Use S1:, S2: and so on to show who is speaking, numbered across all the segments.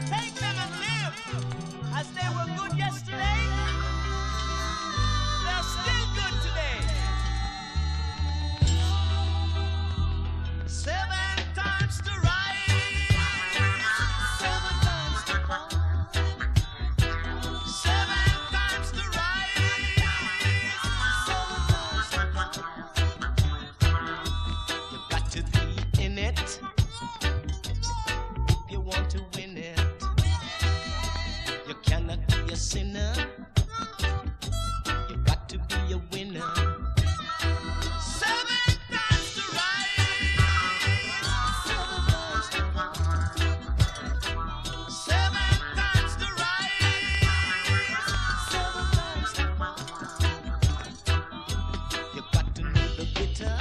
S1: Take them and live as they were good yesterday. They're still good today. 7 times to rise, 7 times to fall, 7 times to rise, 7 times to fall. You've got to be in it if you want to win it. You cannot be a sinner. You've got to be a winner. 7 times to rise, 7 times to fall, 7 times to rise, 7 times to fall. You've got to know the bitter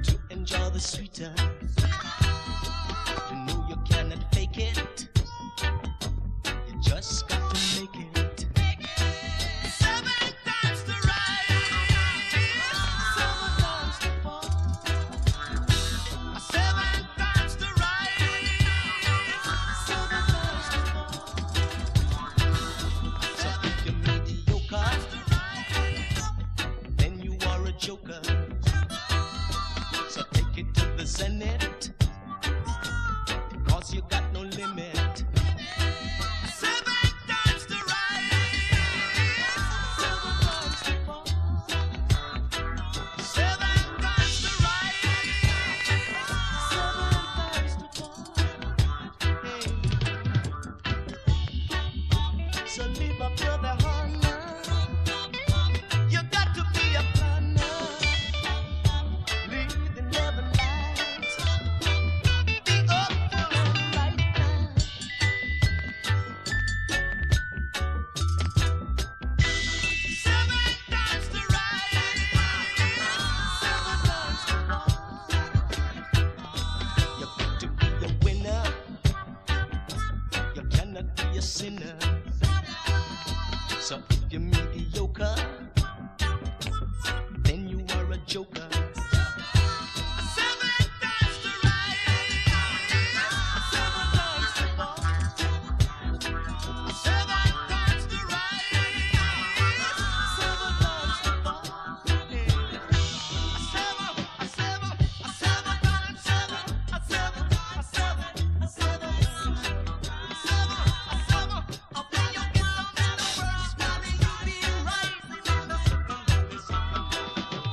S1: to enjoy the sweeter. You know you cannot fake it. You just got to make it. 7 times to rise, 7 times to fall, 7 times to rise, 7 times to fall. So if you're mediocre, then you are a joker. So take it to the zenith, 'cause you got no limit. 7 times to rise, 7 times to fall, 7 times to rise, 7 times to fall. So live up to the honor. You got to be a planner. Live the never light. Be hopeful and right now. 7 times to rise, 7 times to fall. You got to be a winner. You cannot be a sinner. So if you're mediocre, then you are a joker. 7 times to rise, 7 times to fall, 7 times to rise, 7 times to fall. 7 times 7, 7 times 7, 7 times 7. When you get down to the first valley, you'll be rising in the second valley, second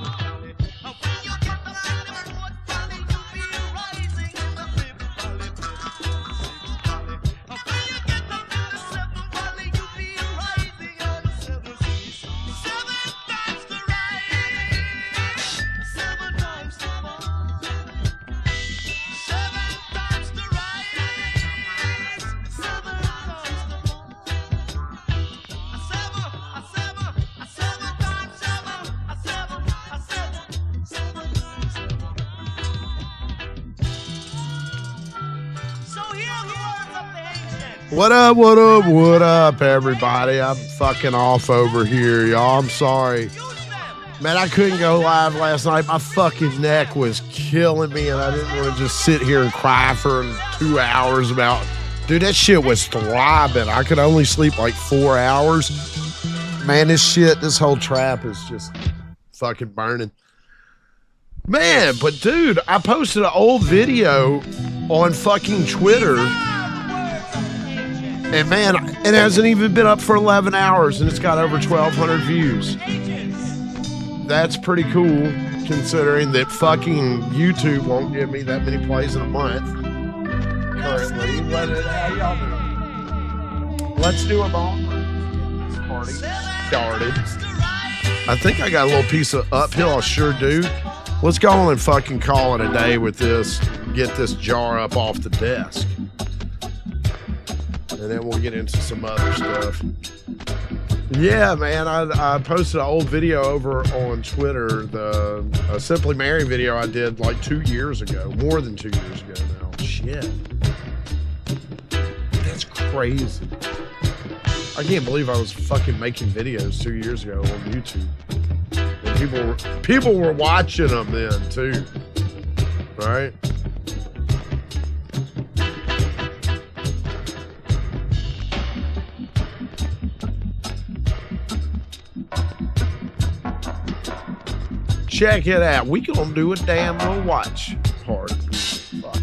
S1: valley. And when you get down to the fourth valley, you'll be rising in the fifth valley, fifth valley, sixth valley. And when you get down to the seventh valley, you'll be rising on the seventh seas. 7 times to rise, 7 times to fall, 7 times to rise, 7 times to fall. 7 times 7, 7 times 7. So hear the words of the ancients.
S2: What up, what up, what up, everybody? I'm fucking off over here, y'all. I'm sorry.
S1: Use them.
S2: Man, I couldn't go live last night. My fucking neck was killing me, and I didn't want to just sit here and cry for 2 hours about... Dude, that shit was throbbing. I could only sleep like 4 hours. Man, this whole trap is just fucking burning. Man, but dude, I posted an old video on fucking Twitter, and man, it hasn't even been up for 11 hours, and it's got over 1,200 views. That's pretty cool, considering that fucking YouTube won't give me that many plays in a month currently. How y'all doing? Let's do a ball. This party started. I think I got a little piece of uphill. I sure do. Let's go on and fucking call it a day with this. Get this jar up off the desk. And then we'll get into some other stuff. Yeah, man, I posted an old video over on Twitter, the Simply Mary video I did like 2 years ago, more than 2 years ago now. Shit. That's crazy. I can't believe I was fucking making videos 2 years ago on YouTube. And people were watching them then too, right? Check it out. We gonna do a damn little watch party. Fuck.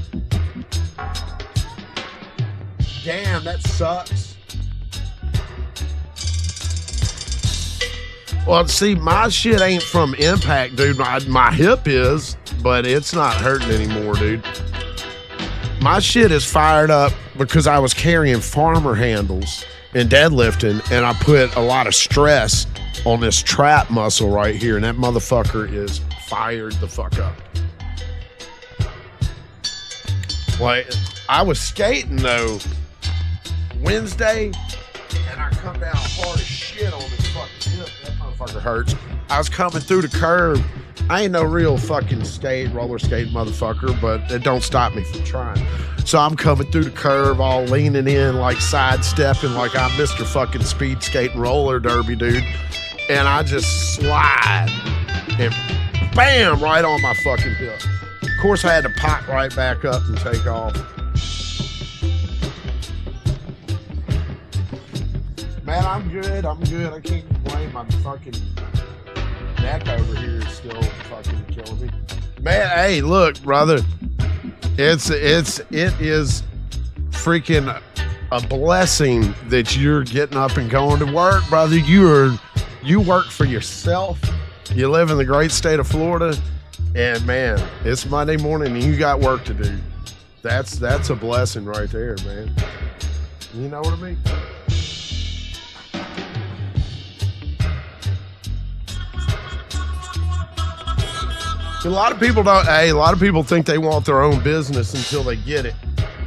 S2: Damn, that sucks. Well, see, my shit ain't from impact, dude. My hip is, but it's not hurting anymore, dude. My shit is fired up because I was carrying farmer handles and deadlifting, and I put a lot of stress on this trap muscle right here, and that motherfucker is fired the fuck up. Like, I was skating, though, Wednesday, and I come down hard as shit on this fucking hip. That motherfucker hurts. I was coming through the curb. I ain't no real fucking roller skate motherfucker, but it don't stop me from trying. So I'm coming through the curve, all leaning in, like sidestepping, like I'm Mr. fucking speed skate roller derby, dude. And I just slide, and bam, right on my fucking hip. Of course, I had to pop right back up and take off. Man, I'm good. I can't complain. My fucking neck over here is still fucking killing me. Man, hey, look, brother. It is freaking a blessing that you're getting up and going to work, brother. You work for yourself. You live in the great state of Florida, and man, it's Monday morning and you got work to do. That's a blessing right there, man. You know what I mean? A lot of people think they want their own business until they get it,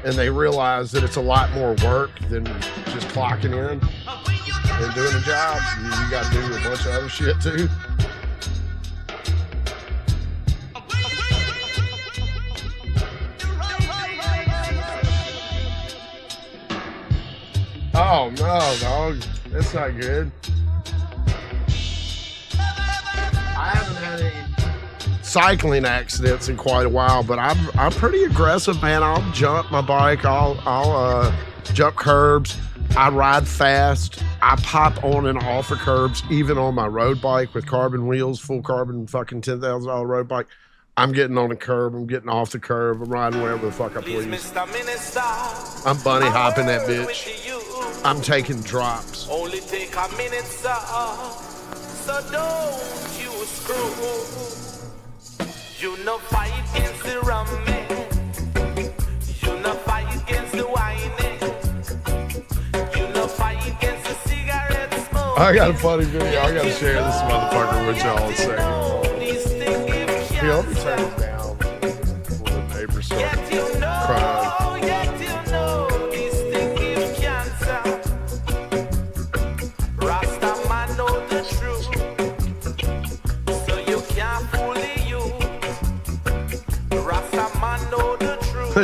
S2: and they realize that it's a lot more work than just clocking in and doing a job. You got to do a bunch of other shit too. Oh no, dog, that's not good. I haven't had any cycling accidents in quite a while, but I'm pretty aggressive, man. I'll jump my bike. I'll jump curbs. I ride fast. I pop on and off of curbs, even on my road bike with carbon wheels, full carbon fucking $10,000 road bike. I'm getting on the curb. I'm getting off the curb. I'm riding wherever the fuck I please. I'm bunny hopping that bitch. I'm taking drops.
S1: Only take a minute, sir. So don't you screw. You no fight against the rum man. You no fight against the wine. You no fight against the cigarette smoke.
S2: I got a funny video. I gotta share this motherfucker with y'all in a second. Here, let me turn it down before the neighbors start crying.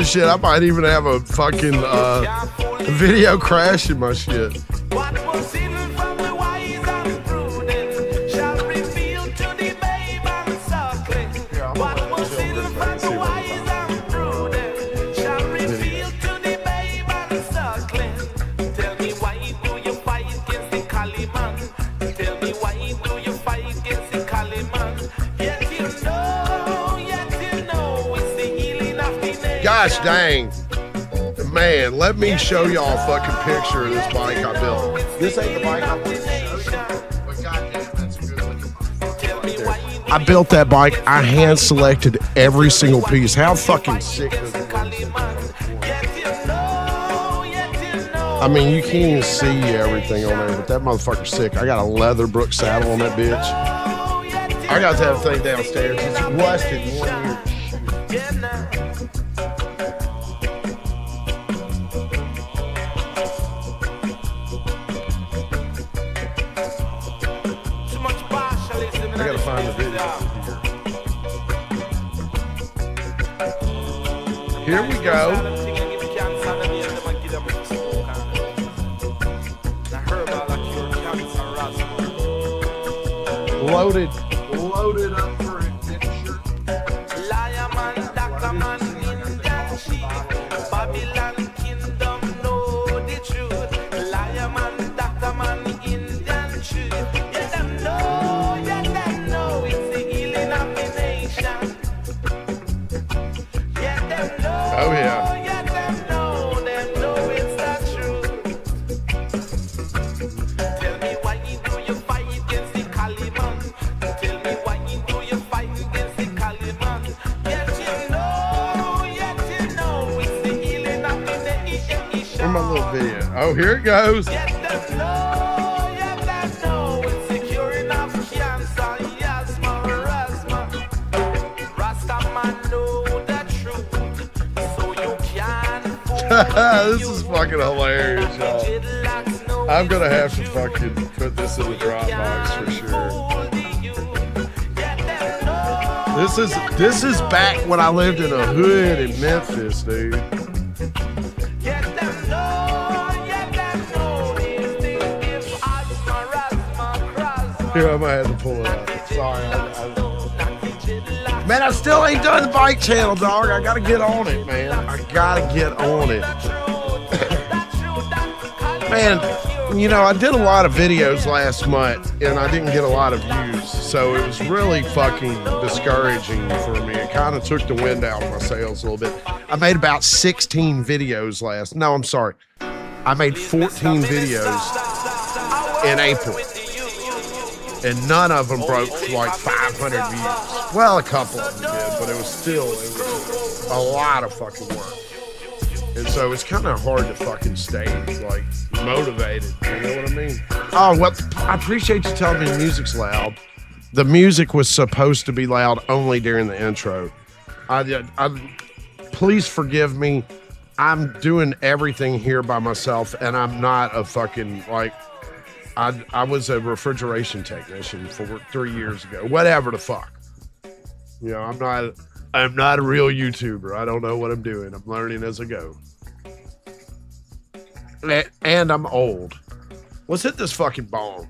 S2: Shit, I might even have a fucking video crash in my shit.
S1: What was hidden from the wise and prudent shall reveal to the babe and suckling. What was hidden from the wise and prudent shall reveal to the babe and suckling. Tell me why do you fight against the Kaliman? Tell me why do you fight against the Kaliman? Yet you know it's the healing of the nation.
S2: Gosh dang. Man, let me show y'all a fucking picture of this bike I built. This ain't the bike I want to show you, but goddamn, that's a good looking bike. I built that bike. I hand selected every single piece. How fucking sick does it look? I mean, you can't even see everything on there, but that motherfucker's sick. I got a leather Brook saddle on that bitch. I got that thing downstairs. It's rusted in 1 year. I gotta find the video. Here we go. Loaded up for adventure.
S1: Lion man, Dr. man, Indian chief. Babylon kingdom know the truth. Lion man, Dr. man, Indian chief. Yeah, them know it's the healing of
S2: Where's my little video? Oh, here it goes.
S1: Get them know, yeah, them know. It's secure enough cancer, yes, my Rasma. Rasta man know the truth, so you can fool.
S2: This is fucking hilarious, y'all. I'm gonna have to fucking put this in the Dropbox for sure. This is back when I lived in a hood in Memphis, dude. Here, I might have to pull it up. Sorry. Man, I still ain't done the bike channel, dog. I gotta get on it, man. I gotta get on it. Man, you know, I did a lot of videos last month, and I didn't get a lot of views. So it was really fucking discouraging for me. It kind of took the wind out of my sails a little bit. I made about 16 videos No, I'm sorry. I made 14 videos in April. And none of them broke like 500 views. Well, a couple of them did, but it was a lot of fucking work. And so it's kind of hard to fucking stay like motivated. You know what I mean? Oh, well, I appreciate you telling me the music's loud. The music was supposed to be loud only during the intro. Please forgive me. I'm doing everything here by myself, and I'm not a fucking like. I was a refrigeration technician for 3 years ago. Whatever the fuck. You know, I'm not a real YouTuber. I don't know what I'm doing. I'm learning as I go. And I'm old. Let's hit this fucking bong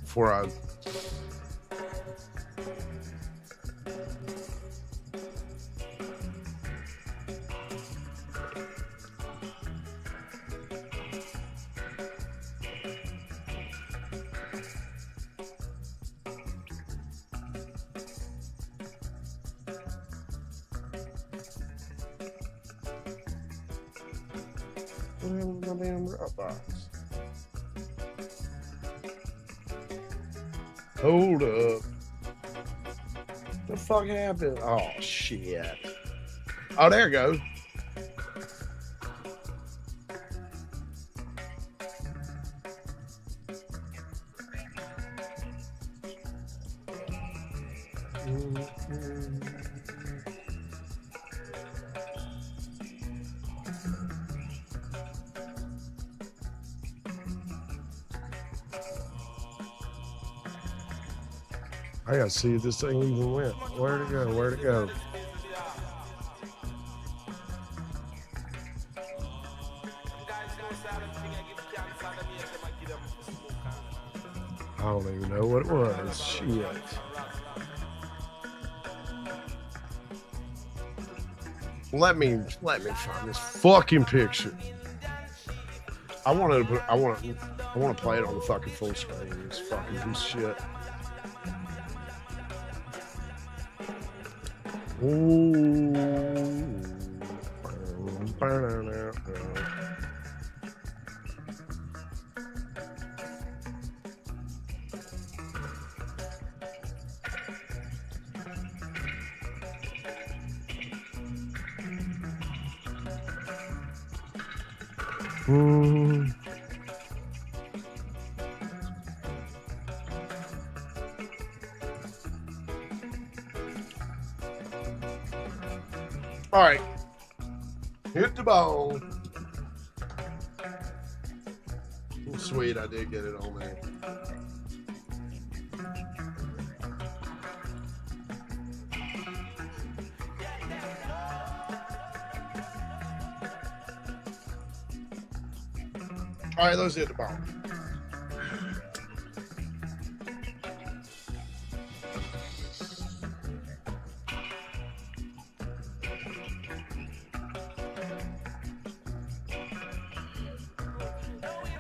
S2: before I. My damn Dropbox. Hold up. What the fuck happened? Oh shit. Oh, there it goes. I gotta see if this thing even went. Where'd it go? Where'd it go? I don't even know what it was. Shit. Let me find this fucking picture. I want to play it on the fucking full screen. This fucking piece of shit. Ooh. All right, hit the bone. Sweet, I did get it on there. All right, let's hit the bone.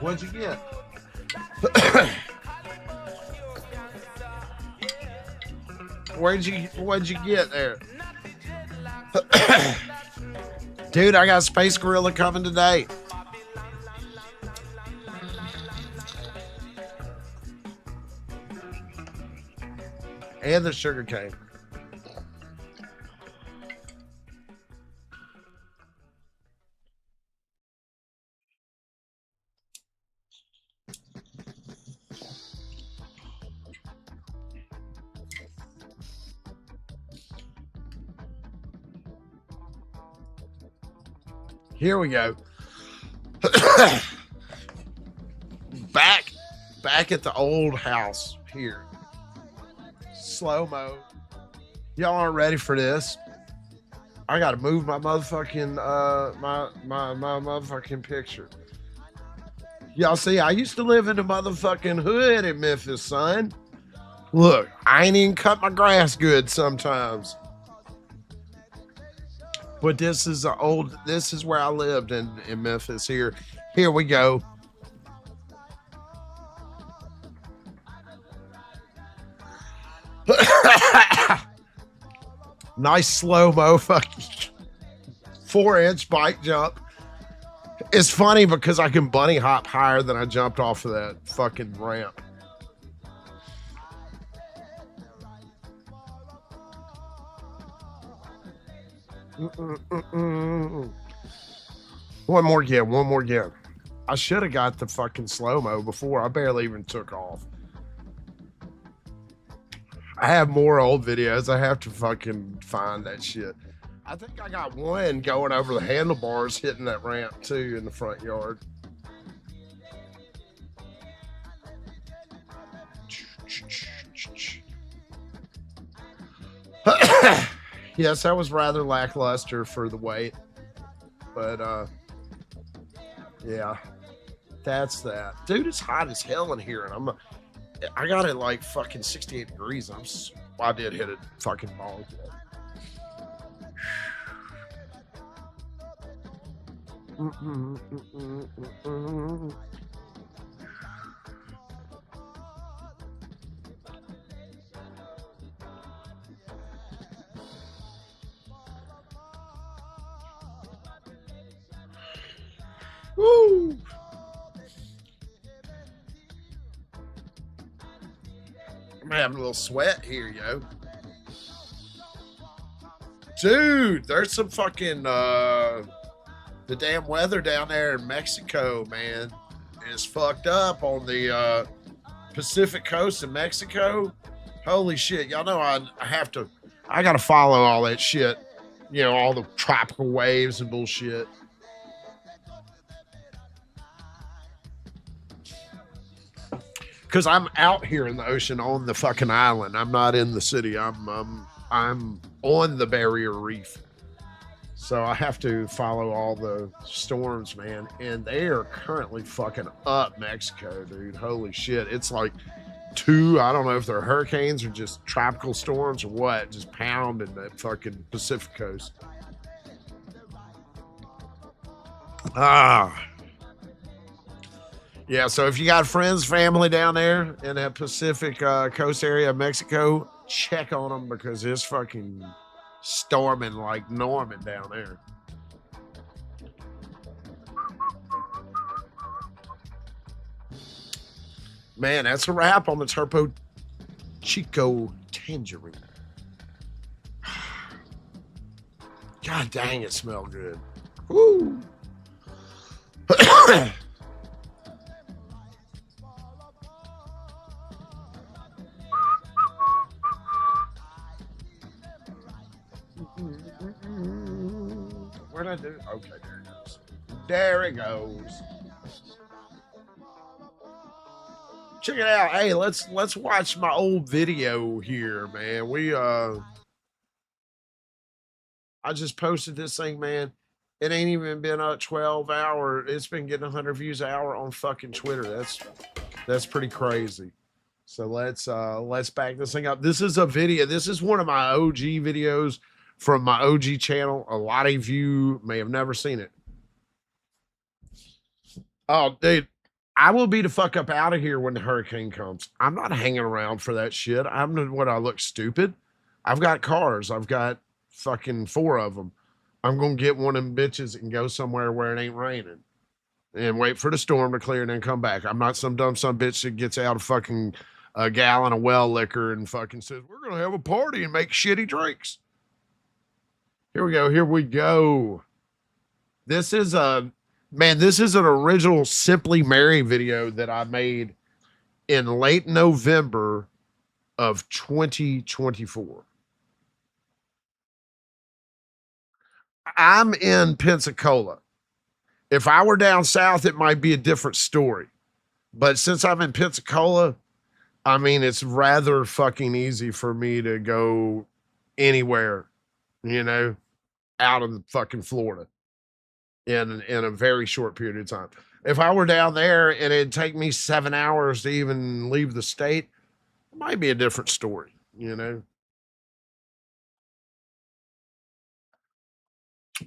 S2: What'd you get? What'd you get there? Dude, I got Space Gorilla coming today. And the sugar cane. Here we go. back at the old house here. Slow mo. Y'all aren't ready for this. I gotta move my motherfucking my motherfucking picture. Y'all see, I used to live in the motherfucking hood in Memphis, son. Look, I ain't even cut my grass good sometimes. But this is where I lived in Memphis here. Here we go. Nice slow-mo fucking 4-inch bike jump. It's funny because I can bunny hop higher than I jumped off of that fucking ramp. One more again. I should have got the fucking slow-mo before. I barely even took off. I have more old videos. I have to fucking find that shit. I think I got one going over the handlebars hitting that ramp too in the front yard. Yes, that was rather lackluster for the weight. But yeah. That's that. Dude, it's hot as hell in here and I got it like fucking 68 degrees. I did hit it fucking ball. Woo! I'm having a little sweat here, yo. Dude, there's some fucking the damn weather down there in Mexico, man, is fucked up on the Pacific coast of Mexico. Holy shit. Y'all know I gotta follow all that shit. You know, all the tropical waves and bullshit. Because I'm out here in the ocean on the fucking island. I'm not in the city. I'm on the barrier reef. So I have to follow all the storms, man. And they are currently fucking up Mexico, dude. Holy shit. It's like I don't know if they're hurricanes or just tropical storms or what, just pounding that fucking Pacific coast. Ah. Yeah, so if you got friends, family down there in that Pacific coast area of Mexico, check on them because it's fucking storming like Norman down there. Man, that's a wrap on the Turbo Chico Tangerine. God dang, it smelled good. Woo! Where'd I do? Okay, there it goes. There it goes. Check it out. Hey, let's watch my old video here, man. I just posted this thing, man. It ain't even been a 12 hour. It's been getting 100 views an hour on fucking Twitter. That's pretty crazy. So let's back this thing up. This is a video. This is one of my OG videos from my OG channel. A lot of you may have never seen it. Oh, dude, I will be the fuck up out of here when the hurricane comes. I'm not hanging around for that shit. What, I look stupid? I've got cars. I've got fucking 4 of them. I'm going to get one of them bitches and go somewhere where it ain't raining and wait for the storm to clear and then come back. I'm not some dumb son bitch that gets out of fucking a gallon of well liquor and fucking says, we're going to have a party and make shitty drinks. Here we go. Here we go. This is an original Simply Mary video that I made in late November of 2024. I'm in Pensacola. If I were down south, it might be a different story. But since I'm in Pensacola, I mean, it's rather fucking easy for me to go anywhere, you know, out of fucking Florida in a very short period of time. If I were down there and it'd take me 7 hours to even leave the state, it might be a different story, you know.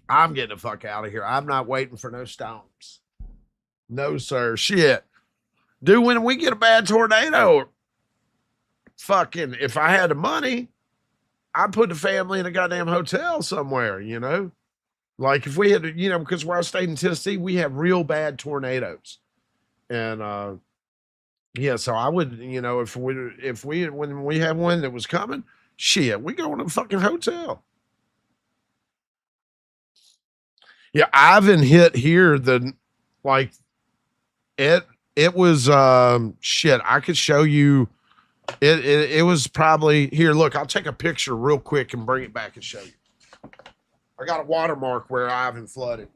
S2: I'm getting the fuck out of here. I'm not waiting for no storms. No, sir. Shit. Dude, when we get a bad tornado, fucking, if I had the money, I'd put the family in a goddamn hotel somewhere, you know? Like if we had, you know, because where I stayed in Tennessee, we have real bad tornadoes. And yeah, so I would, you know, if we when we had one that was coming, shit, we go in a fucking hotel. Yeah, Ivan hit here the like it was shit, I could show you it was probably here, look, I'll take a picture real quick and bring it back and show you. I got a watermark where Ivan flooded.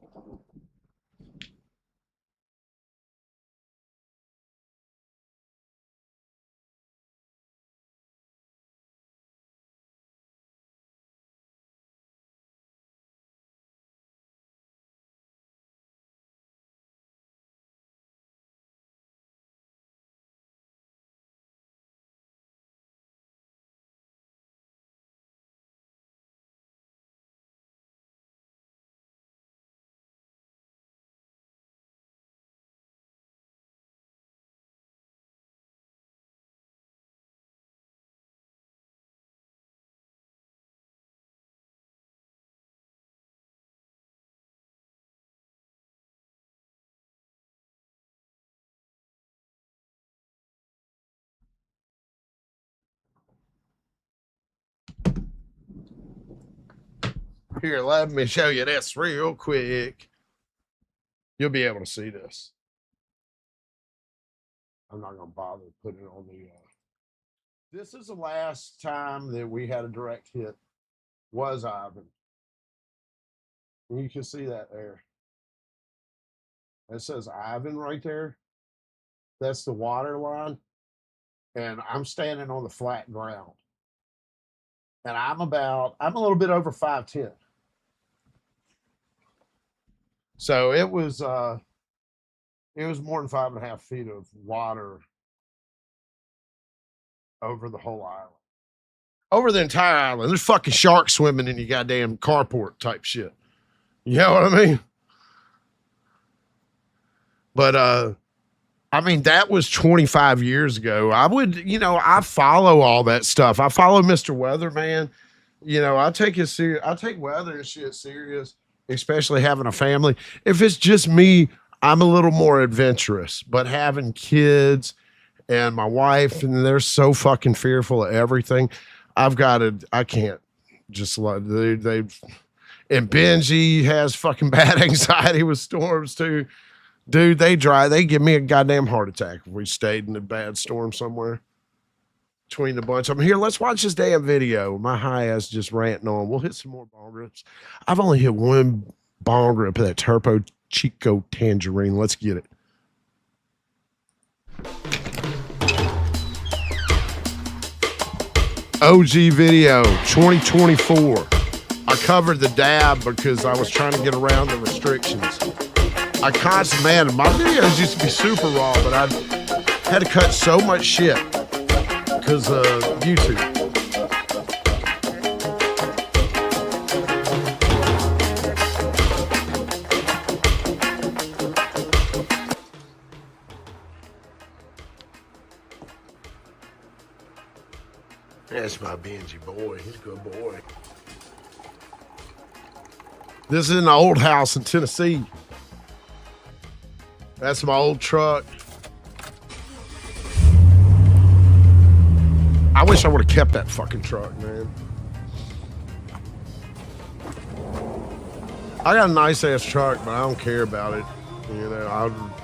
S2: Here, let me show you this real quick. You'll be able to see this. I'm not gonna bother putting it on the this is the last time that we had a direct hit was Ivan. And you can see that there. It says Ivan right there. That's the water line. And I'm standing on the flat ground. And I'm a little bit over 5'10". So it was more than 5.5 feet of water over the whole island. Over the entire island. There's fucking sharks swimming in your goddamn carport type shit. You know what I mean? But I mean, that was 25 years ago. I would, you know, I follow all that stuff. I follow Mr. Weatherman. You know, I take it serious. I take weather and shit serious, especially having a family. If it's just me, I'm a little more adventurous. But having kids and my wife, and they're so fucking fearful of everything, I can't just let they and Benji has fucking bad anxiety with storms too. Dude, they give me a goddamn heart attack if we stayed in a bad storm somewhere. Between the bunch of them. Here, let's watch this damn video. My high ass just ranting on. We'll hit some more bong rips. I've only hit one bong rip of that Turbo Chico Tangerine. Let's get it. OG video 2024. I covered the dab because I was trying to get around the restrictions. I constantly, man, my videos used to be super raw, but I had to cut so much shit because of YouTube. That's my Benji boy. He's a good boy. This is an old house in Tennessee. That's my old truck. I wish I would have kept that fucking truck, man. I got a nice ass truck, but I don't care about it. You know,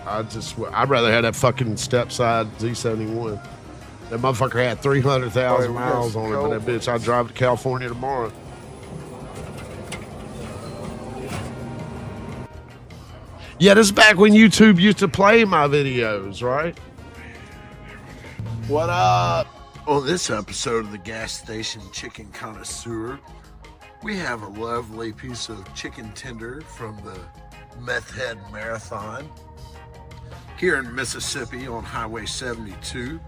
S2: I'd rather have that fucking step side Z71. That motherfucker had 300,000 miles on it, but that bitch, I'd drive to California tomorrow. Yeah, this is back when YouTube used to play my videos, right? What up? On this episode of the Gas Station Chicken Connoisseur, we have a lovely piece of chicken tender from the Meth Head Marathon here in Mississippi on Highway 72.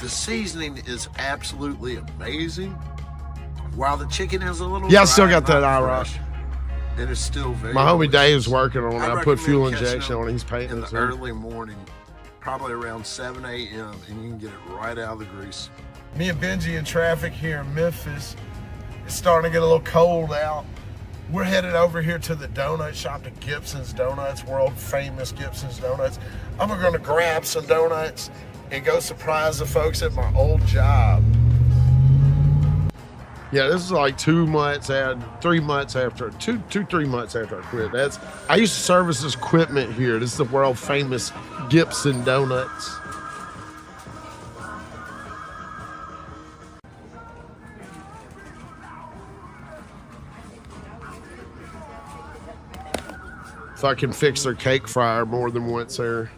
S2: The seasoning is absolutely amazing. While the chicken is a little I
S1: dry,
S2: still got that
S1: not
S2: IROC.
S1: fresh, it is still very
S2: My homie
S1: delicious.
S2: Dave's working on it. I put
S1: recommend
S2: fuel
S1: catching
S2: injection
S1: them
S2: on it. He's painting
S1: in
S2: it.
S1: the early morning, probably around 7 a.m., and you can get it right out of the grease.
S2: Me and Benji in traffic here in Memphis. It's starting to get a little cold out. We're headed over here to the donut shop at Gibson's Donuts, world famous Gibson's Donuts. I'm gonna grab some donuts and go surprise the folks at my old job. Yeah, this is like 3 months after I quit. I used to service this equipment here. This is the world famous Gibson Donuts. If I can fix their cake fryer more than once there.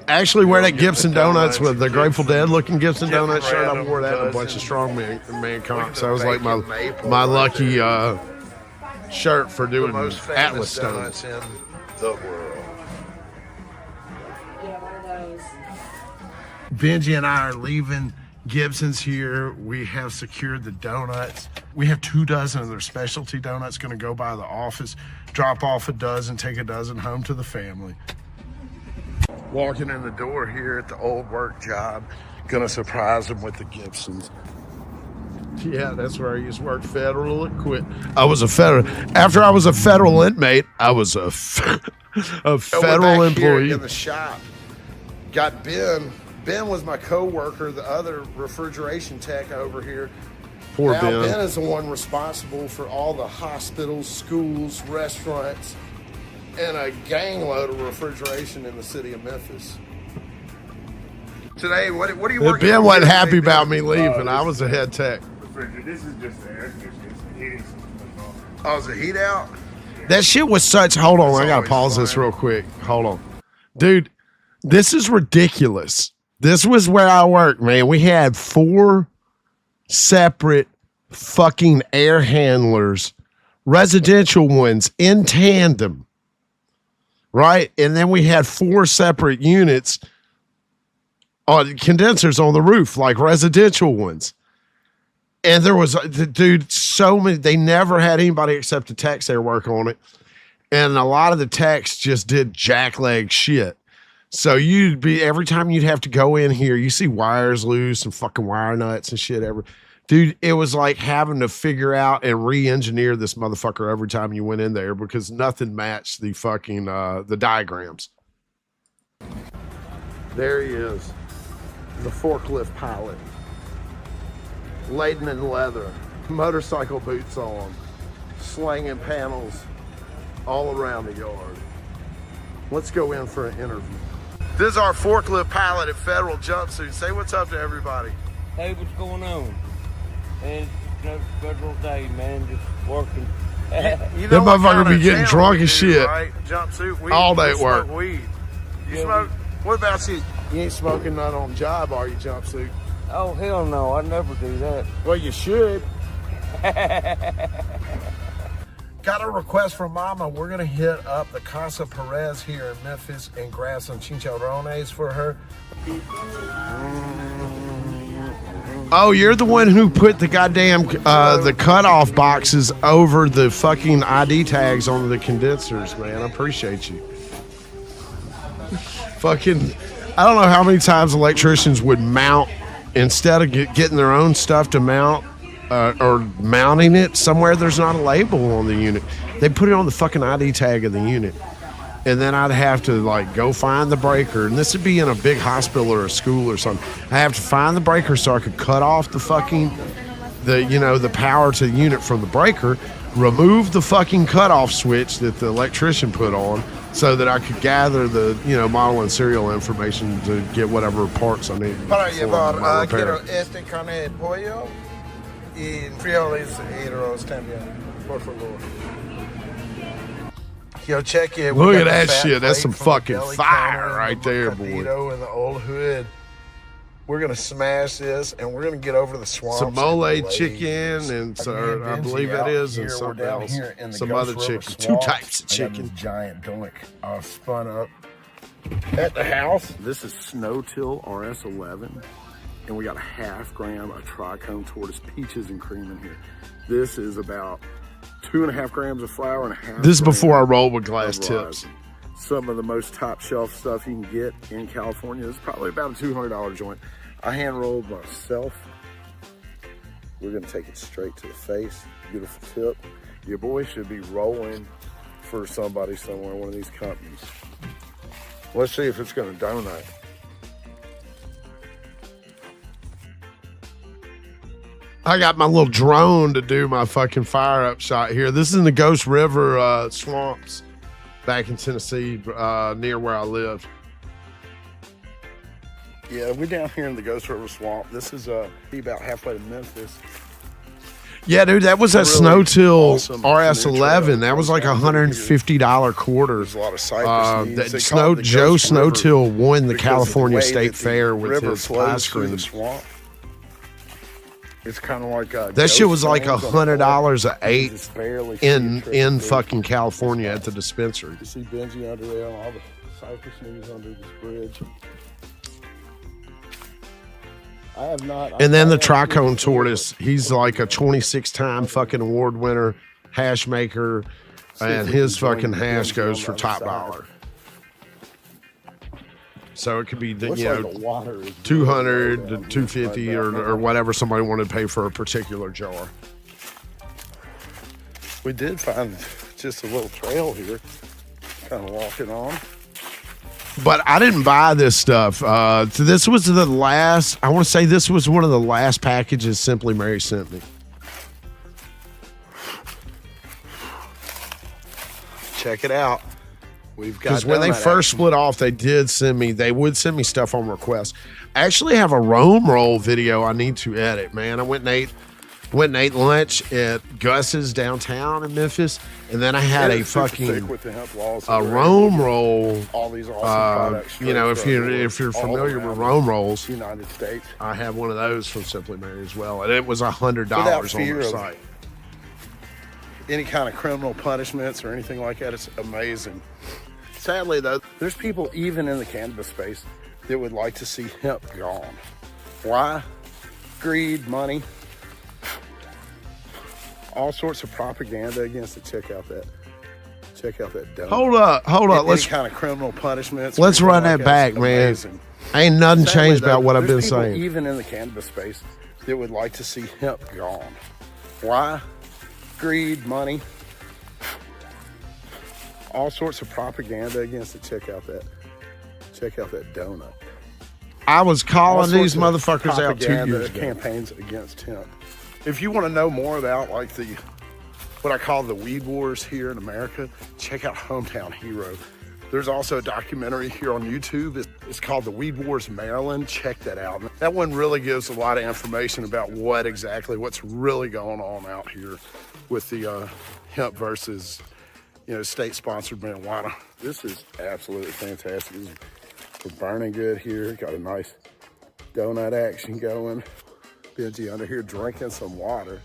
S2: Actually wear that Gibson Donuts with the Grateful Dead looking Gibson Donuts shirt. I wore that in a bunch of strongman comps. That was like my lucky shirt for doing Atlas Stones.
S1: In the world.
S2: Benji and I are leaving Gibson's here. We have secured the donuts. We have 2 dozen of their specialty donuts going to go by the office, drop off a dozen, take a dozen home to the family. Walking in the door here at the old work job, gonna surprise them with the Gibsons. Yeah, that's where I used to work, federal quit. After I was a federal inmate, I was a federal employee. In the shop, got Ben. Ben was my co-worker, the other refrigeration tech over here. Poor Ben. Ben is the one responsible for all the hospitals, schools, restaurants, and a gang load of refrigeration in the city of Memphis.
S1: Today, what are you working on?
S2: Ben wasn't happy about me leaving. I was a head tech.
S3: This is just the air conditioning. It's the heating system.
S1: Oh, is the heat out?
S2: That shit was such. Hold on, I gotta
S1: always
S2: pause this
S1: fun.
S2: real quick. Hold on, dude. This is ridiculous. This was where I worked, man. We had 4 separate fucking air handlers, residential ones in tandem, right? And then we had 4 separate units on condensers on the roof, like residential ones. And there was, dude, so many. They never had anybody except the techs there work on it. And a lot of the techs just did jackleg shit. So every time you'd have to go in here, you see wires loose and fucking wire nuts and shit. Dude, it was like having to figure out and re-engineer this motherfucker every time you went in there because nothing matched the fucking, the diagrams. There he is. The forklift pilot. Laden in leather. Motorcycle boots on. Slanging panels all around the yard. Let's go in for an interview. This is our forklift pilot at Federal Jumpsuit. Say what's up to everybody.
S4: Hey, what's going on? Man, it's another federal day, man. Just working.
S1: You
S2: That
S1: what
S2: motherfucker
S1: kind
S2: be
S1: of
S2: getting
S1: town
S2: drunk
S1: we
S2: as
S1: do,
S2: shit.
S1: Right? Jumpsuit, weed.
S2: All day
S1: We
S2: at work.
S1: smoke weed. You
S4: Yeah,
S1: smoke? What about you?
S2: You ain't smoking none on job, are you, Jumpsuit?
S4: Oh, hell no. I never do that.
S2: Well, you should. Got a request from Mama. We're going to hit up the Casa Perez here in Memphis and grab some chicharrones for her. Oh, you're the one who put the goddamn the cutoff boxes over the fucking ID tags on the condensers, man. I appreciate you. Fucking, I don't know how many times electricians would mount instead of getting their own stuff to mount or mounting it somewhere there's not a label on the unit. They put it on the fucking ID tag of the unit. And then I'd have to like go find the breaker. And this would be in a big hospital or a school or something. I have to find the breaker so I could cut off the fucking, the power to the unit from the breaker, remove the fucking cutoff switch that the electrician put on so that I could gather the, model and serial information to get whatever parts I need.
S1: Para
S2: for
S1: llevar,
S2: my repair.
S1: quiero este carne de pollo
S2: Y frijoles y arroz también, por favor. Yo, check it.
S5: Look
S2: We
S5: at
S2: got the
S5: that
S2: fat
S5: shit. That's
S2: plate
S5: some
S2: from the
S5: fucking
S2: deli
S5: fire
S2: counter
S5: right
S2: and the
S5: there, boy.
S2: Bocadillo in the old hood. We're gonna smash this, and we're gonna get over to the swamps.
S5: Some mole
S2: and
S5: chicken, and so, I believe that is, and something else. Some other chicken. Two types of chicken.
S2: Giant doink spun up at the house. This is Snow-Till RS11, and we got a half gram of trichome tortoise peaches and cream in here. This is about 2.5 grams of flour and a half.
S5: This is before I
S2: gram
S5: roll with glass
S2: of
S5: tips.
S2: rosin. Some of the most top shelf stuff you can get in California. This is probably about a $200 joint. I hand rolled myself. We're gonna take it straight to the face. Beautiful tip. Your boy should be rolling for somebody somewhere, one of these companies. Let's see if it's gonna donate.
S5: I got my little drone to do my fucking fire up shot here. This is in the Ghost River swamps back in Tennessee, near where I live.
S2: Yeah, we're down here in the Ghost River Swamp. This is be about halfway to Memphis.
S5: Yeah, dude, that was a
S2: Really
S5: Snow-Till
S2: awesome
S5: RS11. That was like $150 quarter.
S2: There's a lot of cypress knees. They call it the
S5: Joe
S2: Ghost River
S5: Snow-Till won the
S2: because of
S5: California
S2: way
S5: State
S2: that the
S5: Fair with
S2: river
S5: his
S2: flows
S5: ice
S2: through
S5: cream.
S2: the swamp. It's kind of like
S5: That shit was like $100 a eight
S2: It's barely
S5: in fucking California at the dispensary.
S2: You see Benji under there and all the cypress knees under this bridge. I have not.
S5: And then the Tricone Tortoise, he's like a 26-time fucking award winner, hash maker, and his fucking hash goes for top dollar. So it could be,
S2: Looks
S5: you
S2: like
S5: know,
S2: the water is
S5: 200 to 250 or whatever somebody wanted to pay for a particular jar.
S2: We did find just a little trail here, kind of walking on.
S5: But I didn't buy this stuff. This was the last, I want to say this was one of the last packages Simply Mary sent me.
S2: Check it out. We've got,
S5: because when they first split off, they would send me stuff on request. I actually have a Rome roll video I need to edit, man. I went and ate lunch at Gus's downtown in Memphis, and then I had a fucking Rome roll.
S2: All these awesome products.
S5: You know, if you're familiar with Rome rolls,
S2: United States,
S5: I have one of those from Simply Mary as well, and it was $100 on their site.
S2: Any kind of criminal punishments or anything like that, it's amazing. Sadly, though, there's people even in the cannabis space that would like to see hemp gone. Why? Greed, money, all sorts of propaganda against it. Check out that donut.
S5: Hold up.
S2: Any kind of criminal punishments.
S5: Let's run that back, man. Ain't nothing changed about what I've been saying.
S2: Even in the cannabis space that would like to see hemp gone. Why? Greed, money, all sorts of propaganda against it. Check out that donut.
S5: I was calling these motherfuckers out 2 years ago.
S2: Campaigns against hemp. If you want to know more about like what I call the weed wars here in America, check out Hometown Hero. There's also a documentary here on YouTube. It's called The Weed Wars Maryland. Check that out. That one really gives a lot of information about what's really going on out here with the hemp versus, state-sponsored marijuana. This is absolutely fantastic. We're burning good here. Got a nice donut action going. Benji under here drinking some water.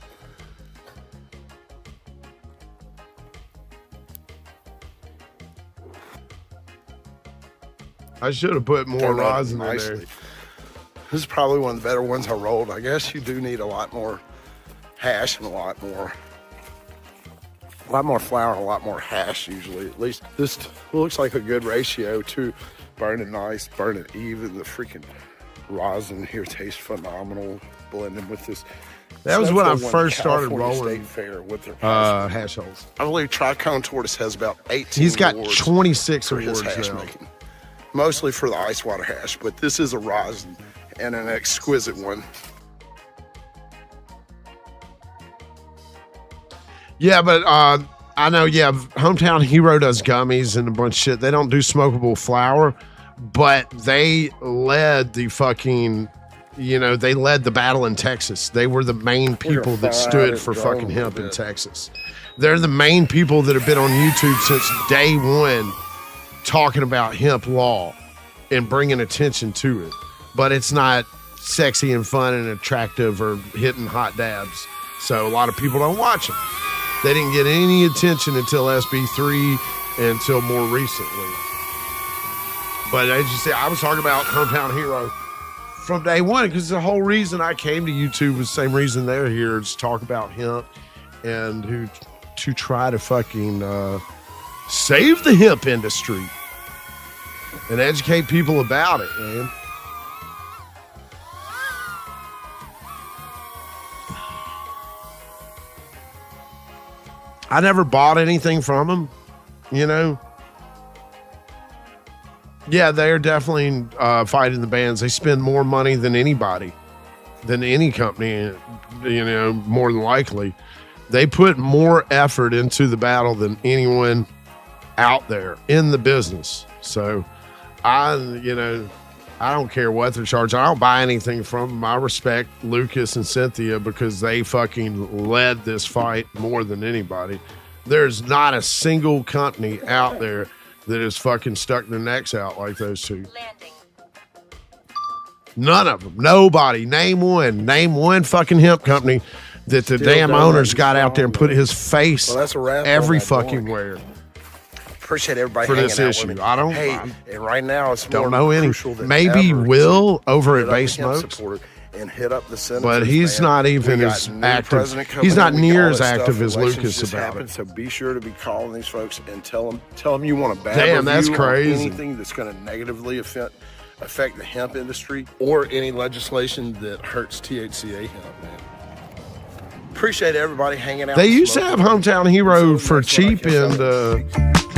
S5: I should have put more rosin in there.
S2: This is probably one of the better ones I rolled. I guess you do need a lot more hash and a lot more flour and a lot more hash usually. At least this looks like a good ratio to burning nice, burning even. The freaking rosin here tastes phenomenal. Blending with this.
S5: That was when I first started rolling
S2: State Fair with their
S5: hash holes.
S2: I believe Tricone Tortoise has about 18
S5: He's got
S2: awards
S5: 26
S2: for his
S5: awards
S2: hash
S5: now.
S2: making. Mostly for the ice water hash, but this is a rosin and an exquisite one.
S5: Yeah, but I know, Hometown Hero does gummies and a bunch of shit. They don't do smokable flour, but they led the fucking they led the battle in Texas. They were the main people that stood for fucking hemp in Texas. They're the main people that have been on YouTube since day one talking about hemp law and bringing attention to it. But it's not sexy and fun and attractive or hitting hot dabs. So a lot of people don't watch them. They didn't get any attention until SB3 and until more recently. But as you say, I was talking about Hometown Hero from day one because the whole reason I came to YouTube was the same reason they're here, is to talk about hemp and to try to fucking save the hemp industry and educate people about it, man. I never bought anything from them, Yeah, they're definitely fighting the bans. They spend more money than anybody, than any company, more than likely. They put more effort into the battle than anyone out there in the business. So I don't care what they're charging. I don't buy anything from them. I respect Lucas and Cynthia because they fucking led this fight more than anybody. There's not a single company out there that has fucking stuck their necks out like those two.
S6: Landing.
S5: None of them. Nobody. Name one fucking hemp company that the damn owners got out there and put his face
S7: Well, that's a wrap
S5: every
S7: on that
S5: fucking
S7: joint.
S5: where.
S7: Appreciate everybody
S5: For
S7: hanging
S5: this
S7: out
S5: issue.
S7: with me.
S5: I don't-
S7: Hey, and right now it's
S5: Don't
S7: more
S5: know any.
S7: crucial than
S5: Maybe
S7: ever
S5: Will over
S7: to
S5: at
S7: hit up
S5: Base
S7: the hemp
S5: Smokes.
S7: supporter and hit up the senators,
S5: But he's
S7: man.
S5: not even
S7: We got
S5: as
S7: new
S5: active.
S7: president coming
S5: He's not
S7: in. We got
S5: near
S7: all
S5: as
S7: this stuff.
S5: active as
S7: Elections
S5: Lucas
S7: just
S5: about
S7: happened,
S5: it.
S7: So be sure to be calling these folks and tell them you want a bad
S5: Damn, that's
S7: review on
S5: crazy.
S7: anything that's going to negatively affect the hemp industry or any legislation that hurts THCA hemp, man. Appreciate everybody hanging out.
S5: They
S7: and
S5: used to have
S7: smoking.
S5: Hometown Hero
S7: So
S5: for
S7: next one I
S5: cheap
S7: guess
S5: in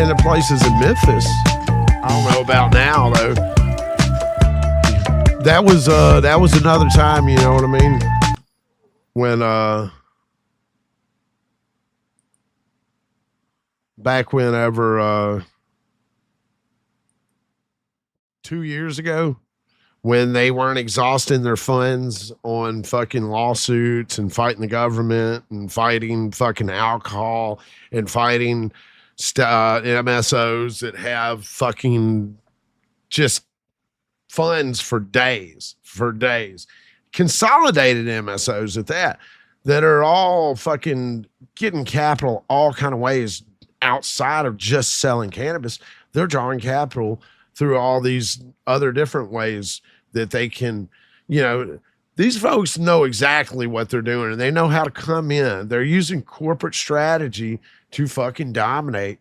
S5: the places in Memphis. I don't know about now though. That was another time, you know what I mean? When back whenever 2 years ago, when they weren't exhausting their funds on fucking lawsuits and fighting the government and fighting fucking alcohol and fighting MSOs that have fucking just funds for days, consolidated MSOs at that are all fucking getting capital all kind of ways outside of just selling cannabis. They're drawing capital through all these other different ways that they can, these folks know exactly what they're doing and they know how to come in. They're using corporate strategy to fucking dominate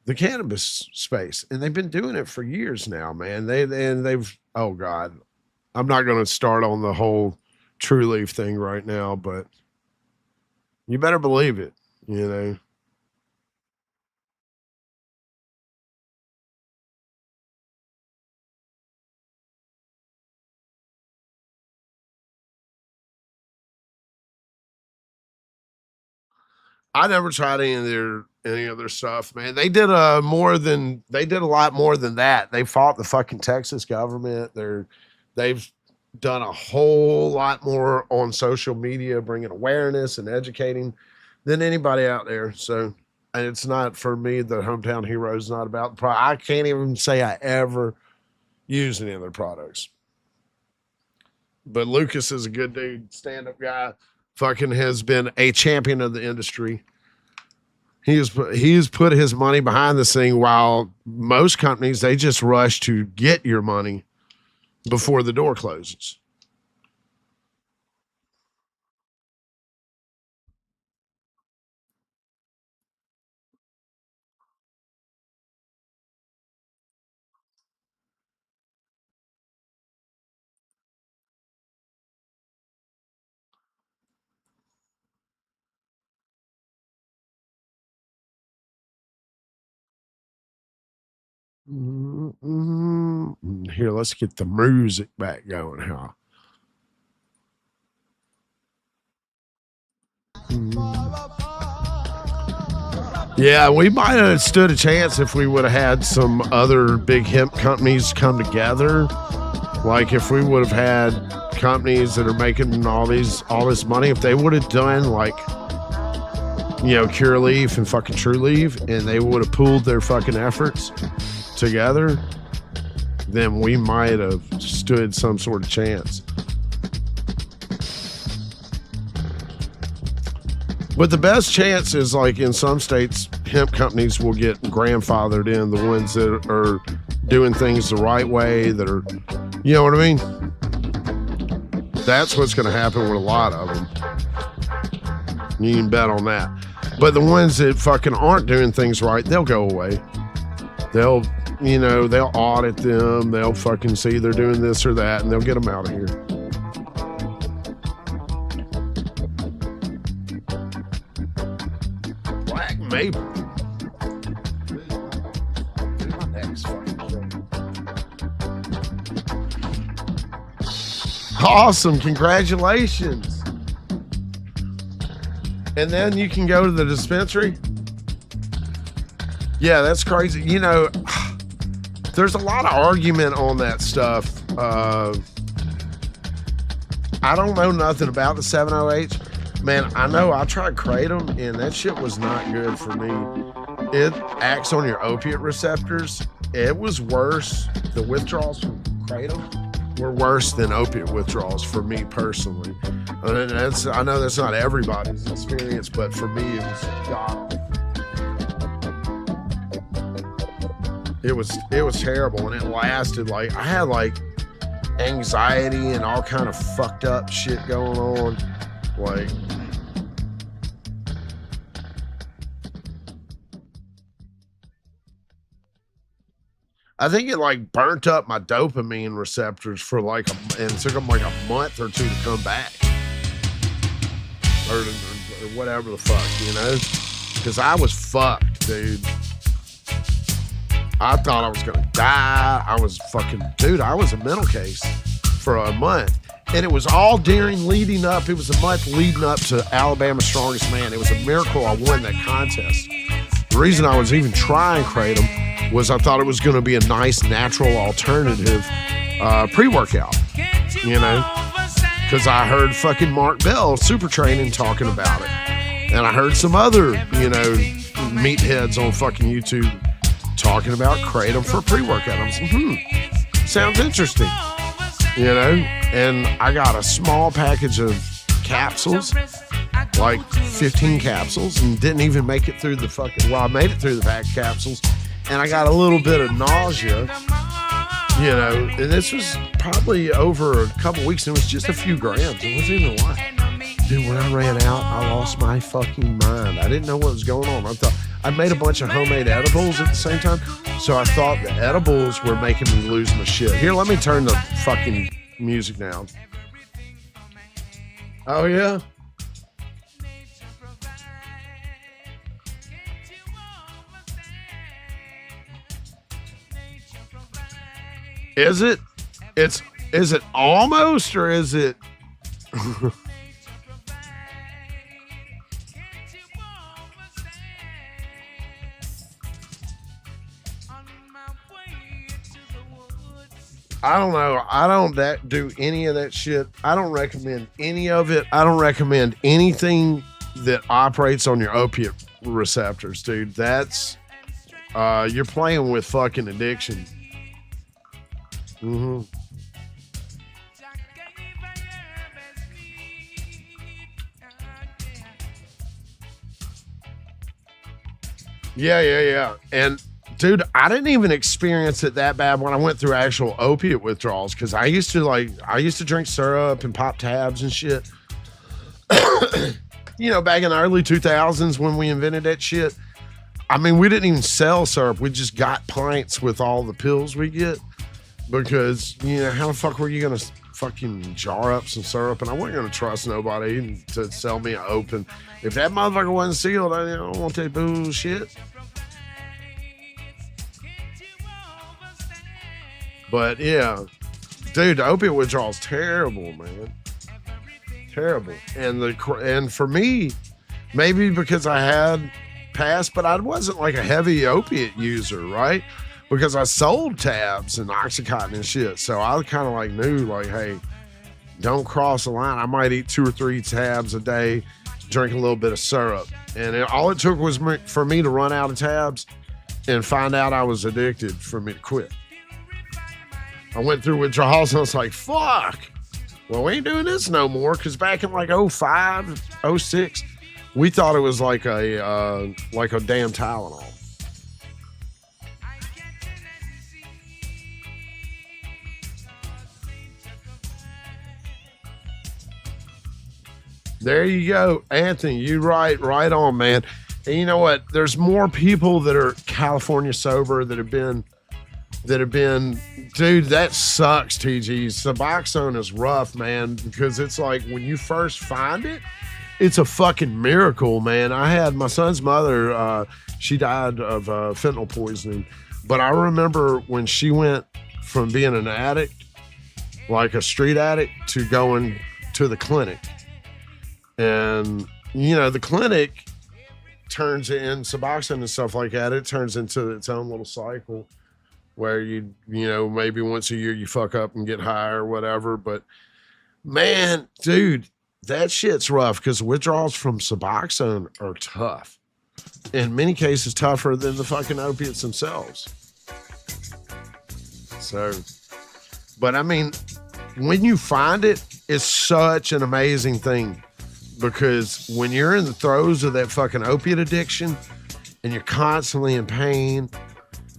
S5: the cannabis space. And they've been doing it for years now, man. They've, oh God, I'm not going to start on the whole True Leaf thing right now, but you better believe it, I never tried any of their stuff, man. They did a lot more than that. They fought the fucking Texas government. They've done a whole lot more on social media, bringing awareness and educating than anybody out there. So, and it's not for me. The Hometown Hero is not about the product. I can't even say I ever use any of their products. But Lucas is a good dude, stand-up guy. Fucking has been a champion of the industry. He has put his money behind this thing, while most companies, they just rush to get your money before the door closes. Here, let's get the music back going, huh? Yeah, we might have stood a chance if we would have had some other big hemp companies come together. Like if we would have had companies that are making all this money, if they would have done like, you know, Cure Leaf and fucking True Leaf, and they would have pooled their fucking efforts together, then we might have stood some sort of chance. But the best chance is like in some states, hemp companies will get grandfathered in, the ones that are doing things the right way, that are, you know what I mean? That's what's going to happen with a lot of them. You can bet on that. But the ones that fucking aren't doing things right, they'll go away. They'll, you know, they'll audit them. They'll fucking see they're doing this or that, and they'll get them out of here. Black maple. My neck's fucking killing me. Awesome. Congratulations. And then you can go to the dispensary. Yeah, that's crazy. You know, there's a lot of argument on that stuff. I don't know nothing about the 708. Man, I know I tried Kratom, and that shit was not good for me. It acts on your opiate receptors. It was worse. The withdrawals from Kratom were worse than opiate withdrawals for me personally. And I know that's not everybody's experience, but for me, it was god. It was terrible, and it lasted like I had like anxiety and all kind of fucked up shit going on. Like, I think it like burnt up my dopamine receptors for like, and it took them like a month or two to come back, or whatever the fuck, you know, because I was fucked, dude. I thought I was gonna die. I was fucking, dude, I was a mental case for a month. And it was all leading up. It was a month leading up to Alabama's Strongest Man. It was a miracle I won that contest. The reason I was even trying Kratom was I thought it was gonna be a nice, natural alternative pre-workout, you know? Because I heard fucking Mark Bell, Super Training, talking about it. And I heard some other, you know, meatheads on fucking YouTube talking about Kratom for pre-workout. I was like, sounds interesting, you know? And I got a small package of capsules, like 15 capsules, and didn't even make it through the fucking, well, I made it through the pack of capsules, and I got a little bit of nausea, you know, and this was probably over a couple weeks, and it was just a few grams. It wasn't even a lot. Dude, when I ran out, I lost my fucking mind. I didn't know what was going on. I thought, I made a bunch of homemade edibles at the same time, so I thought the edibles were making me lose my shit. Here, let me turn the fucking music down. Oh, yeah? Is it? Is it almost, or is it? I don't know. I don't do any of that shit. I don't recommend any of it. I don't recommend anything that operates on your opiate receptors, dude. That's you're playing with fucking addiction. Mm-hmm. Yeah. And dude, I didn't even experience it that bad when I went through actual opiate withdrawals, because I used to drink syrup and pop tabs and shit. You know, back in the early 2000s when we invented that shit. I mean, we didn't even sell syrup. We just got pints with all the pills we get, because, you know, how the fuck were you going to fucking jar up some syrup? And I wasn't going to trust nobody to sell me an open. If that motherfucker wasn't sealed, I don't want that bullshit. But yeah, dude, the opiate withdrawal is terrible, man. Terrible. And for me, maybe because I had passed, but I wasn't like a heavy opiate user, right? Because I sold tabs and Oxycontin and shit. So I kind of like knew, like, hey,
S2: don't cross the line. I might eat 2 or 3 tabs a day, drink a little bit of syrup. And all it took was for me to run out of tabs and find out I was addicted for me to quit. I went through withdrawals and I was like, fuck. Well, we ain't doing this no more. Because back in like 05, 06, we thought it was like a damn Tylenol. There you go, Anthony. You right on, man. And you know what? There's more people that are California sober that have been, dude. That sucks, TG. Suboxone is rough, man, because it's like when you first find it, it's a fucking miracle, man. I had my son's mother. She died of fentanyl poisoning, but I remember when she went from being an addict, like a street addict, to going to the clinic. And, you know, the clinic turns in Suboxone and stuff like that. It turns into its own little cycle where you know, maybe once a year you fuck up and get high or whatever. But, man, dude, that shit's rough because withdrawals from Suboxone are tough. In many cases, tougher than the fucking opiates themselves. So, but I mean, when you find it, it's such an amazing thing. Because when you're in the throes of that fucking opiate addiction and you're constantly in pain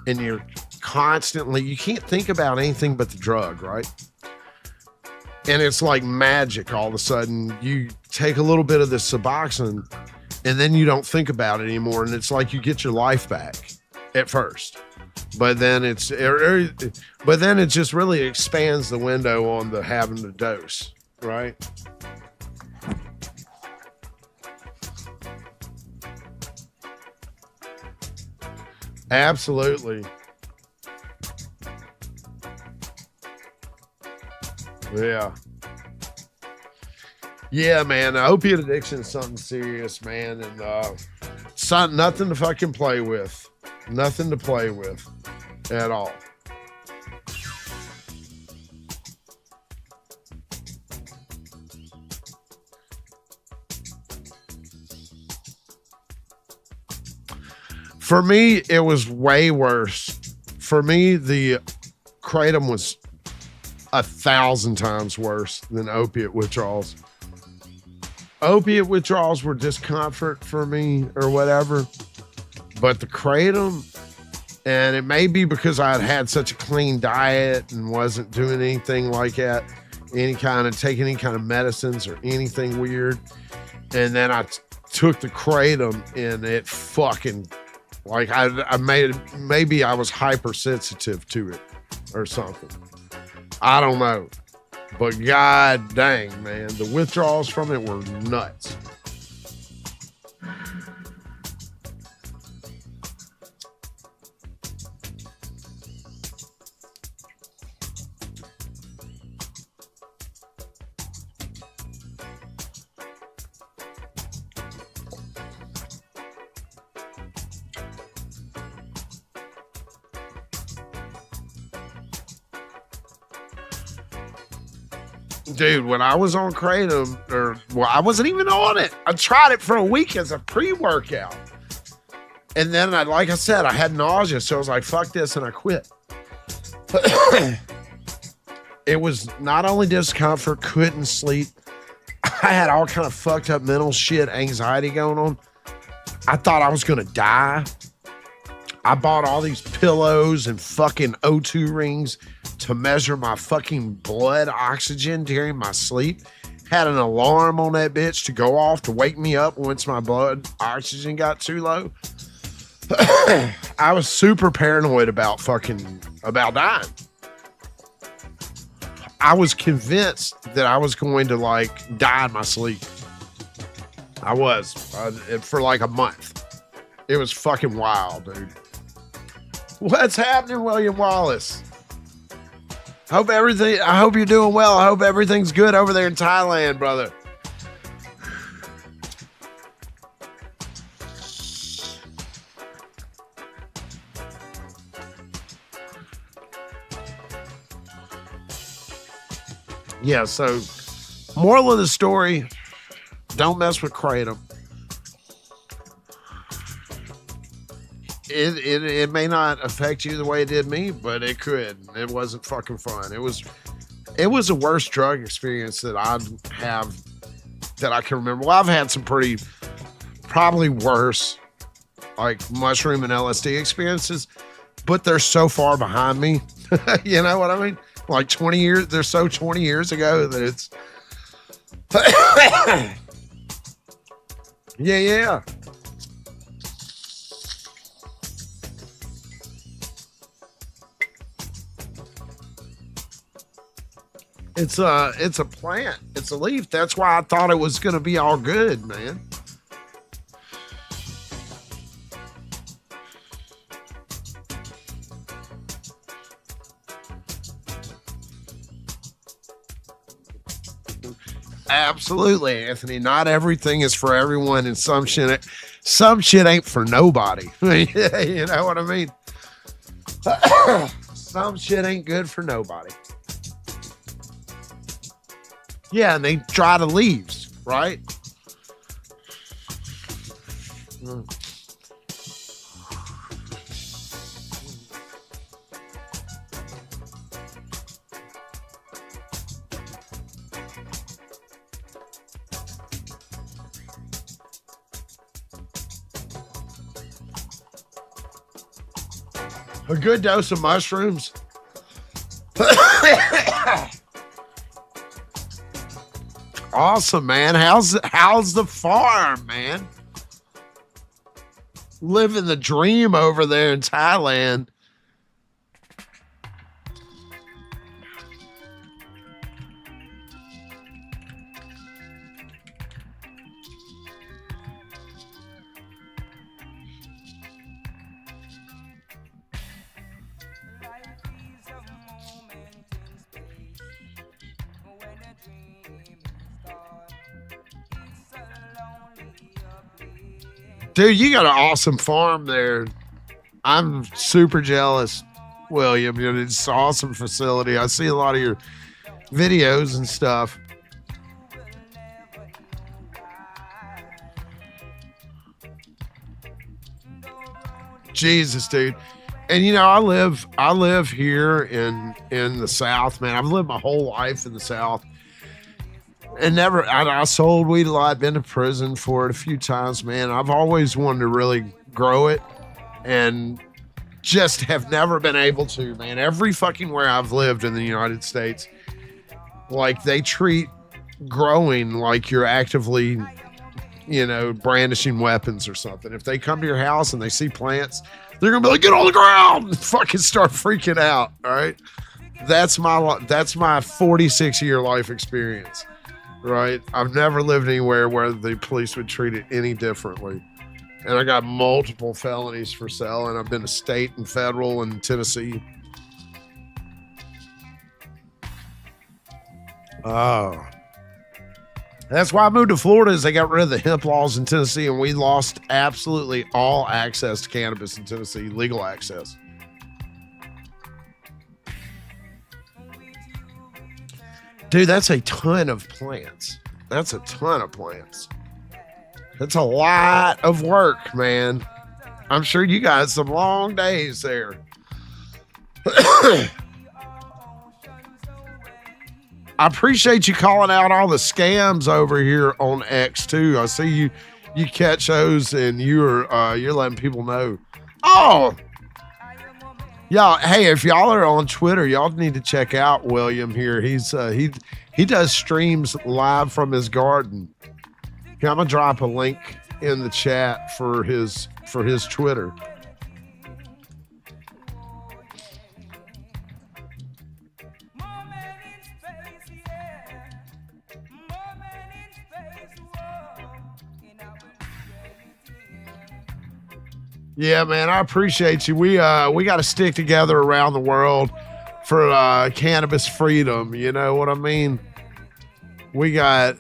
S2: and you can't think about anything but the drug, right? And it's like magic. All of a sudden you take a little bit of this Suboxone and then you don't think about it anymore. And it's like you get your life back at first, but then it just really expands the window on the having the dose, right? Absolutely. Yeah, man. Opiate addiction is something serious, man, and nothing to fucking play with. Nothing to play with at all. For me, it was way worse. For me, the kratom was 1,000 times worse than opiate withdrawals. Opiate withdrawals were discomfort for me or whatever, but the kratom, and it may be because I had such a clean diet and wasn't doing anything like that, taking any kind of medicines or anything weird, and then I took the kratom and it fucking, like maybe I was hypersensitive to it or something. I don't know. But god dang, man, the withdrawals from it were nuts. Dude, when I was on kratom, I wasn't even on it. I tried it for a week as a pre-workout. And then, like I said, I had nausea. So I was like, fuck this, and I quit. It was not only discomfort, couldn't sleep. I had all kind of fucked up mental shit, anxiety going on. I thought I was going to die. I bought all these pillows and fucking O2 rings to measure my fucking blood oxygen during my sleep. Had an alarm on that bitch to go off to wake me up once my blood oxygen got too low. I was super paranoid about dying. I was convinced that I was going to like die in my sleep. I was for like a month. It was fucking wild, dude. What's happening, William Wallace? I hope you're doing well. I hope everything's good over there in Thailand, brother. Yeah, so
S5: Moral of the story, don't mess with kratom. It may not affect you the way it did me, but it could. It wasn't fucking fun. It was the worst drug experience that I can remember. Well, I've had some probably worse, like mushroom and LSD experiences, but they're so far behind me. You know what I mean? Like 20 years, they're so 20 years ago that it's, yeah. It's a plant. It's a leaf. That's why I thought it was going to be all good, man. Absolutely, Anthony. Not everything is for everyone, and some shit ain't for nobody. You know what I mean? Some shit ain't good for nobody. Yeah, and they dry the leaves, right? A good dose of mushrooms. Awesome, man. How's the farm, man? Living the dream over there in Thailand. Dude, you got an awesome farm there. I'm super jealous, William. It's an awesome facility. I see a lot of your videos and stuff. Jesus, dude. And I live here in the South, man. I've lived my whole life in the South. And I sold weed a lot, been to prison for it a few times, man. I've always wanted to really grow it and just have never been able to, man. Every fucking where I've lived in the United States, like they treat growing like you're actively, brandishing weapons or something. If they come to your house and they see plants, they're going to be like, get on the ground and fucking start freaking out. All right. That's my 46-year life experience. Right. I've never lived anywhere where the police would treat it any differently. And I got multiple felonies for selling. I've been to state and federal in Tennessee. Oh. That's why I moved to Florida, is they got rid of the hemp laws in Tennessee, and we lost absolutely all access to cannabis in Tennessee, legal access. Dude, that's a ton of plants. That's a ton of plants. That's a lot of work, man. I'm sure you got some long days there. I appreciate you calling out all the scams over here on X too. I see you catch those and you're letting people know. Oh, y'all, hey, if y'all are on Twitter, y'all need to check out William here. He's he does streams live from his garden. Here, I'm gonna drop a link in the chat for his Twitter. Yeah, man, I appreciate you. We got to stick together around the world for cannabis freedom. You know what I mean? We got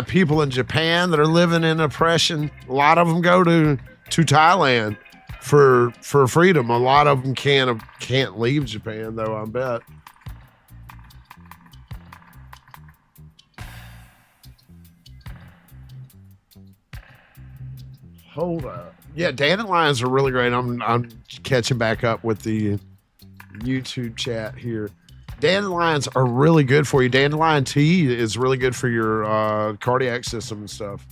S5: people in Japan that are living in oppression. A lot of them go to Thailand for freedom. A lot of them can't leave Japan though, I bet. Hold up. Yeah, dandelions are really great. I'm catching back up with the YouTube chat here. Dandelions are really good for you. Dandelion tea is really good for your cardiac system and stuff.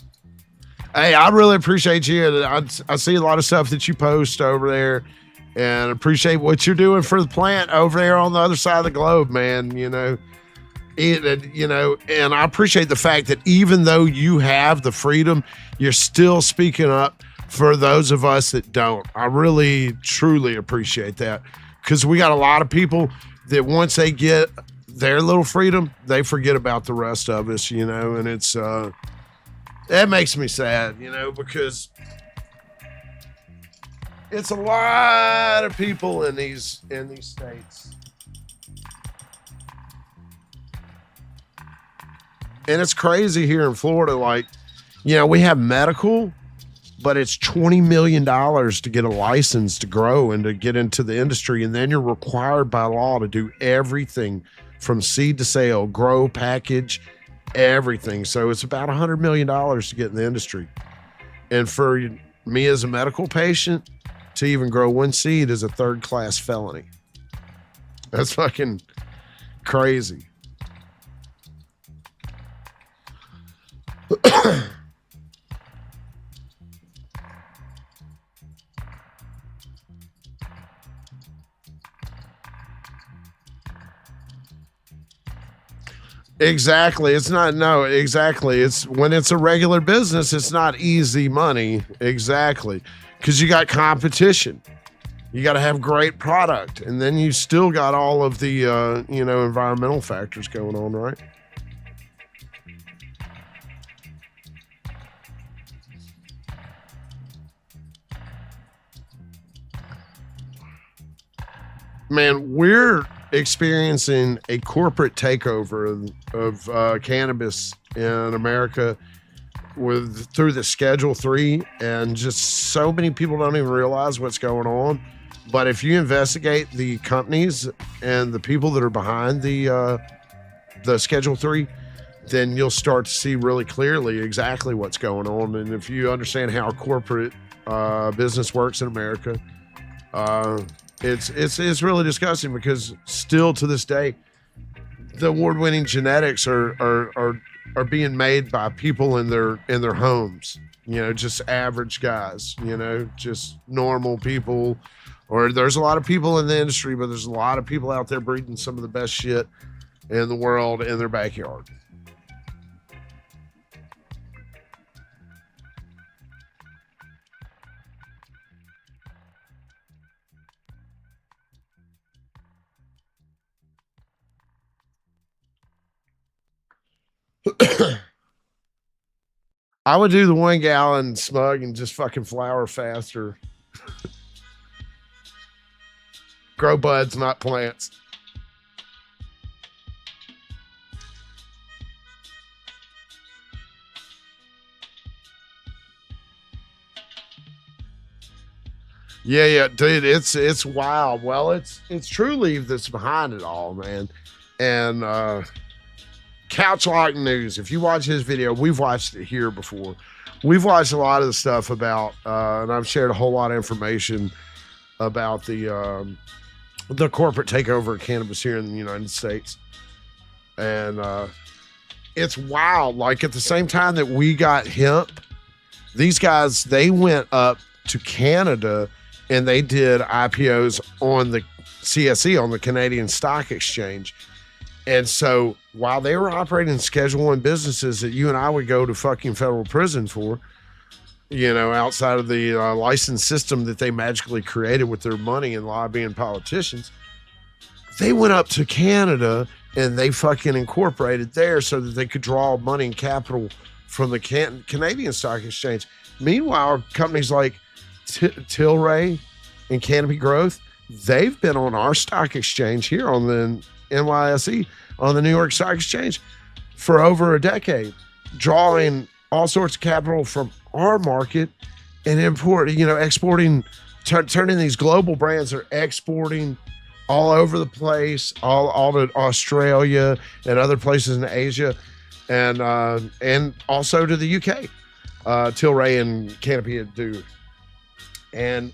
S5: Hey, I really appreciate you. I see a lot of stuff that you post over there, and appreciate what you're doing for the plant over there on the other side of the globe, man. You know, and I appreciate the fact that even though you have the freedom, you're still speaking up for those of us that don't. I really, truly appreciate that, because we got a lot of people that once they get their little freedom, they forget about the rest of us, you know, and it's, that makes me sad, you know, because it's a lot of people in these states. And it's crazy here in Florida. Like, you know, we have medical, but it's $20 million to get a license to grow and to get into the industry. And then you're required by law to do everything from seed to sale, grow, package, everything. So it's about $100 million to get in the industry. And for me as a medical patient, to even grow one seed is a third-class felony. That's fucking crazy. Exactly. It's not, no, exactly. It's when it's a regular business, it's not easy money. Exactly. Because you got competition. You got to have great product. And then you still got all of the, environmental factors going on, right? Man, we're experiencing a corporate takeover of cannabis in America through the Schedule 3, and just so many people don't even realize what's going on. But if you investigate the companies and the people that are behind the Schedule 3, then you'll start to see really clearly exactly what's going on. And if you understand how corporate business works in America, it's really disgusting, because still to this day, the award-winning genetics are being made by people in their homes. You know, just average guys. You know, just normal people. Or there's a lot of people in the industry, but there's a lot of people out there breeding some of the best shit in the world in their backyard. I would do the 1 gallon smug and just fucking flower faster. Grow buds, not plants. Yeah, dude, it's wild. Well, it's True Leaf that's behind it all, man. And Couch Lock News, if you watch his video, we've watched it here before. We've watched a lot of the stuff about, and I've shared a whole lot of information about the corporate takeover of cannabis here in the United States. And it's wild. Like, at the same time that we got hemp, these guys, they went up to Canada and they did IPOs on the CSE, on the Canadian Stock Exchange. And so while they were operating Schedule 1 businesses that you and I would go to fucking federal prison for, you know, outside of the license system that they magically created with their money and lobbying politicians, they went up to Canada and they fucking incorporated there so that they could draw money and capital from the Canadian Stock Exchange. Meanwhile, companies like Tilray and Canopy Growth, they've been on our stock exchange here on the NYSE, on the New York Stock Exchange, for over a decade, drawing all sorts of capital from our market and exporting, turning these global brands that are exporting all over the place, all to Australia and other places in Asia, and also to the UK. Tilray and Canopy do. And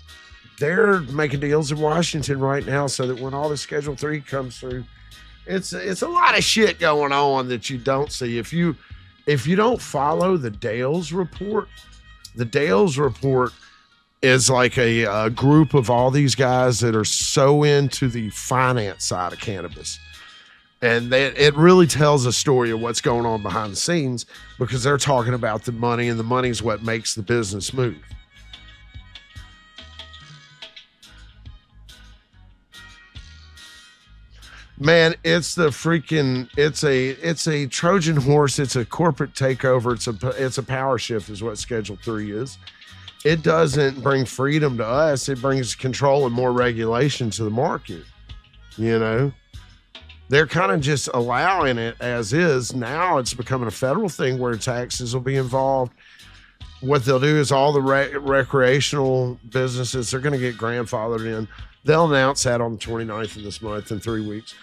S5: they're making deals in Washington right now so that when all the Schedule 3 comes through, it's a lot of shit going on that you don't see. If you don't follow the Dales Report is like a group of all these guys that are so into the finance side of cannabis. And it really tells a story of what's going on behind the scenes because they're talking about the money, and the money is what makes the business move. Man, it's a Trojan horse. It's a corporate takeover. It's a power shift is what Schedule 3 is. It doesn't bring freedom to us. It brings control and more regulation to the market. You know, they're kind of just allowing it as is. Now it's becoming a federal thing where taxes will be involved. What they'll do is all the recreational businesses, they're going to get grandfathered in. They'll announce that on the 29th of this month in 3 weeks.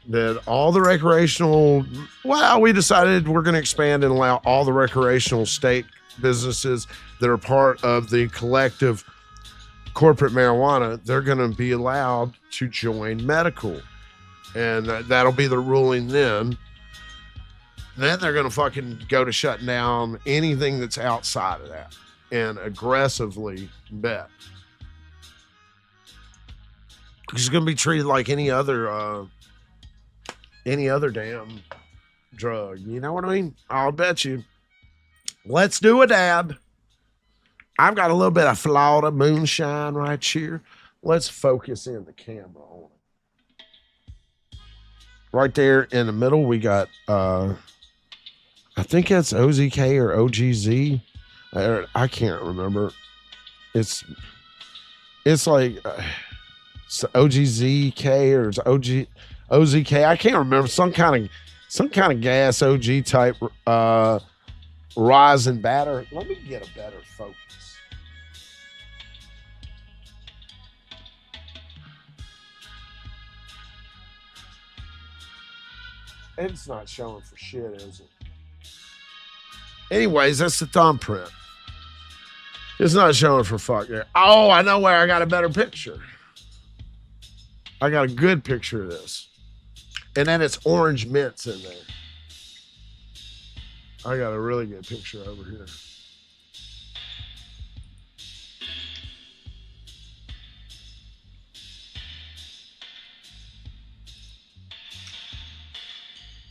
S5: That all the recreational, we decided we're going to expand and allow all the recreational state businesses that are part of the collective corporate marijuana, they're going to be allowed to join medical. And that'll be the ruling then. Then they're going to fucking go to shutting down anything that's outside of that and aggressively bet. It's going to be treated like any other damn drug. You know what I mean? I'll bet you. Let's do a dab. I've got a little bit of Florida moonshine right here. Let's focus in the camera on it. Right there in the middle, we got, I think that's OZK or OGZ. I can't remember. It's like it's OGZK or it's OZK. I can't remember. Some kind of gas OG type rosin batter. Let me get a better focus. It's not showing for shit, is it? Anyways, that's the thumbprint. It's not showing for fuck there. Oh, I know where I got a better picture. I got a good picture of this. And then it's orange mints in there. I got a really good picture over here.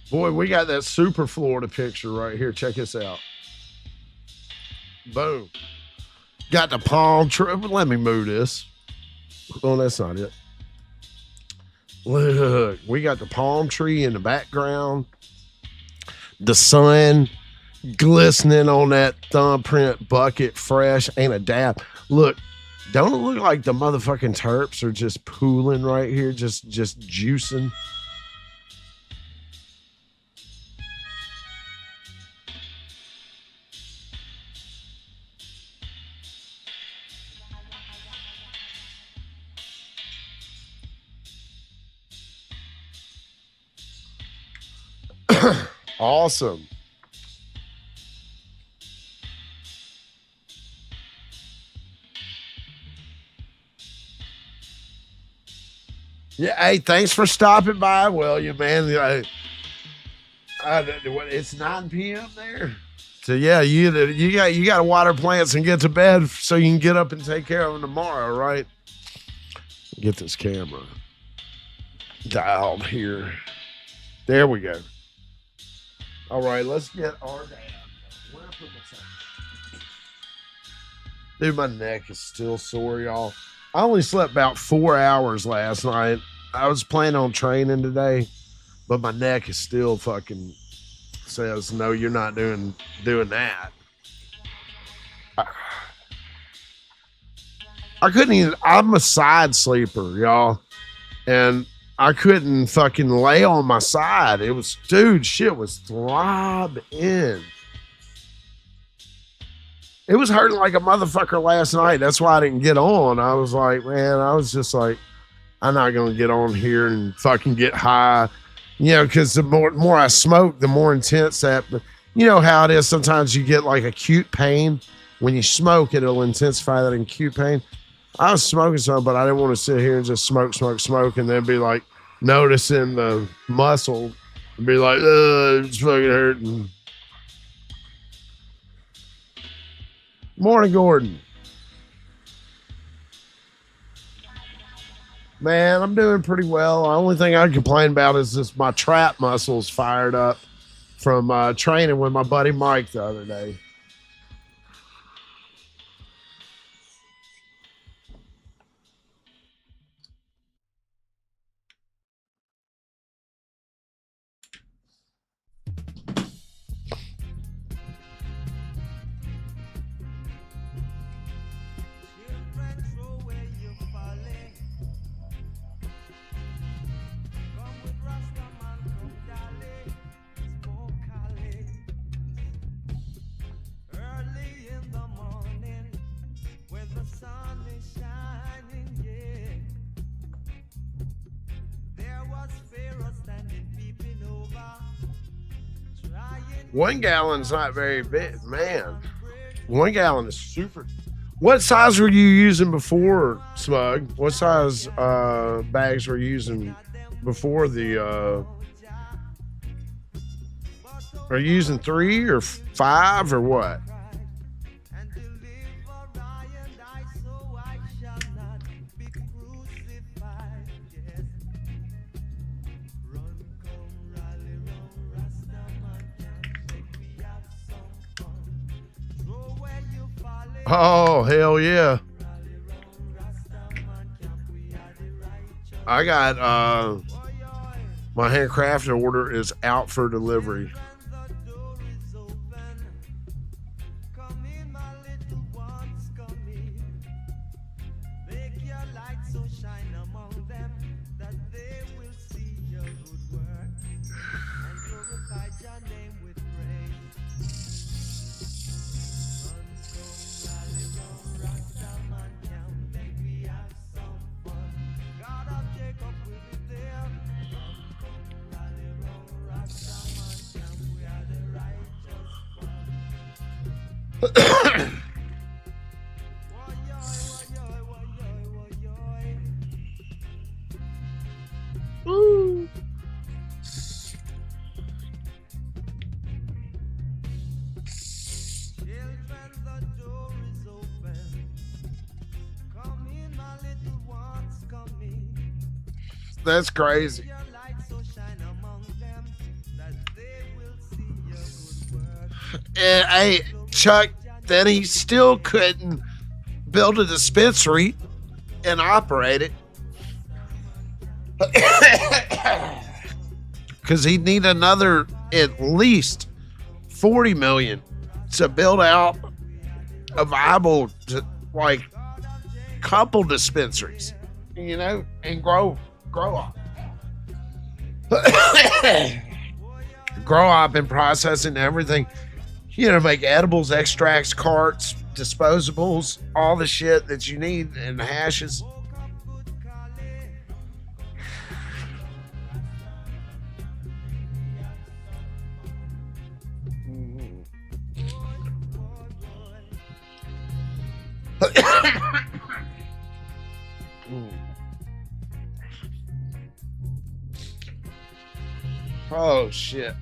S5: Boy, we got that super Florida picture right here. Check this out. Boom. Got the palm tree. Let me move this. Oh, that's not it. Look, we got the palm tree in the background. The sun glistening on that thumbprint bucket, fresh, ain't a dab. Look, don't it look like the motherfucking terps are just pooling right here, just juicing? Awesome. Yeah, hey, thanks for stopping by, William, man. It's 9 p.m. there. So yeah, you got to water plants and get to bed so you can get up and take care of them tomorrow, right? Get this camera dialed here. There we go. All right, let's get our dad. Where I put my phone? Dude, my neck is still sore, y'all. I only slept about 4 hours last night. I was planning on training today, but my neck is still fucking says, no, you're not doing that. I couldn't even, I'm a side sleeper, y'all. And I couldn't fucking lay on my side. It was, dude, shit was throbbing. It was hurting like a motherfucker last night. That's why I didn't get on. I was like, man, I was just like, I'm not going to get on here and fucking get high. You know, because the more I smoke, the more intense that, You know how it is. Sometimes you get like acute pain when you smoke. It'll intensify that acute pain. I was smoking some, but I didn't want to sit here and just smoke, and then be like noticing the muscle and be like, it's fucking hurting. Morning, Gordon. Man, I'm doing pretty well. The only thing I complain about is just my trap muscles fired up from training with my buddy Mike the other day.
S1: Children, throw away your folly. Come with Rastaman, come Dali, smoke Cali. Early in the morning, when the sun is shining, yeah. There was Pharaoh standing, peeping over, trying.
S5: 1 gallon's not very big, man. 1 gallon is super. What size were you using before, Smug? What size bags were you using before the? Are you using 3 or 5 or what?
S1: And deliver I and I, so I shall not be crucified. Yes. Run, come, rally, run, Rastaman, can we have some fun? Throw away your folly,
S5: Oh hell yeah!
S1: rally, run, Rastaman, can we have the righteous?
S5: I got
S1: Oi, oi.
S5: my handcrafted order is out for delivery.
S1: When the door is open, come in, my little ones, come in. Make your light so shine among them that they will see your good work and glorify your name with praise. Run, come, rally, run, Rastaman, can make we have some fun. God of Jacob will be there. Run, come, rally, run, Rastaman, can we have the righteous one? Woy-yoy, woy-yoy, woy-yoy, woy-yoy.
S5: Woo.
S1: Children, the door is open. Come in, my little ones, come in.
S5: That's crazy.
S1: Your light so shine among them that they will see your good work.
S5: And hey, Chuck, then he still couldn't build a dispensary and operate it because he'd need another at least 40 million to build out a viable, like, couple dispensaries, you know, and grow up. Grow up and processing everything, you know, make edibles, extracts, carts, disposables, all the shit that you need, and hashes. Oh shit.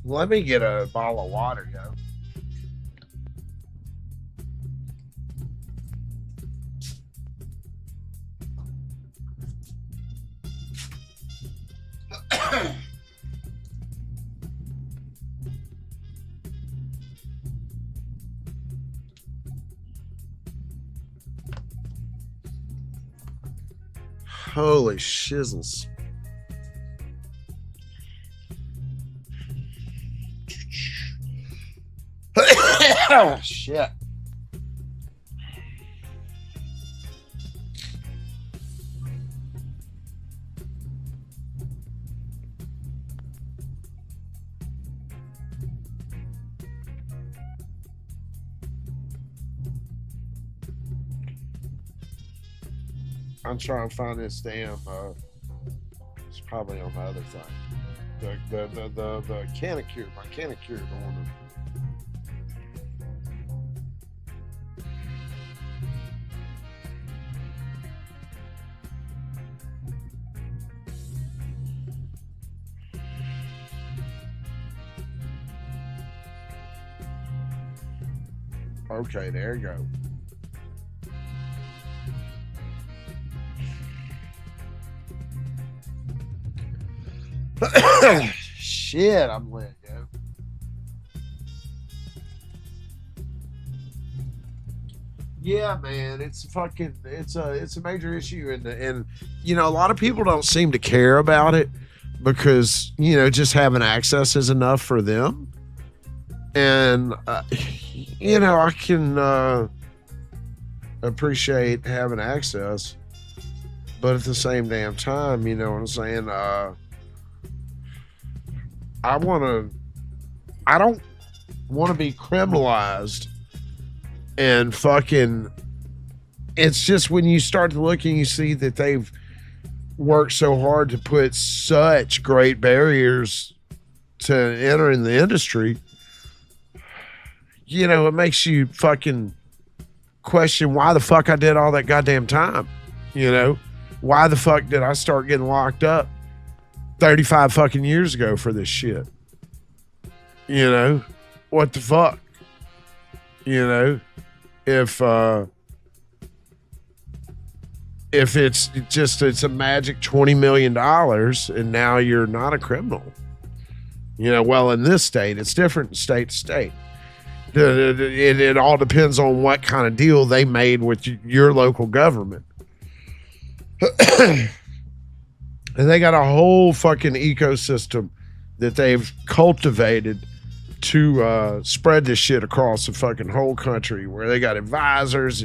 S5: Let me get a bottle of water, yo. Holy shizzles. Shit. I'm trying to find this damn. It's probably on the other thing. The Canicure, my Canicure order. Okay, there you go. Shit, I'm lit, yo. Yeah, man, it's a major issue, and you know, a lot of people don't seem to care about it because you know just having access is enough for them, and you know I can appreciate having access, but at the same damn time, you know what I'm saying. I don't want to be criminalized and fucking. It's just when you start to look and you see that they've worked so hard to put such great barriers to entering the industry, you know, it makes you fucking question why the fuck I did all that goddamn time. You know, why the fuck did I start getting locked up 35 fucking years ago for this shit? You know, what the fuck? You know, if it's just it's a magic $20 million and now you're not a criminal. You know, well, in this state, it's different state to state. It all depends on what kind of deal they made with your local government. And they got a whole fucking ecosystem that they've cultivated to spread this shit across the fucking whole country, where they got advisors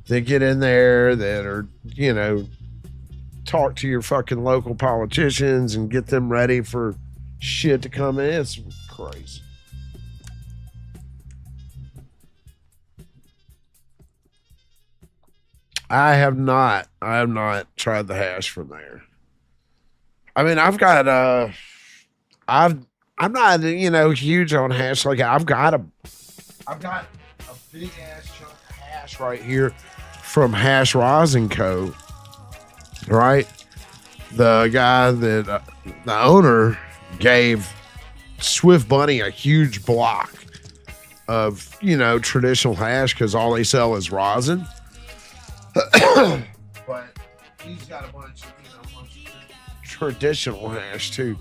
S5: that get in there that are, you know, talk to your fucking local politicians and get them ready for shit to come in. It's crazy. I have not tried the hash from there. I mean, I'm not, you know, huge on hash. Like I've got a big ass chunk of hash right here from Hash Rosin Co. Right, the guy that the owner gave Swift Bunny a huge block of, you know, traditional hash because all they sell is rosin. But he's got a bunch of, you know, traditional hash too.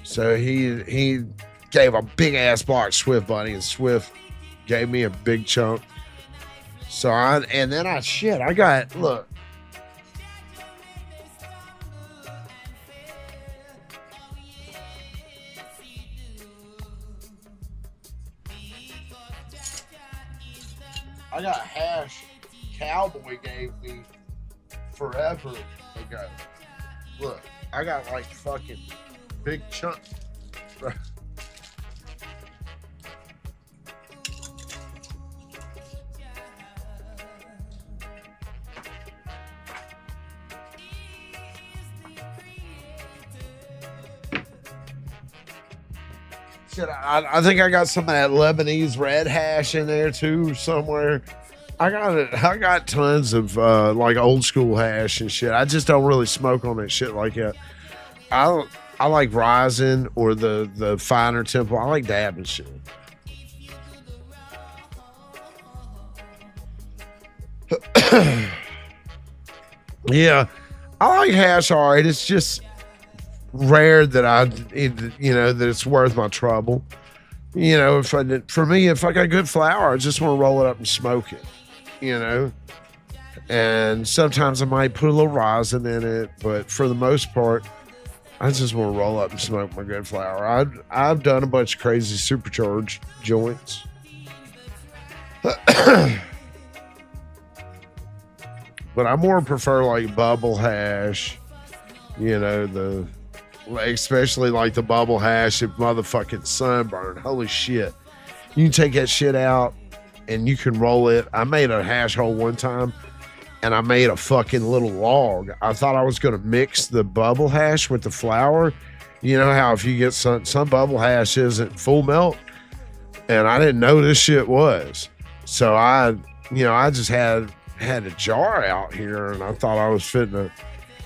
S5: So he gave a big ass block Swift Bunny, and Swift gave me a big chunk. So I got, look. I got hash Cowboy gave me forever ago. Look, I got like fucking big chunk. Shit, I think I got some of that Lebanese red hash in there too somewhere. I got tons of like old school hash and shit. I just don't really smoke on that shit like that. I like Ryzen or the finer temple. I like dabbing shit. Yeah, I like hash all right. It's just rare that you know, that it's worth my trouble. You know, if I got good flour, I just want to roll it up and smoke it. You know, and sometimes I might put a little rosin in it, but for the most part, I just want to roll up and smoke my good flour. I've done a bunch of crazy supercharged joints. But I more prefer like bubble hash, you know, especially like the bubble hash of motherfucking Sunburn. Holy shit. You can take that shit out and you can roll it. I made a hash hole one time and I made a fucking little log. I thought I was gonna mix the bubble hash with the flour. You know how if you get some bubble hash isn't full melt, and I didn't know this shit was. So I just had a jar out here, and I thought I was fitting to.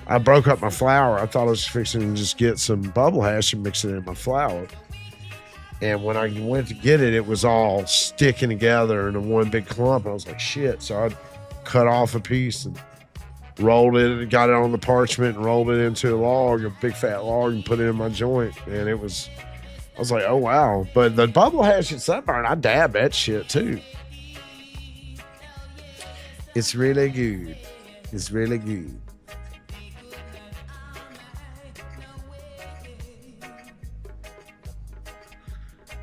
S5: I broke up my flour. I thought I was fixing to just get some bubble hash and mix it in my flour. And when I went to get it, it was all sticking together in one big clump. I was like, shit. So I cut off a piece and rolled it and got it on the parchment and rolled it into a log, a big fat log, and put it in my joint. And I was like, oh, wow. But the bubble hash at Sunburn, I dab that shit too. It's really good. It's really good.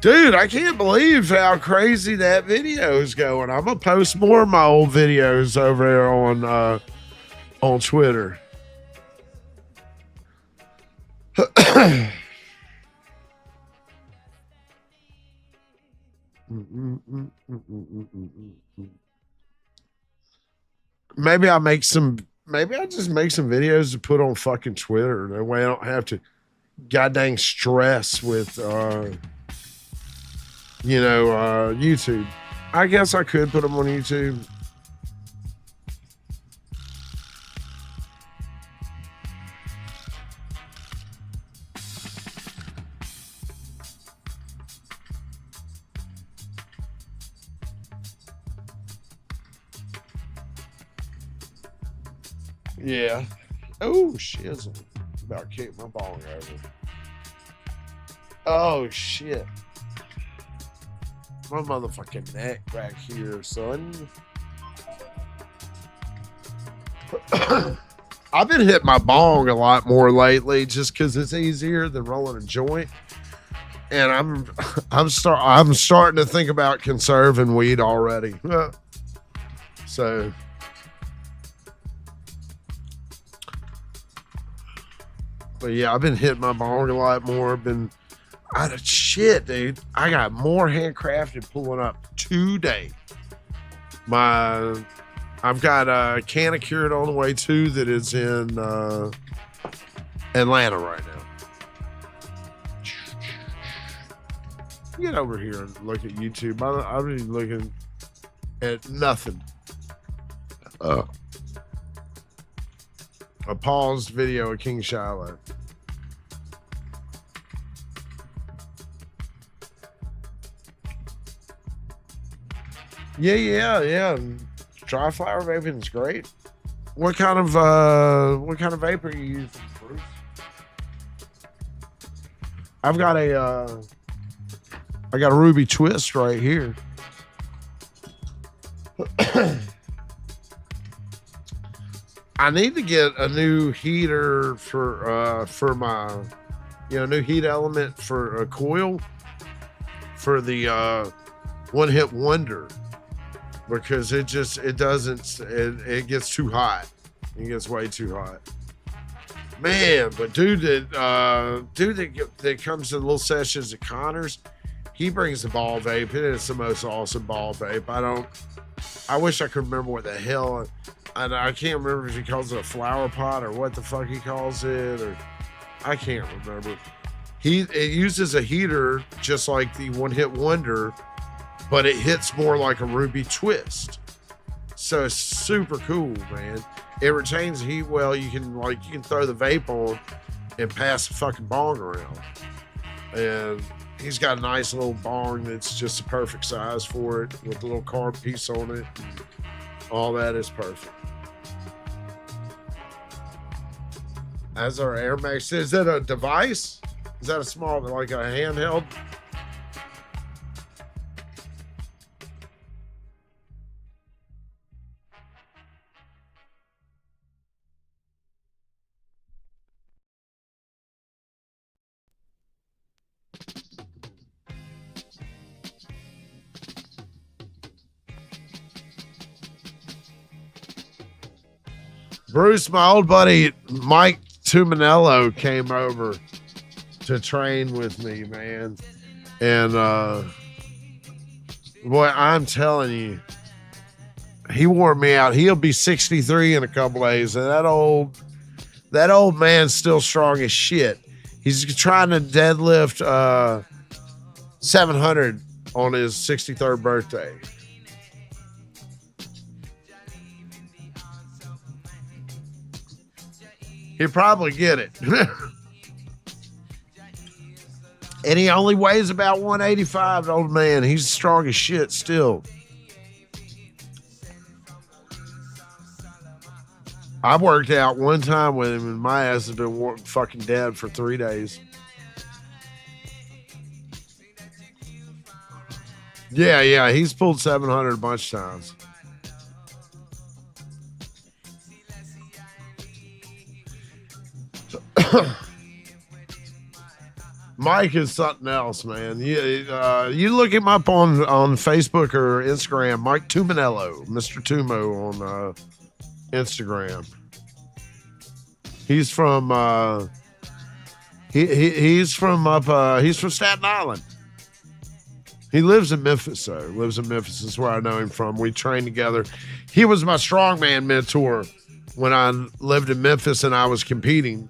S5: Dude, I can't believe how crazy that video is going. I'm gonna post more of my old videos over there on Twitter. Maybe I just make some videos to put on fucking Twitter. That way I don't have to goddamn stress with YouTube. I guess I could put them on YouTube. Yeah. Oh, shizzle. About to kick my bong over. Oh, shit. My motherfucking neck back here, son. I've been hitting my bong a lot more lately just because it's easier than rolling a joint. And I'm starting to think about conserving weed already. So but yeah, I've been hitting my bong a lot more. Shit, dude. I got more handcrafted pulling up today. I've got a can of cured on the way too that is in Atlanta right now. Get over here and look at YouTube. I'm really looking at nothing. A paused video of King Shiloh. Yeah. Dry flower vaping is great. What kind of vapor are you using, Bruce? I got a Ruby Twist right here. I need to get a new heater for my new heat element for a coil for the One Hit Wonder. Because it gets too hot. It gets way too hot. Man, but dude that comes to the little sessions at Connor's, he brings the ball vape. It is the most awesome ball vape. I wish I could remember what the hell, and I can't remember if he calls it a flower pot or what the fuck he calls it, or I can't remember. It uses a heater just like the One Hit Wonder, but it hits more like a Ruby Twist. So it's super cool, man. It retains heat well. You can throw the vape on and pass the fucking bong around. And he's got a nice little bong that's just the perfect size for it with a little carb piece on it. All that is perfect. As our Air Max, is that a device? Is that a small, like a handheld? Bruce, my old buddy Mike Tuminello came over to train with me, man. And boy, I'm telling you, He wore me out. He'll be 63 in a couple days, and that old man's still strong as shit. He's trying to deadlift 700 on his 63rd birthday. He'll probably get it. And he only weighs about 185, the old man. He's strong as shit still. I worked out one time with him, and my ass has been fucking dead for 3 days. Yeah, he's pulled 700 a bunch of times. Mike is something else, man. You look him up on Facebook or Instagram. Mike Tuminello, Mr. Tumo on Instagram. He's from he's from Staten Island. He lives in Memphis, though. Lives in Memphis. That's where I know him from. We trained together. He was my strongman mentor when I lived in Memphis and I was competing.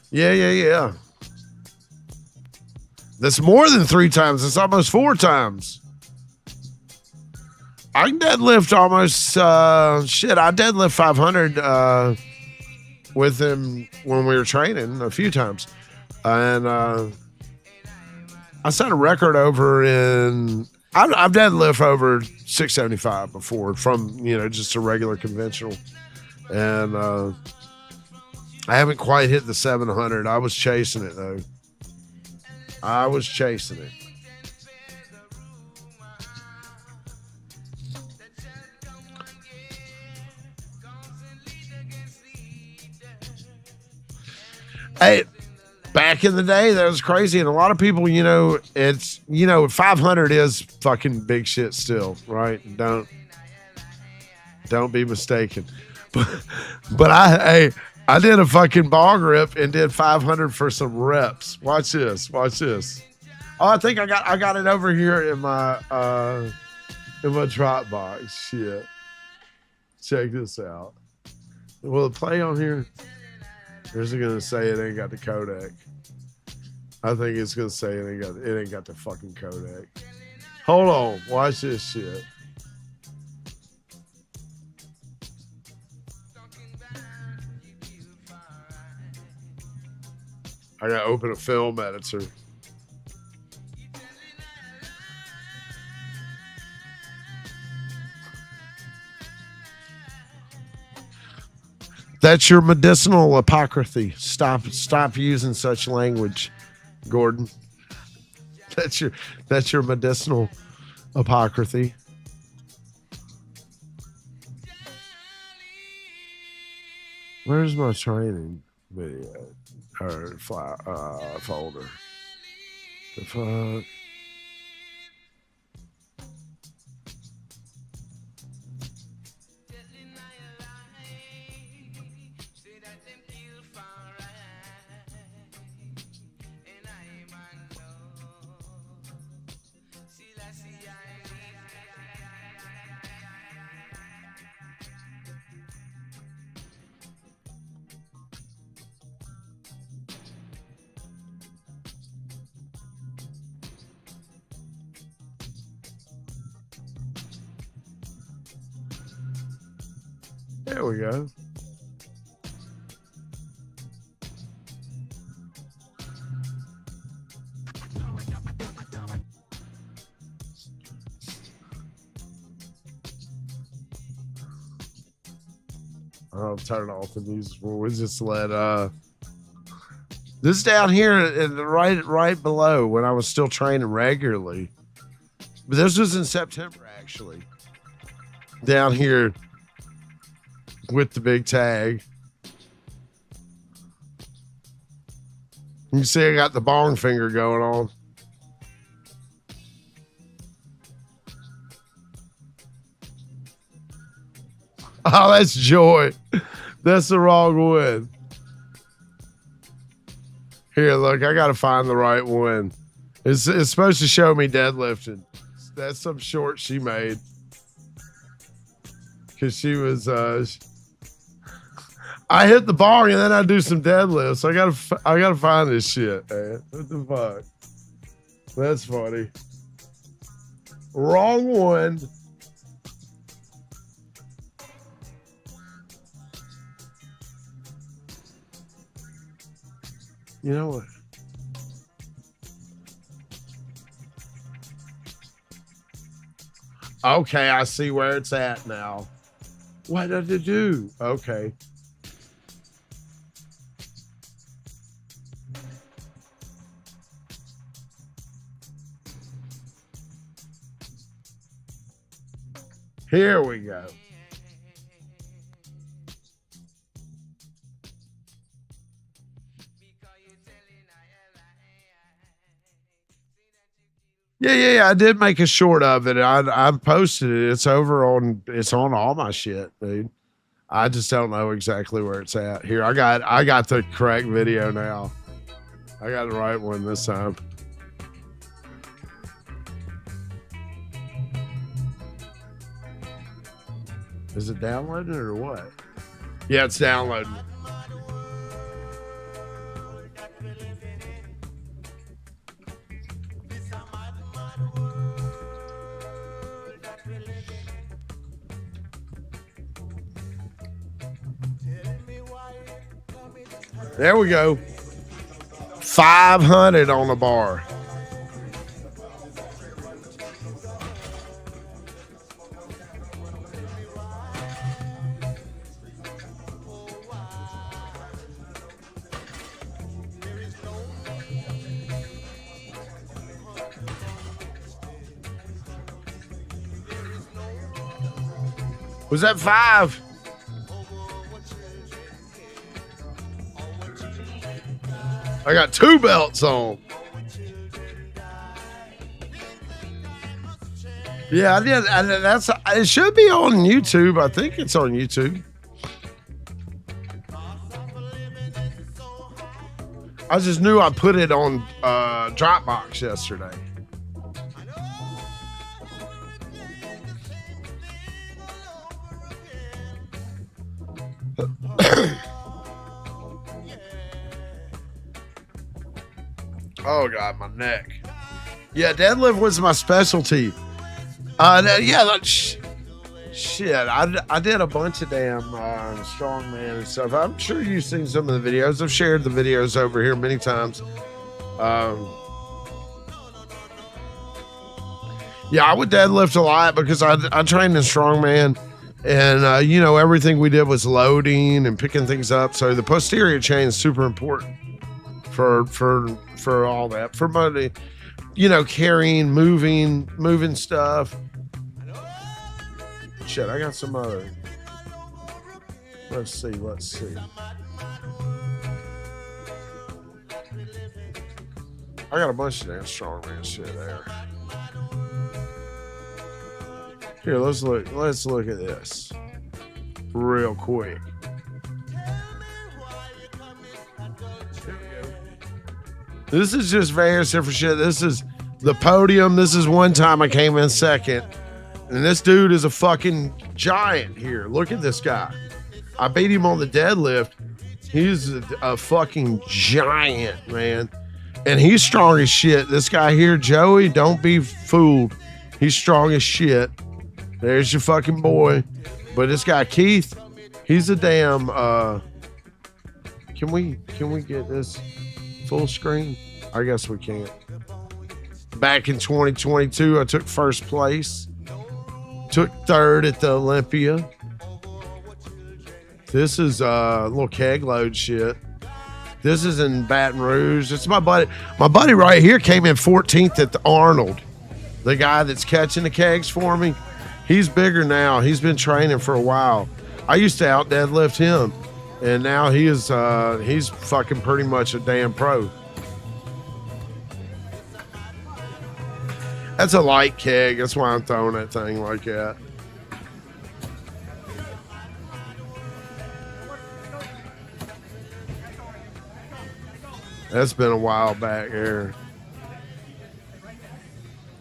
S5: Yeah. That's more than 3 times. It's almost 4 times. I can deadlift almost, I deadlift 500 with him when we were training a few times. And I set a record over I've deadlift over 675 before from, just a regular conventional. And I haven't quite hit the 700. I was chasing it, though. I was chasing it. Hey, back in the day, that was crazy. And a lot of people, it's, 500 is fucking big shit still, right? Don't be mistaken. But I did a fucking ball grip and did 500 for some reps. Watch this. Oh, I think I got it over here in my drop box. Shit. Check this out. Will it play on here? Or is it gonna say it ain't got the codec? I think it's gonna say it ain't got the fucking codec. Hold on. Watch this shit. I gotta open a film editor. That's your medicinal hypocrisy. Stop using such language, Gordon. That's your medicinal hypocrisy. Where's my training video? Or folder. The fuck? There we go. I'll turn off the music. We'll just let this down here in the right below when I was still training regularly. But this was in September, actually. Down here with the big tag. You can see I got the bong finger going on. Oh, that's Joy. That's the wrong one. Here, look, I got to find the right one. It's supposed to show me deadlifting. That's some short she made.
S2: Cause she was, I hit the bar and then I do some deadlifts. I gotta find this shit, man. What the fuck? That's funny. Wrong one. You know what? Okay, I see where it's at now. What did it do? Okay. Here we go. Yeah. I did make a short of it. I posted it. It's on all my shit, dude. I just don't know exactly where it's at. Here, I got the correct video now. I got the right one this time. Is it downloading or what? Yeah, it's downloading. There we go. 500 on the bar. Was that 5? I got 2 belts on. Yeah, I did. It should be on YouTube. I think it's on YouTube. I just knew I put it on Dropbox yesterday. Oh God, my neck. Yeah, deadlift was my specialty. Shit. I did a bunch of damn strongman and stuff. I'm sure you've seen some of the videos. I've shared the videos over here many times. Yeah, I would deadlift a lot because I trained in strongman, and everything we did was loading and picking things up. So the posterior chain is super important for all that, for money, carrying, moving stuff. Shit, I got some other. Let's see. I got a bunch of damn strongman shit there. Here, let's look at this real quick. This is just various different shit. This is the podium. This is one time I came in second. And this dude is a fucking giant here. Look at this guy. I beat him on the deadlift. He's a fucking giant, man. And he's strong as shit. This guy here, Joey, don't be fooled. He's strong as shit. There's your fucking boy. But this guy, Keith, he's a damn, can we get this full screen? I guess we can't. Back in 2022, I took first place. Took third at the Olympia. This is little keg load shit. This is in Baton Rouge. It's my buddy. My buddy right here came in 14th at the Arnold. The guy that's catching the kegs for me. He's bigger now. He's been training for a while. I used to out deadlift him, and now he's fucking pretty much a damn pro. That's a light keg. That's why I'm throwing that thing like that. That's been a while back here.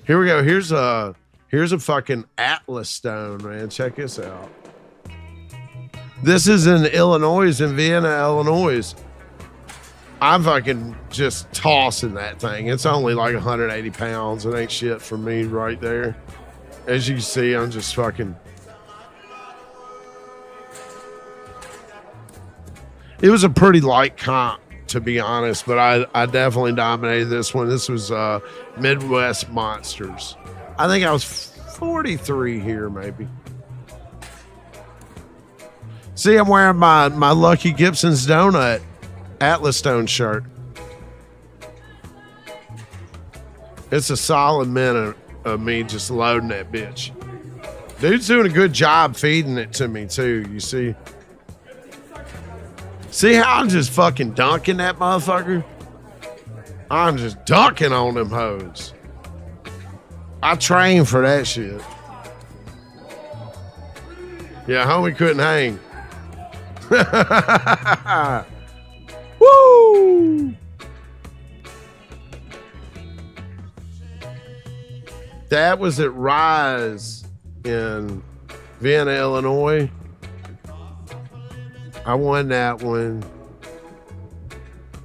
S2: Here we go. Here's a fucking Atlas stone, man. Check this out.
S5: This is in Illinois, in Vienna, Illinois. I'm fucking just tossing that thing. It's only like 180 pounds. It ain't shit for me right there. As you can see, I'm just fucking. It was a pretty light comp, to be honest, but I definitely dominated this one. This was Midwest Monsters. I think I was 43 here, maybe. See, I'm wearing my Lucky Gibson's Donut Atlas Stone shirt. It's a solid minute of me just loading that bitch. Dude's doing a good job feeding it to me too, you see. See how I'm just fucking dunking that motherfucker? I'm just dunking on them hoes. I train for that shit. Yeah, homie couldn't hang. Woo! That was at Rise in Vienna, Illinois. I won that one.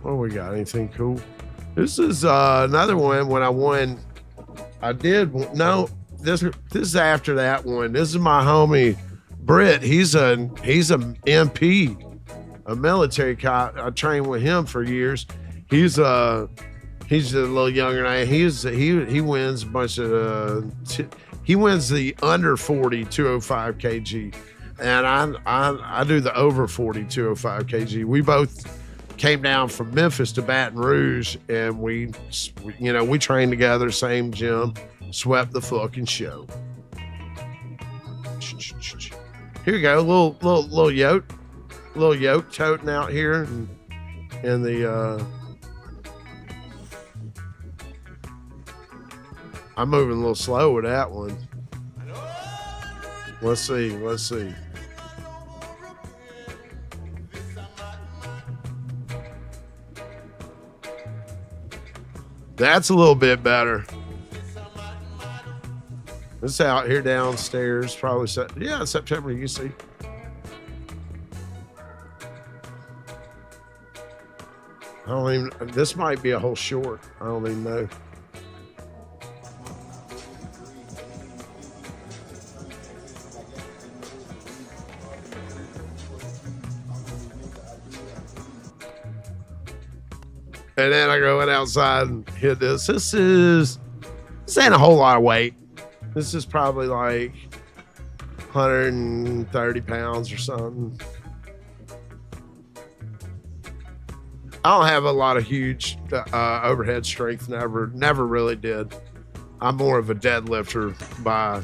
S5: What we got? Anything cool? This is another one when I won. I did no. This is after that one. This is my homie Britt. He's a MP, a military cop. I trained with him for years. He's a little younger than I am. He wins a bunch of he wins the under 40 205 kg, and I do the over 40 205 kg. We both came down from Memphis to Baton Rouge, and we trained together, same gym, swept the fucking show. Here you go, little yoke toting out here, and the I'm moving a little slow with that one. Let's see. That's a little bit better. This out here downstairs, probably September, you see. This might be a whole short. I don't even know. And then I go outside and hit this. This ain't a whole lot of weight. This is probably like 130 pounds or something. I don't have a lot of huge overhead strength. Never really did. I'm more of a deadlifter by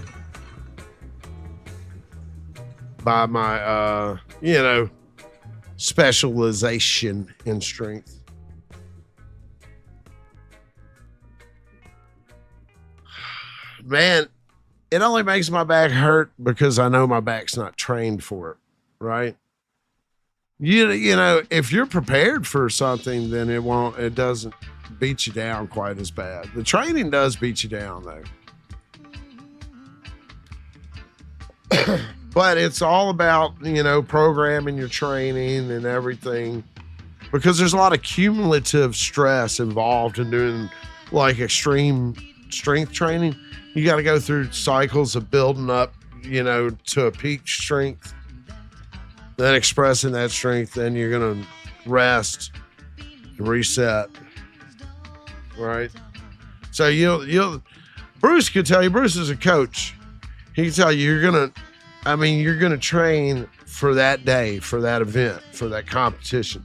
S5: my specialization in strength. Man, it only makes my back hurt because I know my back's not trained for it, right? You know, if you're prepared for something, then it doesn't beat you down quite as bad. The training does beat you down though. But it's all about, programming your training and everything, because there's a lot of cumulative stress involved in doing like extreme strength training. You got to go through cycles of building up, to a peak strength, then expressing that strength. Then you're going to rest, reset. Right. So Bruce could tell you, Bruce is a coach. He can tell you, you're going to train for that day, for that event, for that competition,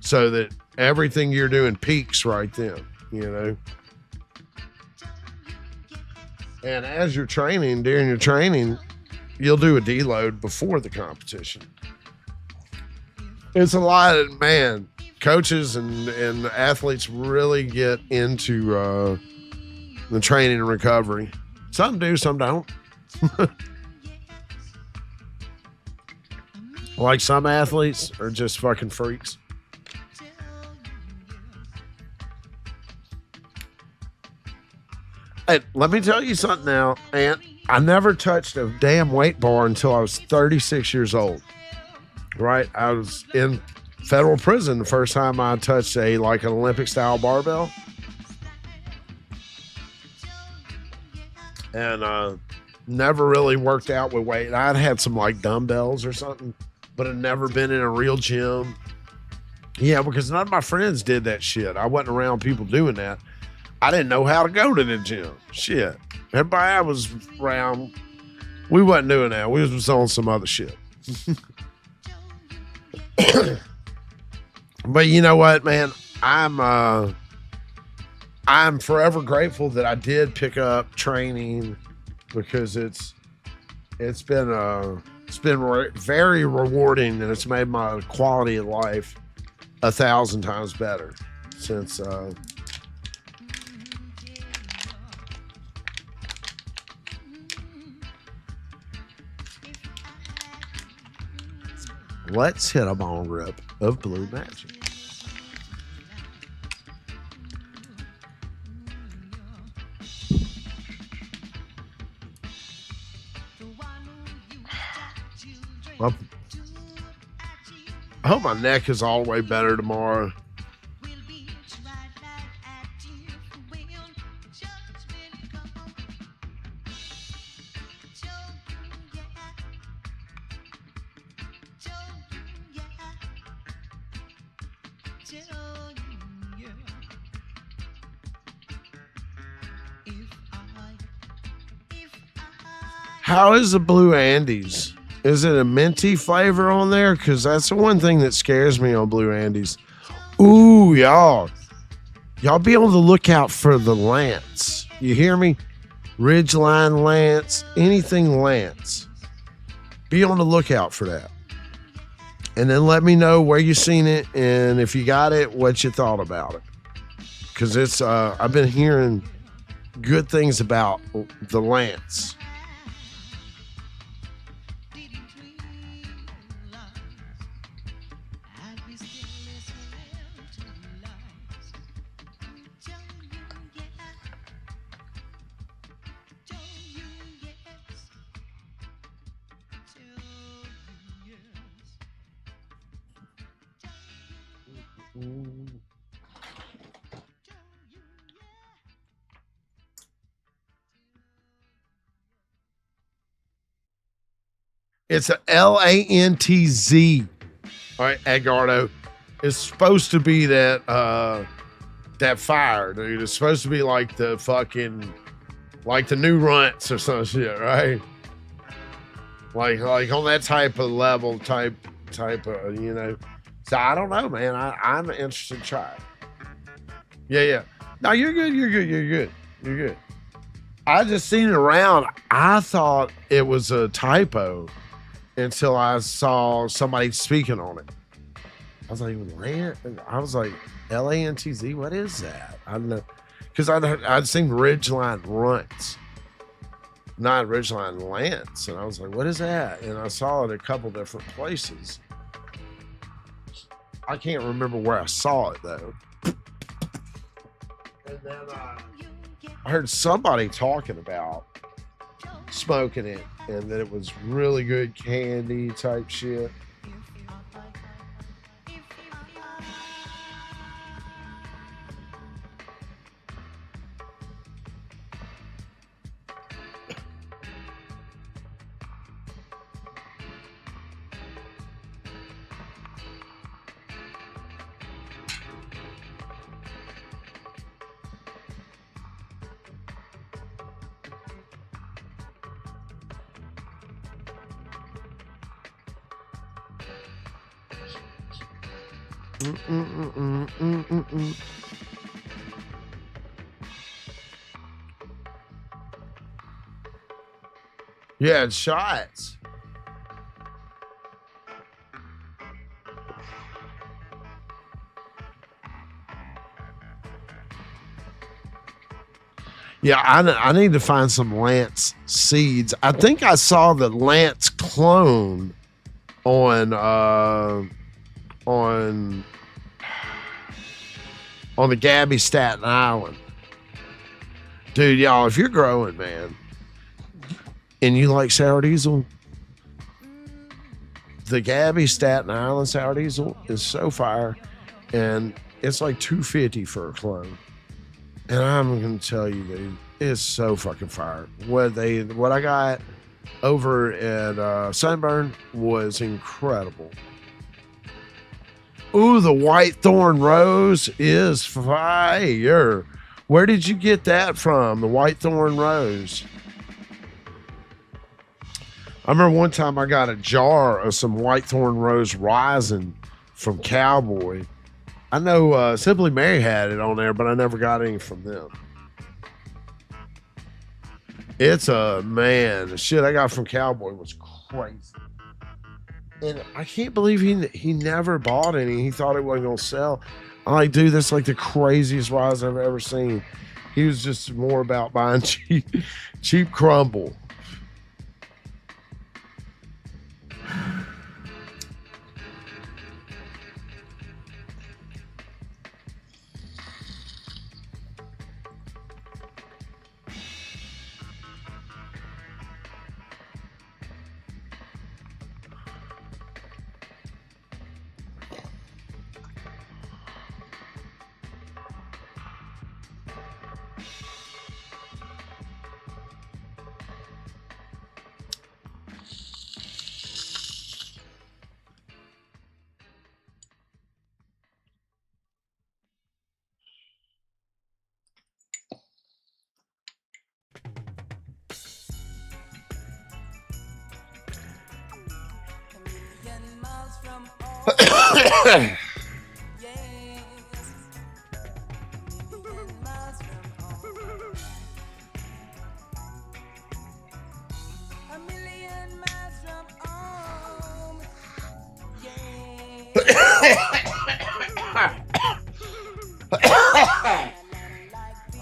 S5: so that everything you're doing peaks right then, And as you're training, during your training, you'll do a deload before the competition. It's a lot of, coaches and athletes really get into the training and recovery. Some do, some don't. Like some athletes are just fucking freaks. Hey, let me tell you something now, Ant. I never touched a damn weight bar until I was 36 years old. right? I was in federal prison the first time I touched an Olympic style barbell. And never really worked out with weight. I'd had some dumbbells or something, but I'd never been in a real gym. Yeah, because none of my friends did that shit. I wasn't around people doing that. I didn't know how to go to the gym. Shit. Everybody I was around, we wasn't doing that. We was on some other shit. But you know what, man? I'm forever grateful that I did pick up training, because it's been very rewarding, and it's made my quality of life 1,000 times better since let's hit a bong rip of Blue Magic. I hope my neck is all the way better tomorrow. How is the Blue Andes? Is it a minty flavor on there? Because that's the one thing that scares me on Blue Andes. Ooh, y'all be on the lookout for the Lance. You hear me? Ridgeline Lance, anything Lance. Be on the lookout for that. And then let me know where you seen it, and if you got it, what you thought about it. Because it's I've been hearing good things about the Lance. It's a LANTZ. All right, Edgardo. It's supposed to be that fire, dude. It's supposed to be like the fucking, like the new runts or some shit, right? Like on that type of level, type of, you know. So I don't know, man. I'm interested to try it. Yeah. No, you're good. I just seen it around. I thought it was a typo until I saw somebody speaking on it. I was like, LANTZ, what is that? I don't know. Because I'd seen Ridgeline Runts, not Ridgeline Lance. And I was like, what is that? And I saw it a couple different places. I can't remember where I saw it, though. And then I heard somebody talking about smoking it, and that it was really good candy type shit. Yeah, it's shots. Yeah, I need to find some Lance seeds. I think I saw the Lance clone on the Gabby Staten Island. Dude, y'all, if you're growing, man, and you like sour diesel, the Gabby Staten Island sour diesel is so fire, and it's like $2.50 for a clone. And I'm gonna tell you, dude, it's so fucking fire. What I got over at Sunburn was incredible. Ooh, the White Thorn Rose is fire. Where did you get that from? The White Thorn Rose. I remember one time I got a jar of some White Thorn Rose Rising from Cowboy. I know Simply Mary had it on there, but I never got any from them. It's man, the shit I got from Cowboy was crazy. And I can't believe he never bought any. He thought it wasn't gonna sell. I'm like, dude, that's like the craziest rise I've ever seen. He was just more about buying cheap crumble.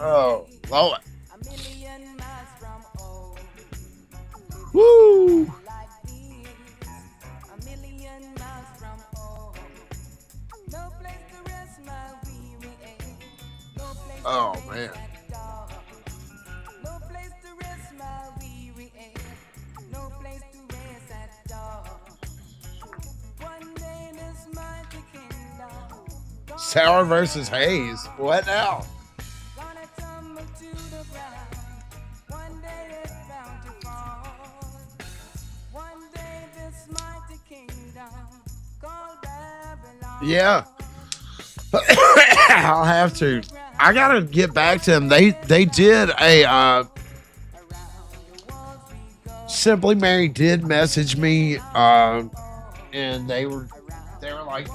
S5: Oh, Lord. Woo! Oh, man. Sour versus Haze. What now? Yeah. I'll have to. I gotta get back to them. They did a Simply Mary did message me, and they were like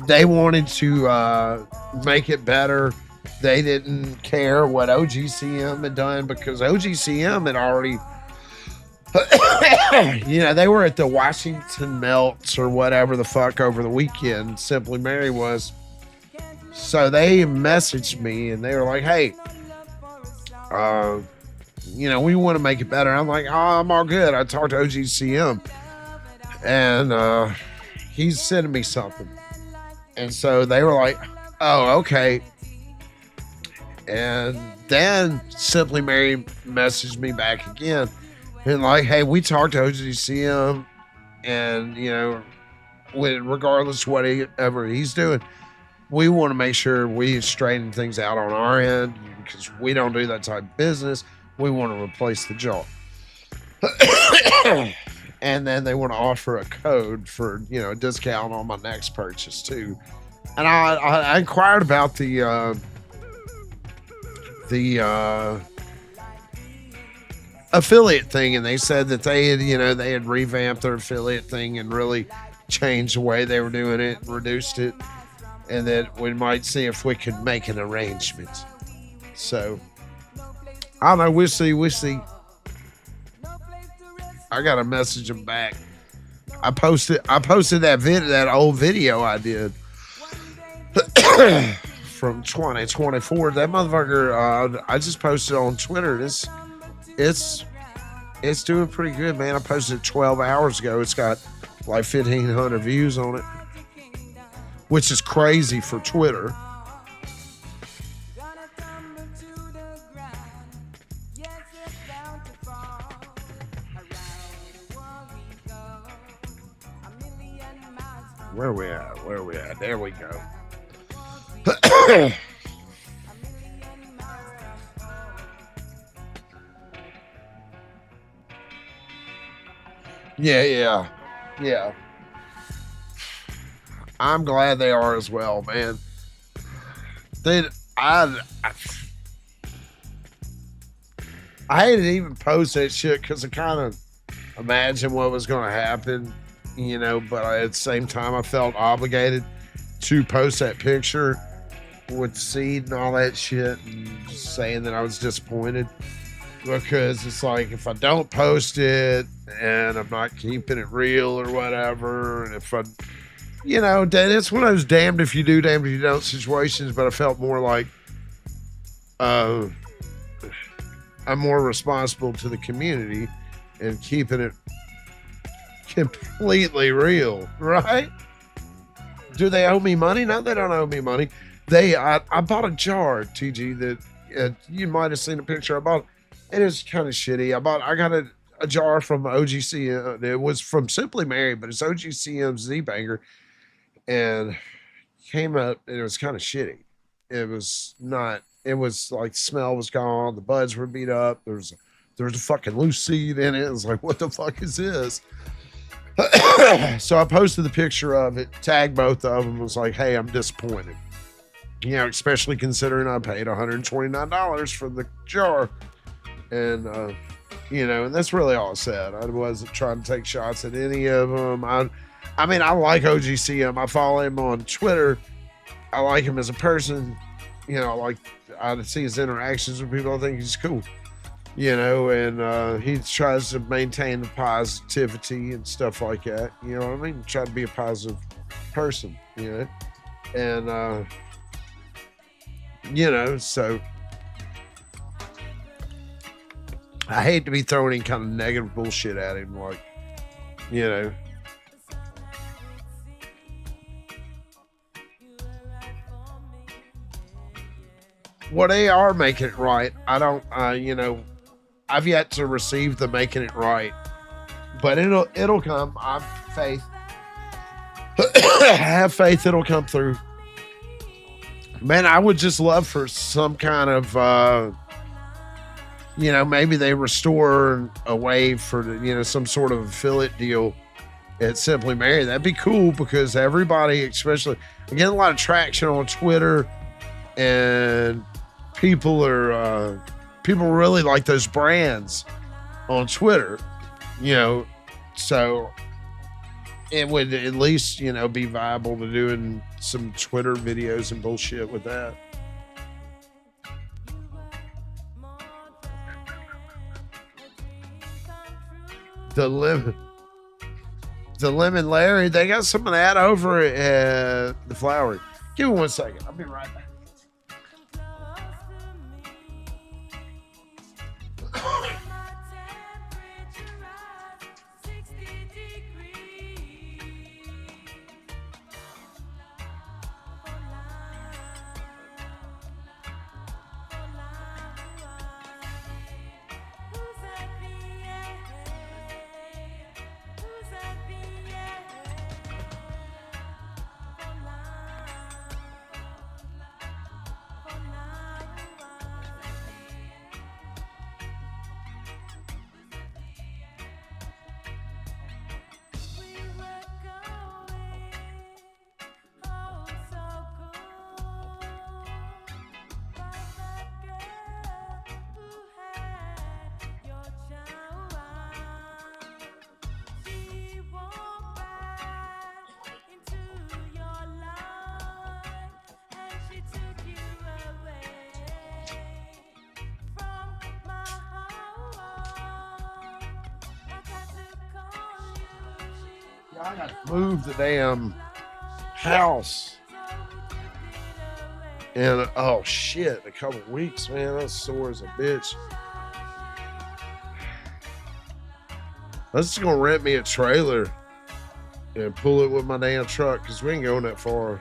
S5: they wanted to make it better. They didn't care what OGCM had done because OGCM had already they were at the Washington Melts or whatever the fuck over the weekend. Simply Mary was. So they messaged me and they were like, hey, we want to make it better. I'm like, oh, I'm all good. I talked to OGCM and he's sending me something. And so they were like, oh, okay. And then Simply Mary messaged me back again and like, hey, we talked to OGCM and, regardless of whatever he's doing, we want to make sure we straighten things out on our end because we don't do that type of business. We want to replace the jaw. And then they want to offer a code for, a discount on my next purchase too. And I inquired about the affiliate thing, and they said that they had revamped their affiliate thing and really changed the way they were doing it and reduced it, and that we might see if we could make an arrangement. So I don't know. We'll see. I gotta message them back. I posted that old video I did from 2024. That motherfucker, I just posted on Twitter. It's doing pretty good, man. I posted it 12 hours ago. It's got like 1,500 views on it, which is crazy for Twitter. Where we at? Where we at? There we go. Yeah. I'm glad they are as well, man. I hated to even post that shit because I kind of imagined what was going to happen, you know, but at the same time, I felt obligated to post that picture with the seed and all that shit and just saying that I was disappointed because it's like if I don't post it and I'm not keeping it real or whatever, and if I, you know, it's one of those damned if you do, damned if you don't situations, but I felt more like I'm more responsible to the community and keeping it completely real, right? Do they owe me money? No, they don't owe me money. I bought a jar, TG, that you might have seen a picture I bought. It is kind of shitty. I got a jar from OGC. It was from Simply Mary, but it's OGCM Z Banger, and came up and it was kind of shitty. It was not. It was like smell was gone. The buds were beat up. There was a fucking loose seed in it. It was like, what the fuck is this? So I posted the picture of it, tagged both of them. Was like, hey, I'm disappointed. You know, especially considering I paid $129 for the jar. And, you know, and that's really all I said. I wasn't trying to take shots at any of them. I mean, I like OGCM. I follow him on Twitter. I like him as a person. You know, I see his interactions with people. I think he's cool. You know, and he tries to maintain the positivity and stuff like that. You know what I mean? Try to be a positive person, you know? And, you know, so I hate to be throwing any kind of negative bullshit at him, like, you know. Well, they are making it right. I don't, you know, I've yet to receive the making it right, but it'll come. I have faith. I have faith it'll come through. Man, I would just love for some kind of, you know, maybe they restore a way for, you know, some sort of affiliate deal at Simply Mary. That'd be cool because everybody, especially, I'm getting a lot of traction on Twitter, and people really like those brands on Twitter, you know, so it would at least, you know, be viable to doing some Twitter videos and bullshit with that. The Lemon Larry, they got some of that over at the Flowery. Give me 1 second. I'll be right back. I got to move the damn house. And oh shit, a couple weeks, man. That's sore as a bitch. I'm just gonna rent me a trailer and pull it with my damn truck because we ain't going that far.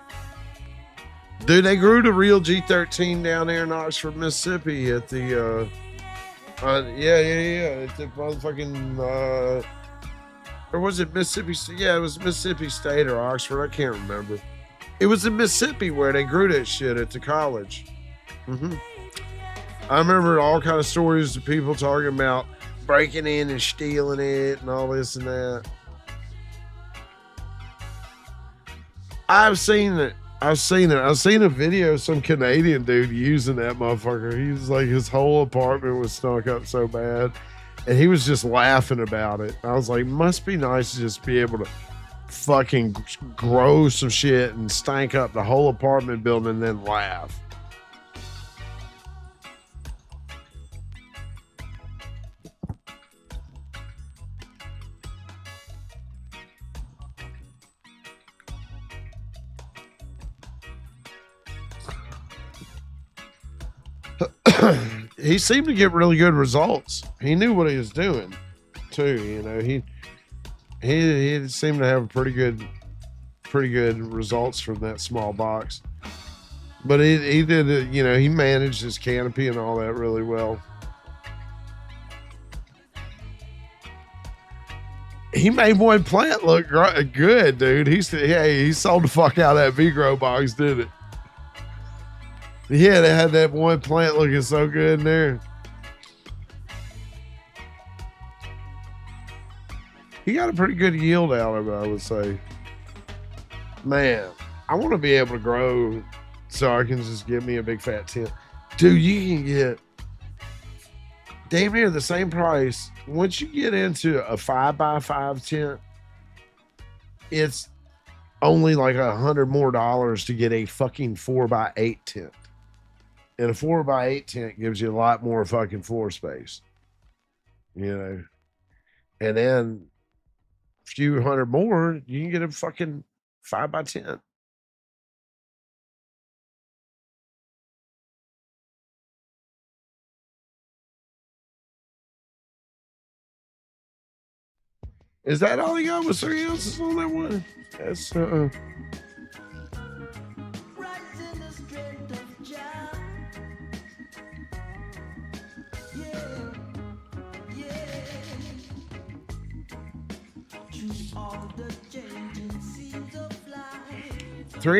S5: Dude, they grew the real G13 down there in Oxford, Mississippi at the at the motherfucking Or was it Mississippi State? Yeah, it was Mississippi State or Oxford. I can't remember. It was in Mississippi where they grew that shit at the college. I remember all kind of stories of people talking about breaking in and stealing it and all this and that. I've seen it. I've seen a video of some Canadian dude using that motherfucker. He was like, his whole apartment was stunk up so bad. And he was just laughing about it. I was like, must be nice to just be able to fucking grow some shit and stank up the whole apartment building and then laugh. He seemed to get really good results. He knew what he was doing too. You know, he seemed to have pretty good results from that small box. But he did it, you know, he managed his canopy and all that really well. He made one plant look good, dude. He sold the fuck out of that V-Grow box, did it? Yeah, they had that one plant looking so good in there. He got a pretty good yield out of it, I would say. Man, I want to be able to grow so I can just get me a big fat tent. Dude, you can get damn near the same price. Once you get into a 5x5 tent, it's only like $100 more to get a fucking 4x8 tent. And a 4x8 tent gives you a lot more fucking floor space, you know. And then a few hundred more, you can get a fucking 5x10. Is that all he got? Was 3 ounces on that one? That's $3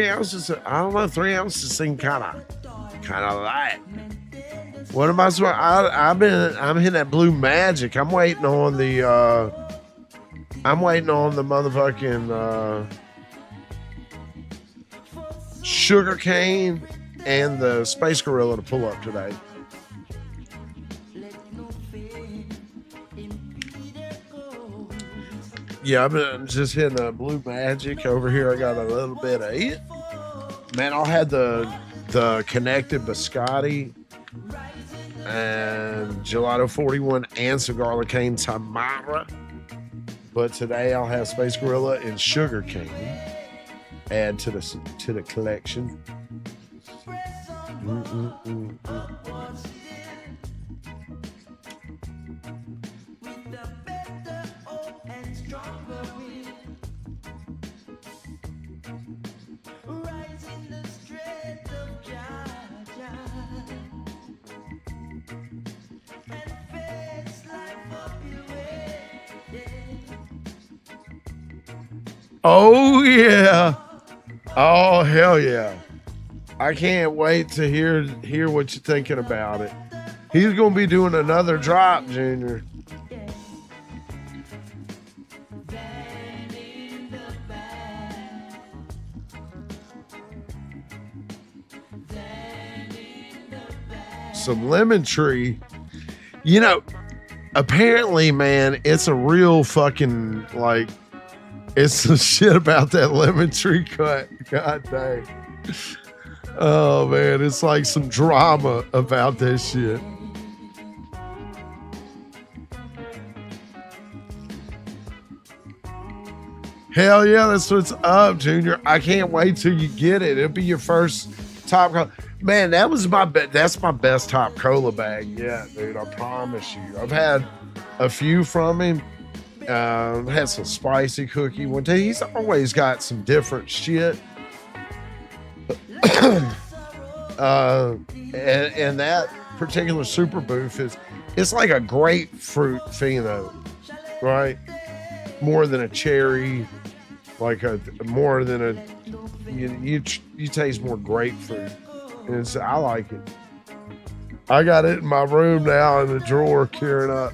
S5: ounces. I don't know. 3 ounces seem kind of light. What am I supposed? I'm hitting that blue magic. I'm waiting on the motherfucking sugar cane and the Space Gorilla to pull up today. Yeah, I'm just hitting a blue magic over here. I got a little bit of it. Man, I had the connected biscotti and gelato 41 and cigar cane tamara. But today I'll have Space Gorilla and sugar cane. Add to the collection. Oh yeah. Oh hell yeah. I can't wait to hear what you're thinking about it. He's gonna be doing another drop, Junior. Some lemon tree. You know, apparently, man, it's a real fucking like it's some shit about that lemon tree cut. God dang. Oh man, it's like some drama about that shit. Hell yeah, that's what's up, Junior. I can't wait till you get it. It'll be your first top cola. Man, that's my best top cola bag yet, dude. I promise you. I've had a few from him. Had some spicy cookie one day. He's always got some different shit. And that particular super booth it's like a grapefruit pheno, right?
S2: more than a cherry, like a more than a you taste more grapefruit, and it's, I like it. I got it in my room now in the drawer, curing up.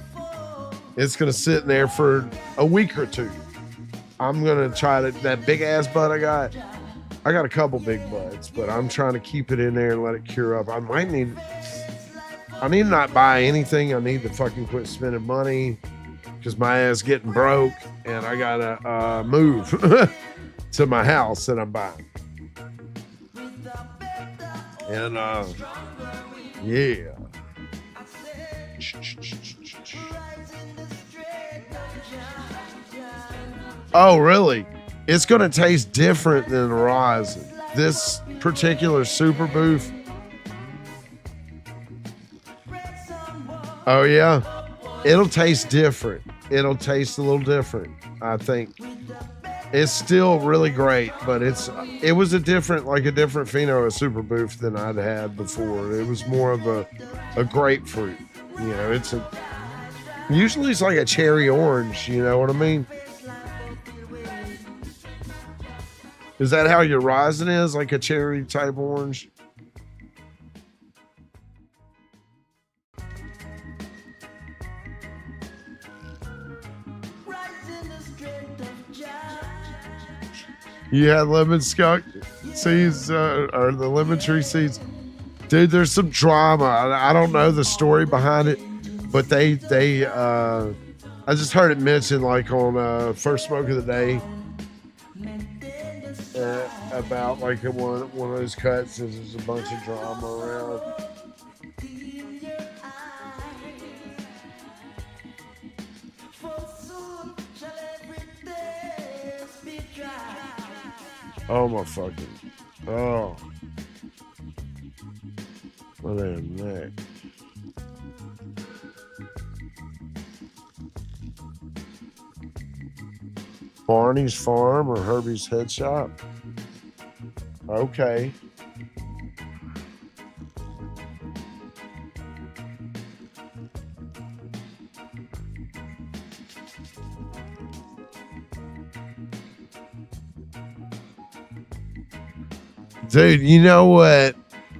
S2: It's gonna sit in there for a week or two. I'm gonna try that big ass bud I got a couple big buds, but I'm trying to keep it in there and let it cure up. I need to not buy anything. I need to fucking quit spending money because my ass getting broke, and I gotta move to my house that I'm buying. And yeah. Oh, really? It's gonna taste different than the Horizon. This particular Super Booth. Oh yeah, it'll taste different. It'll taste a little different, I think. It's still really great, but it was a different pheno of Super Booth than I'd had before. It was more of a grapefruit. You know, usually it's like a cherry orange, you know what I mean? Is that how your Horizon is? Like a cherry type orange? You had lemon skunk seeds or the lemon tree seeds. Dude, there's some drama. I don't know the story behind it, but they I just heard it mentioned like on First Smoke of the Day about like one of those cuts. There's a bunch of drama around. Oh my fucking, oh. What in that? Barney's Farm or Herbie's Head Shop? Okay. Dude, you know what?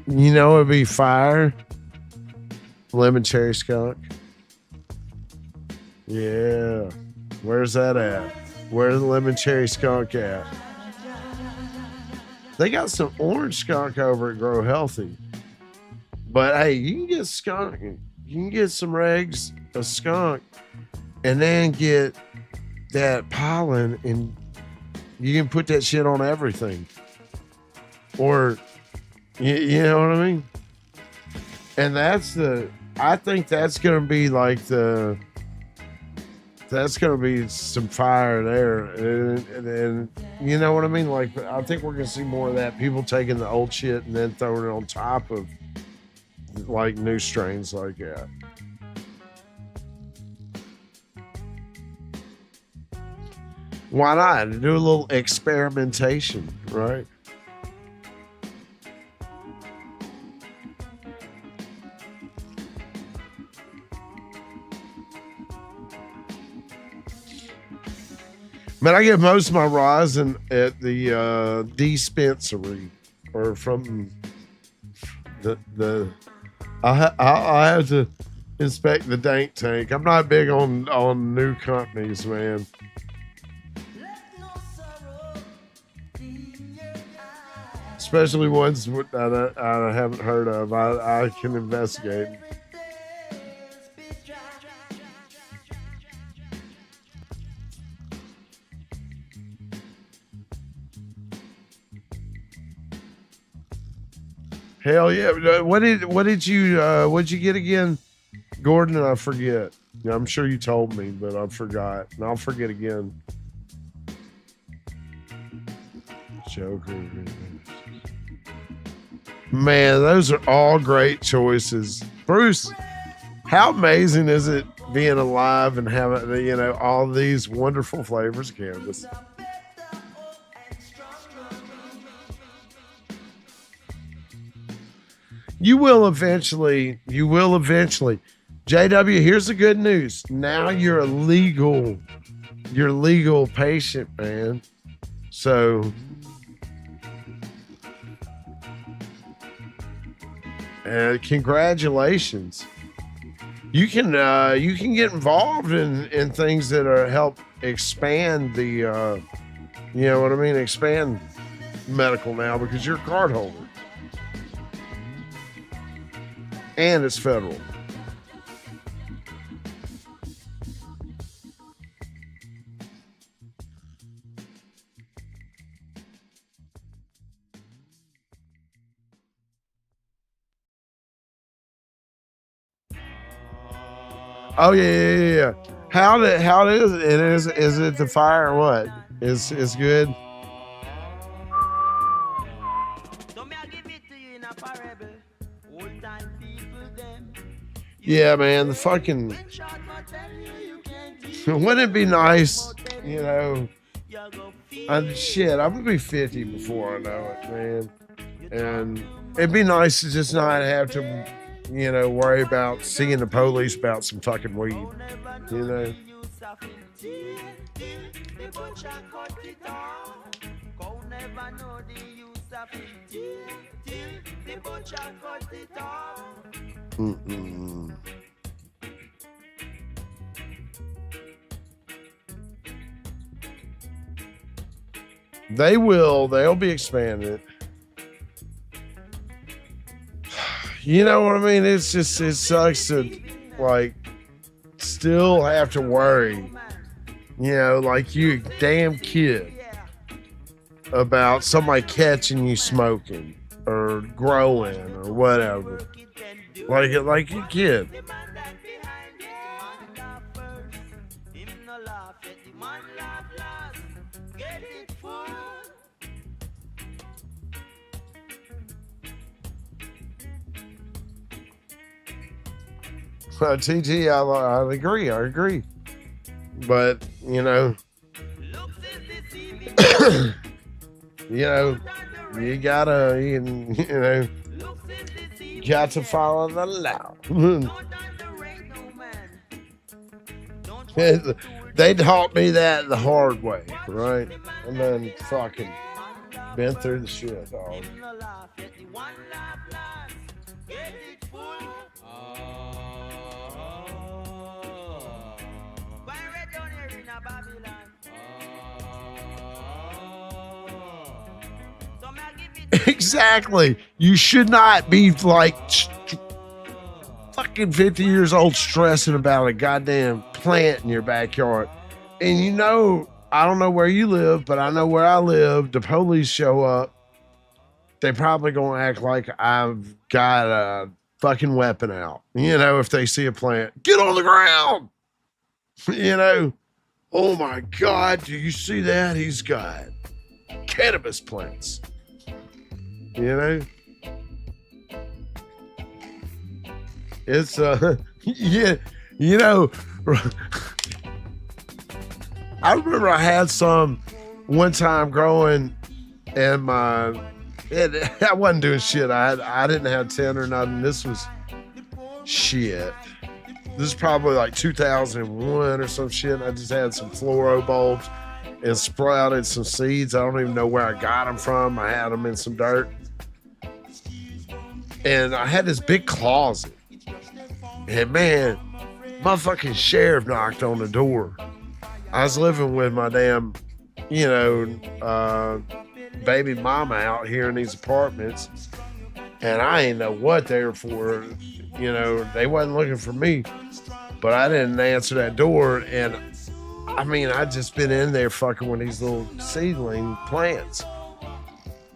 S2: You know it'd be fire? Lemon cherry skunk. Yeah. Where's that at? Where's the lemon cherry skunk at? They got some orange skunk over at Grow Healthy. But hey, you can get skunk. You can get some regs of skunk and then get that pollen, and you can put that shit on everything. Or, you know what I mean? And I think that's going to be like that's going to be some fire there. And you know what I mean? Like, I think we're going to see more of that. People taking the old shit and then throwing it on top of like new strains like that. Why not? Do a little experimentation, right? Man, I get most of my rosin at the dispensary, or from the. I have to inspect the dank tank. I'm not big on new companies, man. Especially ones that I haven't heard of. I can investigate. Hell yeah! What'd you get again, Gordon? I forget. I'm sure you told me, but I forgot, and I'll forget again. Joker. Man, those are all great choices, Bruce. How amazing is it being alive and having all these wonderful flavors of cannabis? You will eventually. JW, here's the good news. Now you're a legal your legal patient, man. So, congratulations. You can get involved in things that are help expand the you know what I mean, expand medical now because you're a card holder and it's federal. Oh yeah. How is it? Is it the fire or what? Is good? Yeah, man. The fucking. Wouldn't it be nice, you know? Shit, I'm gonna be 50 before I know it, man. And it'd be nice to just not have to, you know, worry about seeing the police about some fucking weed, you know. Mm-mm. They'll be expanding it. You know what I mean? It sucks to like still have to worry, you know, like you damn kid about somebody catching you smoking or growing or whatever. Like a kid. TG, I agree. But, you know, you gotta, got to follow the law. They taught me that the hard way, right? And then fucking been through the shit, dog. Exactly. You should not be like fucking 50 years old stressing about a goddamn plant in your backyard. And you know, I don't know where you live, but I know where I live. The police show up. They probably gonna act like I've got a fucking weapon out. You know, if they see a plant, get on the ground. You know, oh my God, do you see that? He's got cannabis plants. You know, it's yeah, you know, I remember I had some one time growing, and I wasn't doing shit. I didn't have 10 or nothing. This was shit. This is probably like 2001 or some shit. I just had some fluoro bulbs and sprouted some seeds. I don't even know where I got them from. I had them in some dirt. And I had this big closet. And man, my fucking sheriff knocked on the door. I was living with my damn, baby mama out here in these apartments. And I didn't know what they were for. You know, they wasn't looking for me. But I didn't answer that door. And I mean, I'd just been in there fucking with these little seedling plants.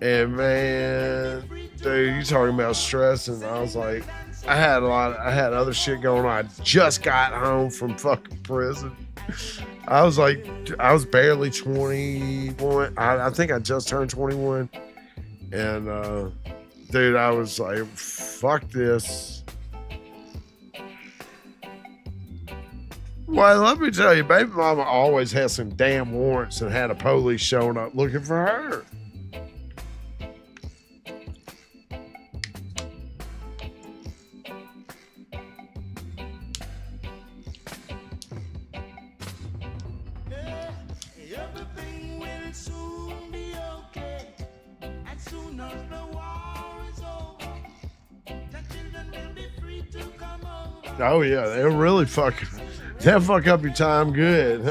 S2: And man, dude, you talking about stress, and I was like, I had other shit going on. I just got home from fucking prison. I was barely 21. I think I just turned 21. And dude, I was like, fuck this. Well, let me tell you, baby mama always had some damn warrants and had a police showing up looking for her.
S1: Everything will soon be okay. As soon as the war is over, the children will be free to come over.
S2: Oh yeah, they'll really they'll fuck up your time good.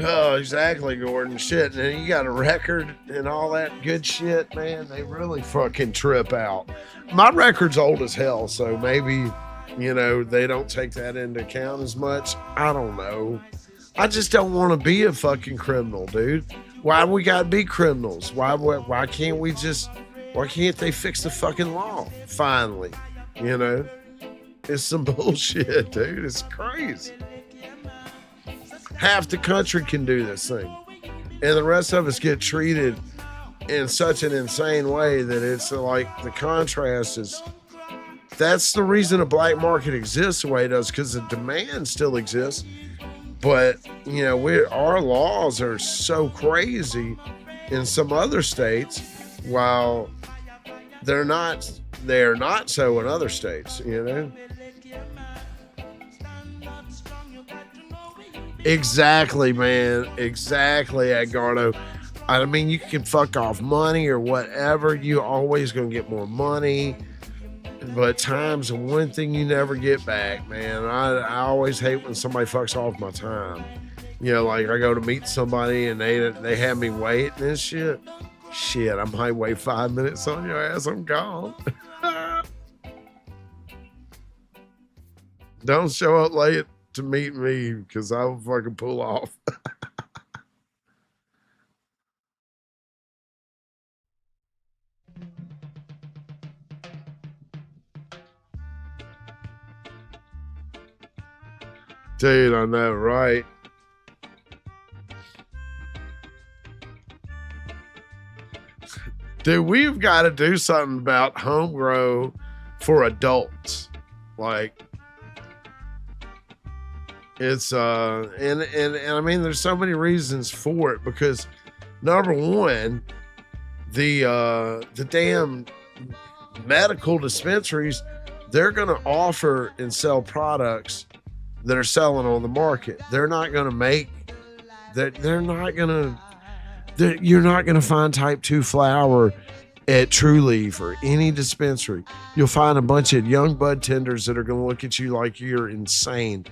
S2: Oh, exactly, Gordon. Shit, and you got a record and all that good shit, man. They really fucking trip out. My record's old as hell, so maybe, they don't take that into account as much. I don't know. I just don't want to be a fucking criminal, dude. Why we gotta be criminals? Why can't they fix the fucking law? Finally, it's some bullshit, dude. It's crazy. Half the country can do this thing, and the rest of us get treated in such an insane way that it's like the contrast is. That's the reason a black market exists the way it does, because the demand still exists. But our laws are so crazy in some other states, while they're not so in other states. Exactly, man. Exactly, Edgardo. I mean, you can fuck off money or whatever. You're always going to get more money. But time's the one thing you never get back, man. I always hate when somebody fucks off my time. Like I go to meet somebody and they have me wait and shit. Shit, I might wait 5 minutes on your ass. I'm gone. Don't show up late to meet me, because I'll fucking pull off. Dude, I know, right? Dude, we've got to do something about home grow for adults. Like, it's and I mean, there's so many reasons for it, because number one, the damn medical dispensaries, they're gonna offer and sell products that are selling on the market. They're not gonna make that. You're not gonna find type 2 flower at True Leaf or any dispensary. You'll find a bunch of young bud tenders that are gonna look at you like you're insane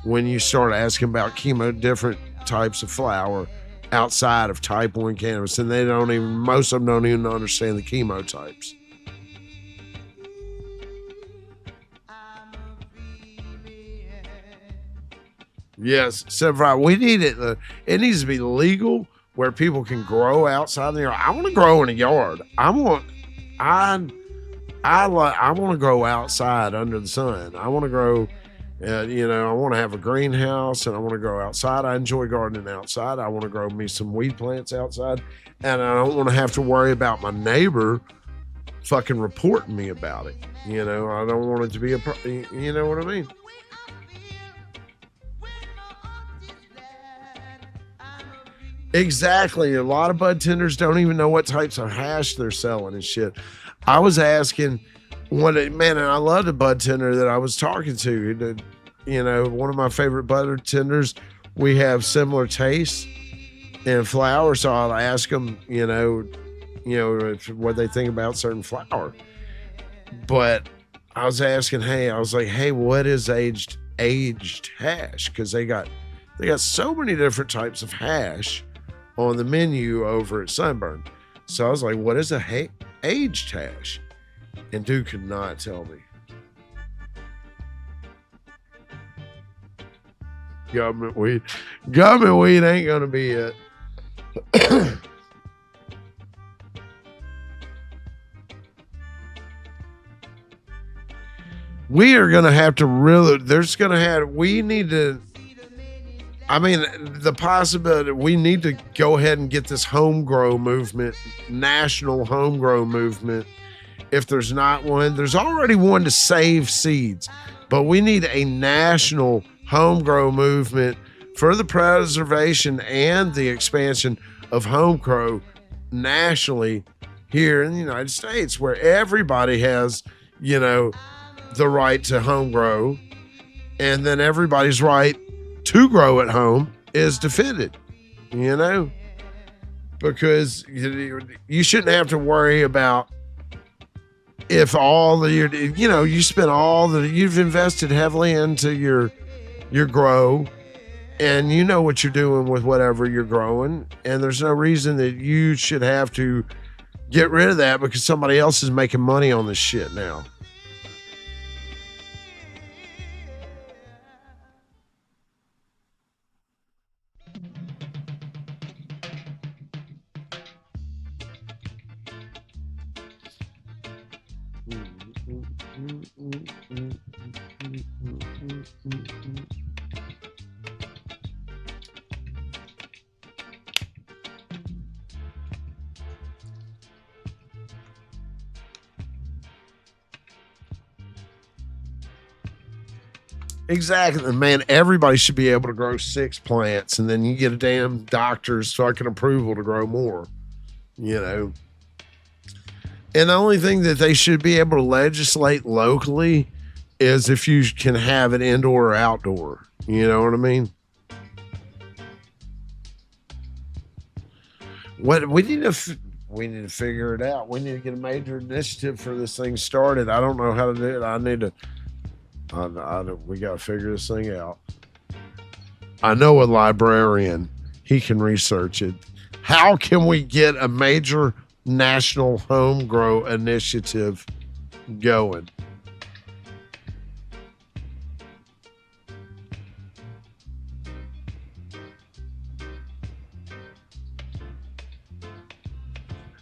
S2: when you start asking about different types of flower outside of type 1 cannabis, and most of them don't even understand the chemo types. Yes, so right, we need it. It needs to be legal where people can grow outside the yard. I want to grow in a yard. I want to grow outside under the sun. I want to grow. I want to have a greenhouse, and I want to grow outside. I enjoy gardening outside. I want to grow me some weed plants outside, and I don't want to have to worry about my neighbor fucking reporting me about it. I don't want it to be you know what I mean? Exactly. A lot of bud tenders don't even know what types of hash they're selling and shit. I was asking and I love the bud tender that I was talking to. One of my favorite bud tenders, we have similar tastes in flower, so I'll ask them, what they think about certain flower. But I was asking, hey, what is aged hash? Because they got so many different types of hash on the menu over at Sunburn. So I was like, what is a aged hash? And dude could not tell me. Government weed ain't gonna be it. We are gonna have to the possibility, we need to go ahead and get this home grow movement, national home grow movement. If there's not one, there's already one to save seeds, but we need a national home grow movement for the preservation and the expansion of home grow nationally
S5: here in the United States, where everybody has, you know, the right to home grow, and then everybody's right to grow at home is defended, you know, because you shouldn't have to worry about if all the, you know, you spend all the, you've invested heavily into your grow, and you know what you're doing with whatever you're growing, and there's no reason that you should have to get rid of that because somebody else is making money on this shit now. Exactly, man. Everybody should be able to grow 6 plants, and then you get a damn doctor's fucking approval to grow more, you know. And the only thing that they should be able to legislate locally is if you can have it indoor or outdoor. You know what I mean? What we need to figure it out. We need to get a major initiative for this thing started. I don't know how to do it. I need to. We got to figure this thing out. I know a librarian. He can research it. How can we get a major national home grow initiative going?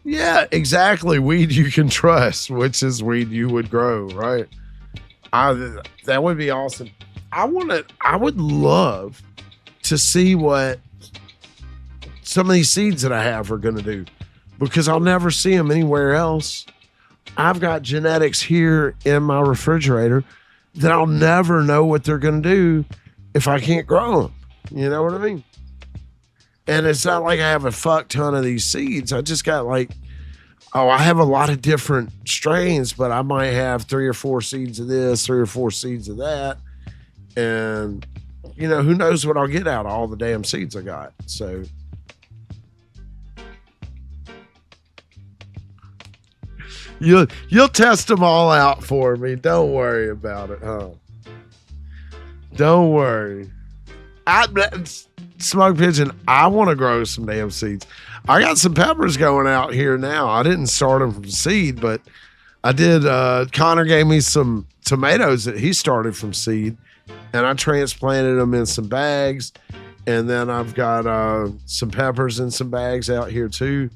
S5: Yeah, exactly. Weed you can trust, which is weed you would grow, right? That would be awesome. I would love to see what some of these seeds that I have are going to do, because I'll never see them anywhere else. I've got genetics here in my refrigerator that I'll never know what they're going to do if I can't grow them. You know what I mean? And it's not like I have a fuck ton of these seeds. I just got like, I have a lot of different strains, but I might have 3 or 4 seeds of this, 3 or 4 seeds of that. And, you know, who knows what I'll get out of all the damn seeds I got. So you'll test them all out for me. Don't worry about it, huh? Don't worry. Smoke Pigeon, I want to grow some damn seeds. I got some peppers going out here now. I didn't start them from seed, but I did. Connor gave me some tomatoes that he started from seed, and I transplanted them in some bags. And then I've got some peppers in some bags out here too.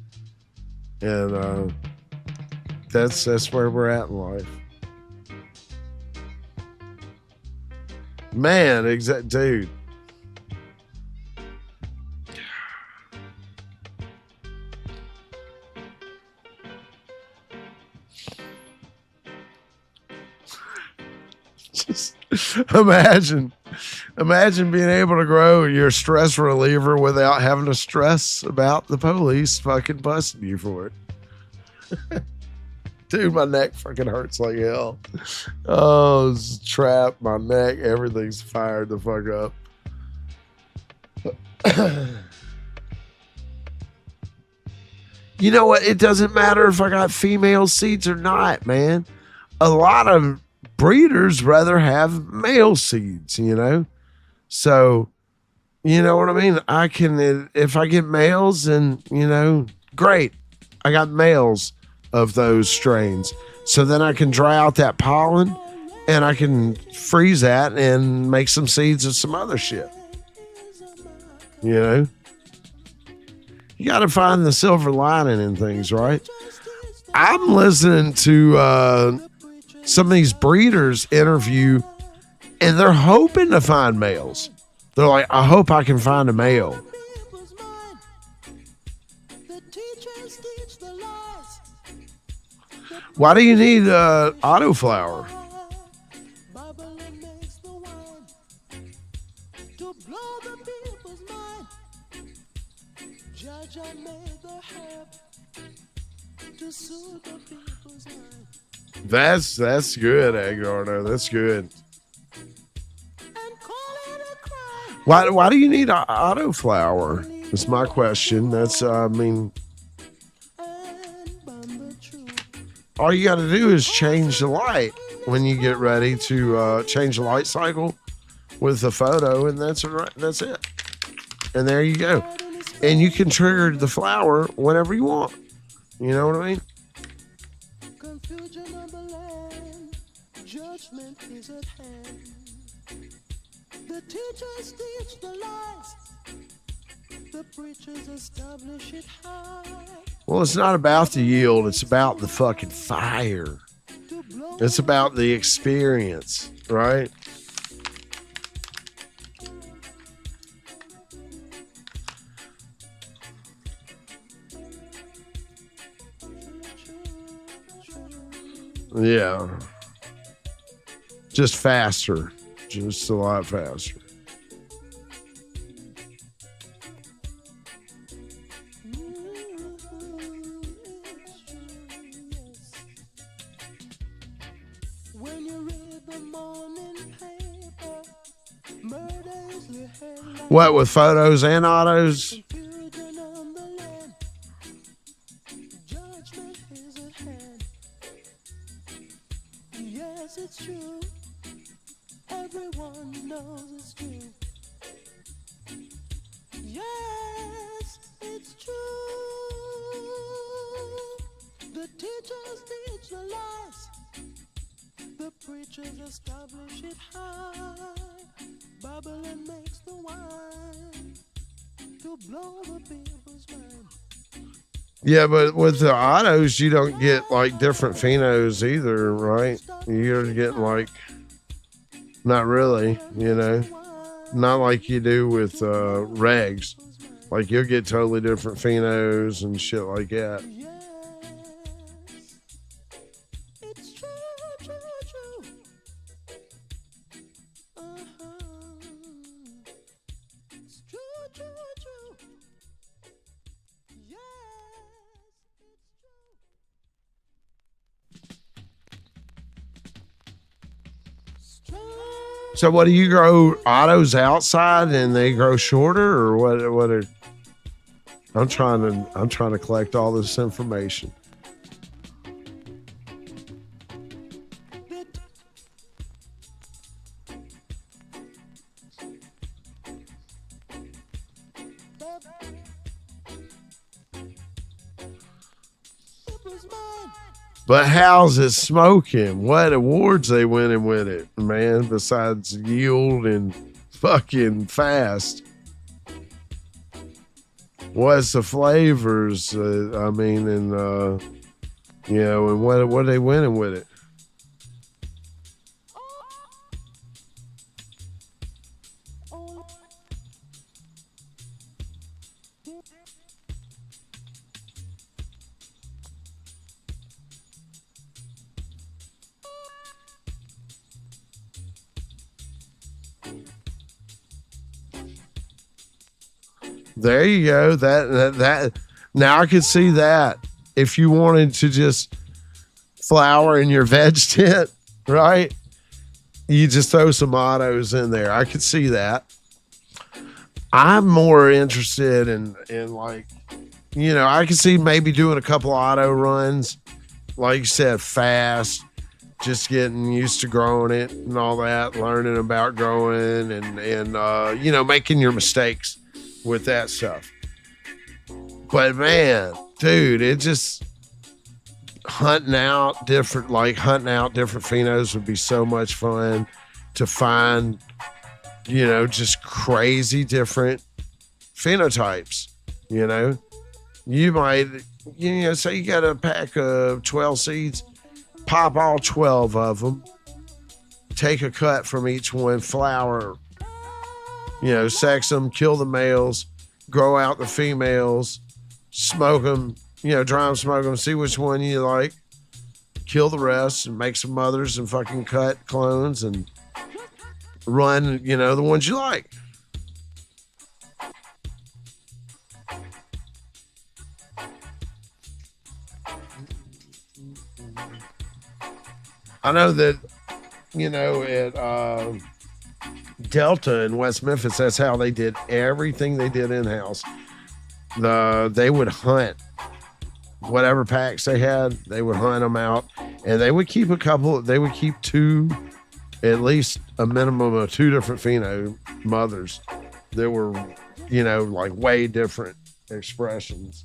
S5: And that's where we're at in life. Man, dude. Just imagine being able to grow your stress reliever without having to stress about the police fucking busting you for it. Dude, my neck fucking hurts like hell. Oh, it's trapped, my neck, everything's fired the fuck up. You know what? It doesn't matter if I got female seeds or not, man. A lot of breeders rather have male seeds, you know? So, you know what I mean? I can, if I get males, and, you know, great. I got males of those strains. So then I can dry out that pollen and I can freeze that and make some seeds of some other shit. You know? You got to find the silver lining in things, right? I'm listening to some of these breeders interview, and they're hoping to find males. They're like, I hope I can find a male. Why do you need autoflower? That's good, Edgardo. That's good. Why do you need autoflower? That's my question. That's I mean, all you got to do is change the light when you get ready to change the light cycle with the photo, and that's it. And there you go. And you can trigger the flower whenever you want. You know what I mean?
S1: Confusion of the land, judgment is at hand. The teachers teach the lies, the preachers establish it high.
S5: Well, it's not about the yield, it's about the fucking fire. It's about the experience, right? Yeah. Just faster. Just a lot faster.
S1: When you read the morning paper, murder is the headline.
S5: What, with photos and autos?
S1: Confusion on the land, judgment is at hand. Yes, it's true. Everyone knows it's true. Yes, it's true. The teachers teach the lies. The preachers establish it high. Babylon makes the wine to blow the people's mind.
S5: Yeah, but with the autos, you don't get like different phenos either, right? You're getting like, not really, you know, not like you do with regs. Like you'll get totally different phenos and shit like that.
S1: Yes, it's true, true, true. It's true, true, true. Yes, it's true.
S5: So what do you grow autos outside and they grow shorter, or what are I'm trying to collect all this information. But how's it smoking? What awards they winning with it, man, besides yield and fucking fast? What's the flavors? I mean, and you know, and what are they winning with it? There you go. That now I could see that if you wanted to just flour in your veg tent, right? You just throw some autos in there. I could see that. I'm more interested in like, you know, I could see maybe doing a couple auto runs, like you said, fast, just getting used to growing it and all that, learning about growing and you know, making your mistakes with that stuff. But man, dude, it just hunting out different phenos would be so much fun to find, you know, just crazy different phenotypes. You know, you might, you know, say you got a pack of 12 seeds, pop all 12 of them, take a cut from each one, flower, you know, sex them, kill the males, grow out the females, smoke them, you know, dry them, smoke them, see which one you like, kill the rest, and make some mothers and fucking cut clones and run, you know, the ones you like. I know that, at Delta in West Memphis, that's how they did everything they did in house. They would hunt whatever packs they had, they would hunt them out, and they would keep two, at least a minimum of two different pheno mothers that were, like way different expressions.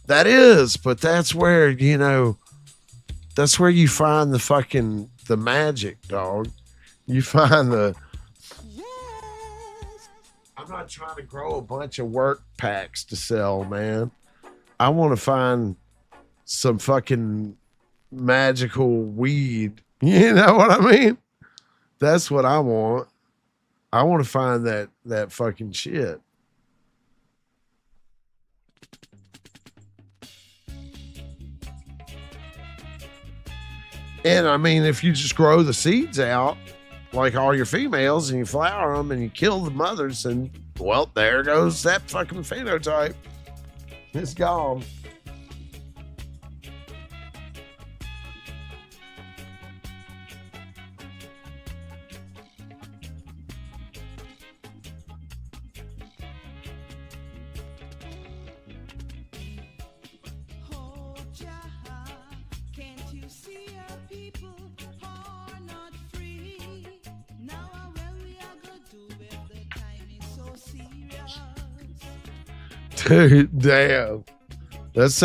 S5: That is, but that's where, that's where you find the magic, dog. You find I'm not trying to grow a bunch of work packs to sell, man. I want to find some fucking magical weed. You know what I mean? That's what I want. I want to find that fucking shit. And I mean, if you just grow the seeds out, like all your females, and you flower them and you kill the mothers, and well, there goes that fucking phenotype. It's gone.
S1: Oh, Jah, can't you see our people are not free? Now where we are going to do if the time is so serious?
S5: Dude, damn. That's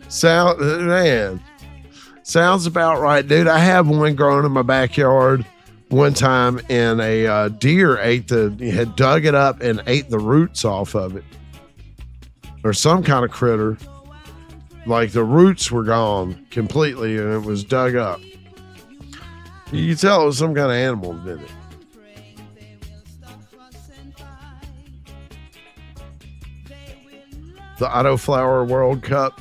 S5: sounds about right, dude. I have one growing in my backyard one time, and a deer had dug it up and ate the roots off of it, or some kind of critter. Like the roots were gone completely, and it was dug up. You can tell it was some kind of animal that did it. The Autoflower World Cup.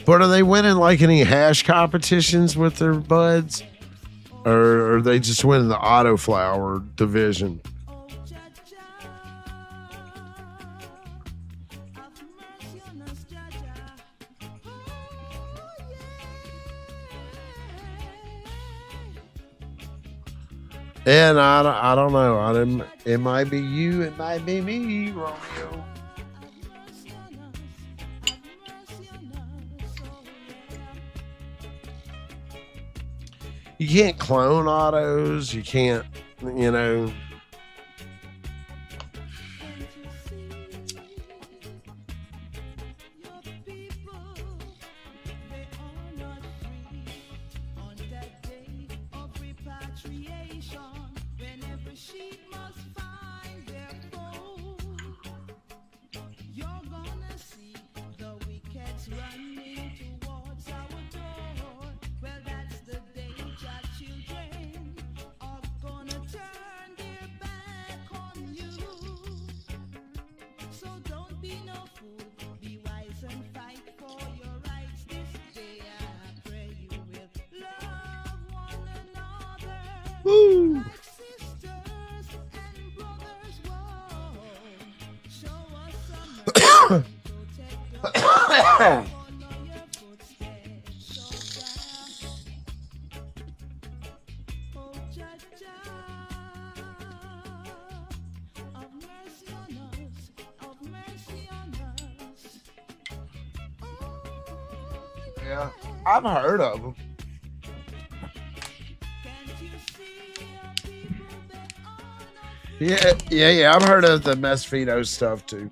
S5: But are they winning like any hash competitions with their buds? Or are they just winning the Autoflower division? And I don't know. It might be you. It might be me, Romeo. You can't clone autos. You can't, Woo! Yeah, I've heard of them. Yeah. I've heard of the Mesfito stuff too.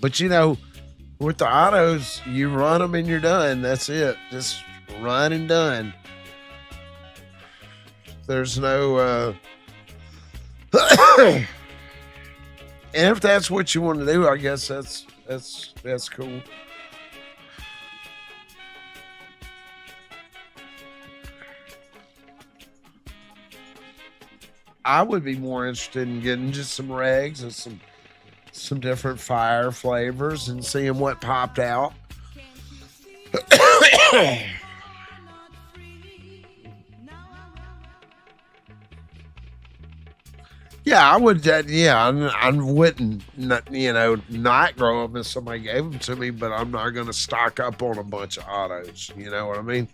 S5: But with the autos, you run them and you're done. That's it. Just run and done. There's no. And if that's what you want to do, I guess that's cool. I would be more interested in getting just some regs and some different fire flavors and seeing what popped out. Yeah, I would. I wouldn't, not grow them if somebody gave them to me, but I'm not going to stock up on a bunch of autos. You know what I mean?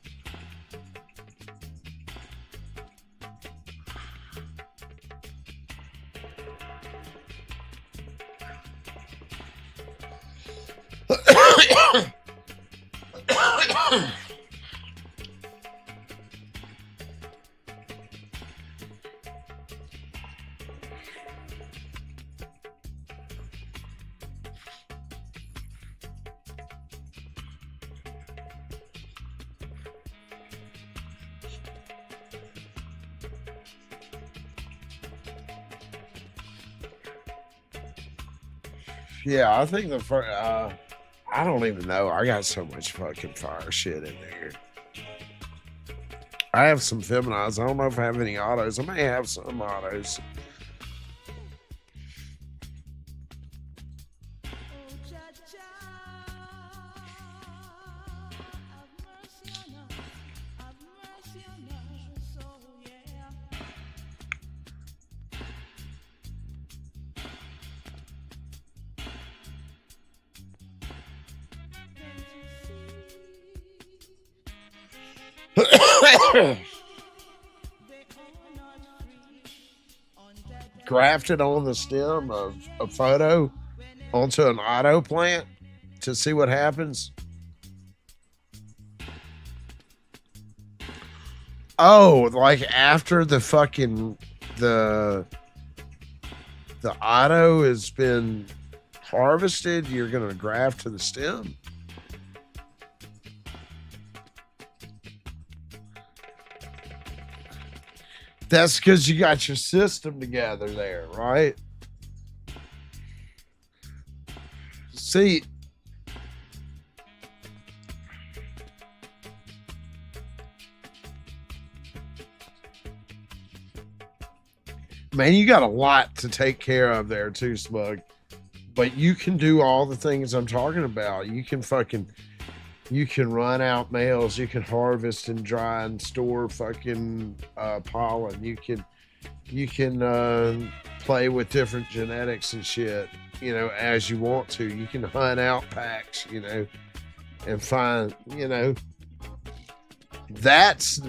S5: Yeah, I think the first, I don't even know. I got so much fucking fire shit in there. I have some feminized. I don't know if I have any autos. I may have some autos. Grafted on the stem of a photo onto an auto plant to see what happens. Oh, like after the fucking the auto has been harvested, you're gonna graft to the stem. That's because you got your system together there, right? See, man, you got a lot to take care of there too, Smug. But you can do all the things I'm talking about. You can run out males. You can harvest and dry and store fucking pollen. You can play with different genetics and shit, as you want to. You can hunt out packs, and find, that's a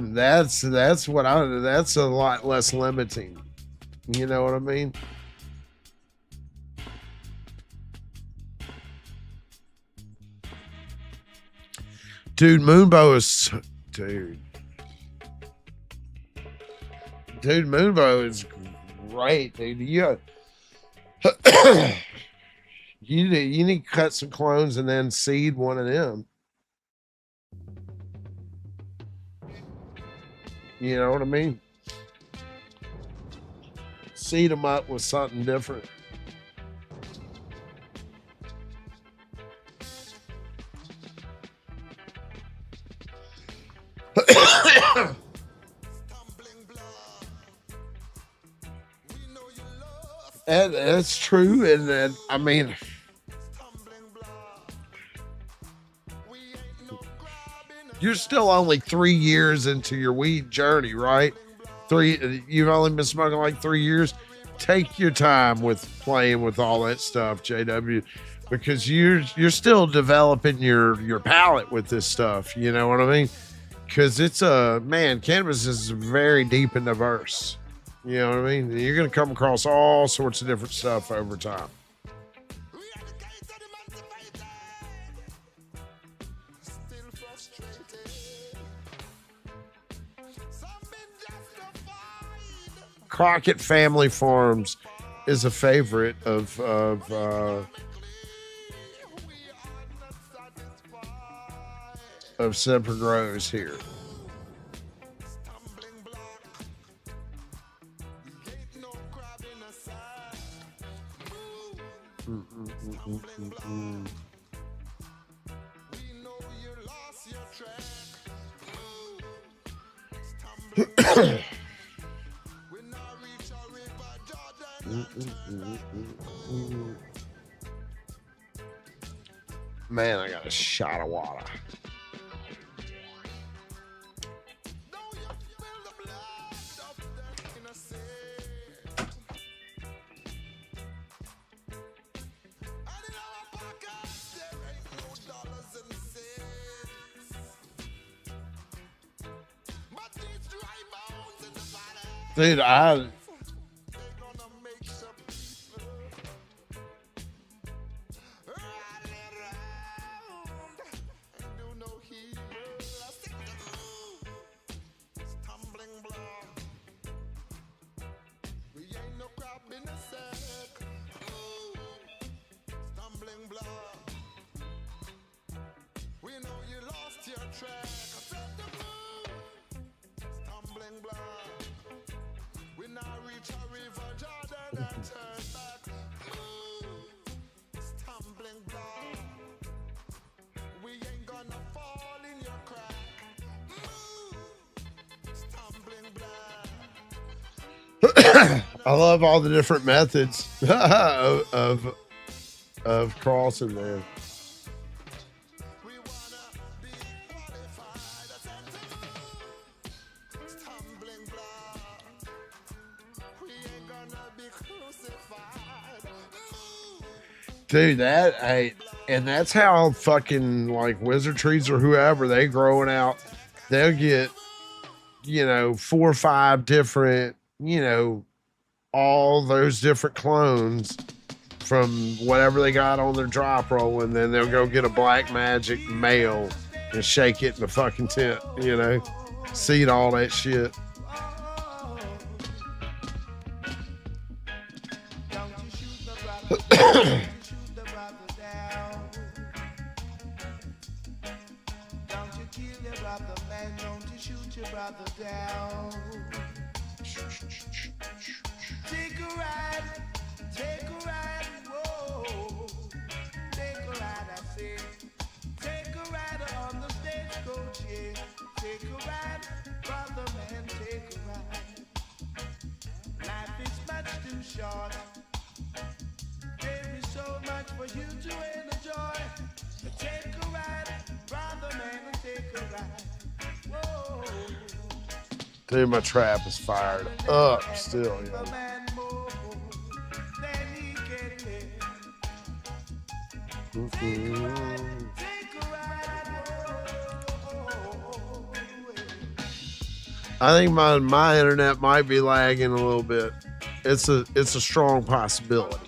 S5: lot less limiting. You know what I mean? Dude, Moonbow is Moonbow is great, dude. You need to cut some clones and then seed one of them. You know what I mean? Seed them up with something different. And that's true, and I mean, you're still only 3 years into your weed journey, right? You've only been smoking like 3 years. Take your time with playing with all that stuff, JW, because you're still developing your palate with this stuff. You know what I mean? Because cannabis is very deep and diverse. You know what I mean? You're going to come across all sorts of different stuff over time. Crockett Family Farms is a favorite of Semper Grows here. Man, I got a shot of water. Dude, I love all the different methods of crossing there. Dude, and that's how fucking like wizard trees or whoever they growing out, they'll get, 4 or 5 different, all those different clones from whatever they got on their drop roll, and then they'll go get a black magic male and shake it in the fucking tent, seed all that shit. Dude, my trap is fired up still, I think my internet might be lagging a little bit. It's a strong possibility.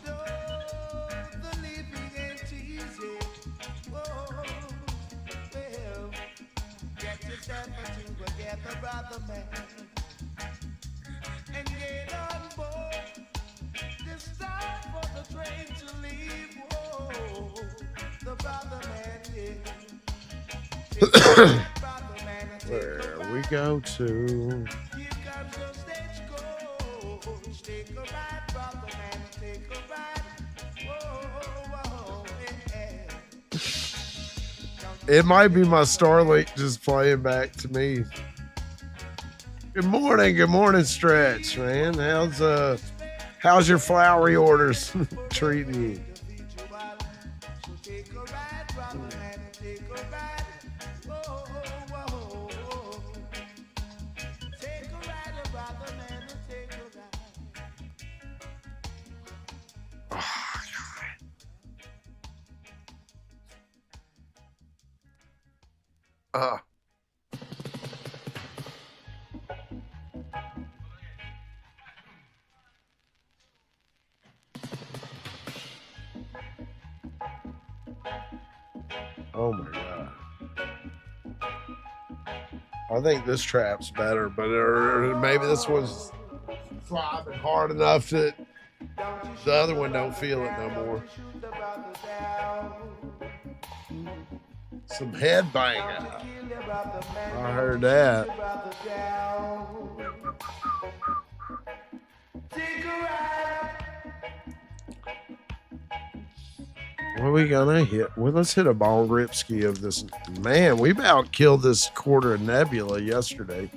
S5: Where we go to. It might be my Starlink just playing back to me. Good morning, Stretch, man. How's your flowery orders treating you? Oh my god. I think this trap's better, but maybe this one's throbbing hard enough that the other one don't feel it no more. Some headbanging. I heard that. What are we gonna hit? Well, let's hit a ball ripski of this. Man, we about killed this quarter of nebula yesterday.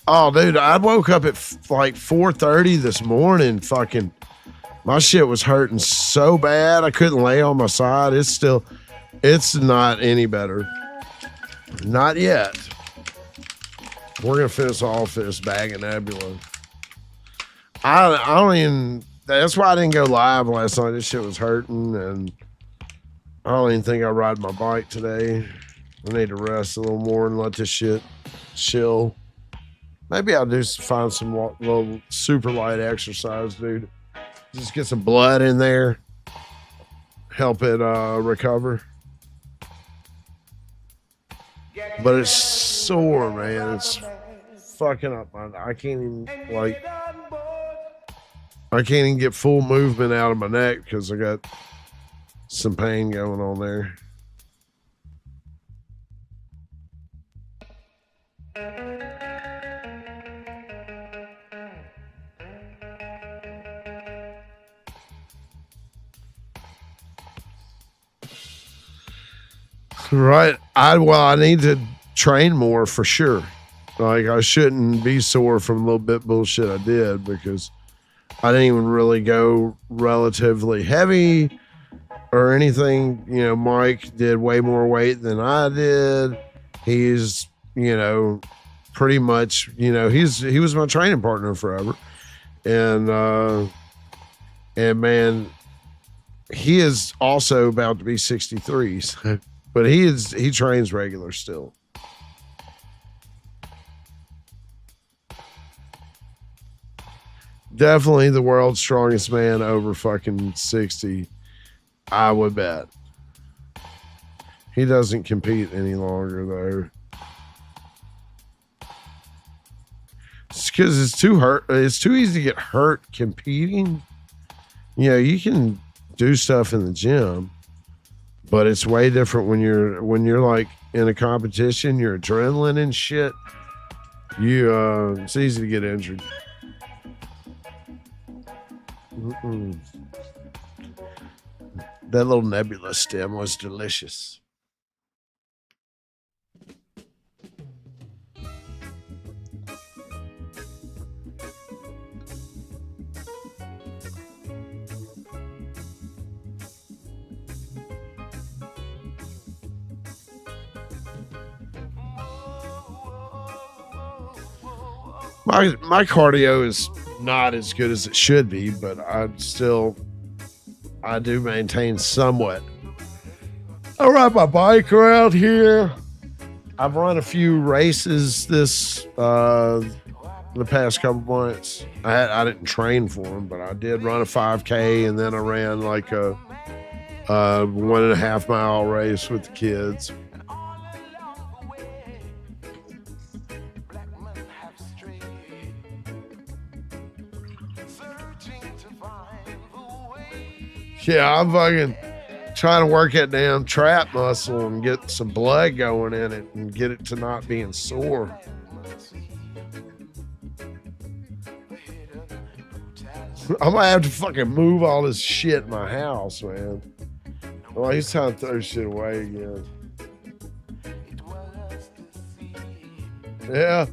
S5: Oh, dude, I woke up at like 4:30 this morning, fucking My shit was hurting so bad I couldn't lay on my side. It's not any better. Not yet. We're gonna finish off this bag of Nebula. I don't even. That's why I didn't go live last night. This shit was hurting, and I don't even think I ride my bike today. I need to rest a little more and let this shit chill. Maybe I'll find some little super light exercise, dude. Just get some blood in there, help it recover. But it's sore, man. It's fucking up I can't even get full movement out of my neck because I got some pain going on there. Right. I need to train more for sure. Like, I shouldn't be sore from a little bit bullshit I did because I didn't even really go relatively heavy or anything. You know, Mike did way more weight than I did. He's, you know, pretty much, you know, he was my training partner forever. And man, he is also about to be 63. But he trains regular still. Definitely the world's strongest man over fucking 60, I would bet. He doesn't compete any longer though. It's because it's too easy to get hurt competing. You know, you can do stuff in the gym, but it's way different when you're like in a competition, your adrenaline and shit. It's easy to get injured. That little Nebula stem was delicious. My cardio is not as good as it should be, but I do maintain somewhat. I ride my bike around here. I've run a few races the past couple months. I didn't train for them, but I did run a 5K, and then I ran like a 1.5 mile race with the kids. Yeah, I'm fucking trying to work that damn trap muscle and get some blood going in it and get it to not being sore. I might have to fucking move all this shit in my house, man. Well, he's trying to throw shit away again. Yeah.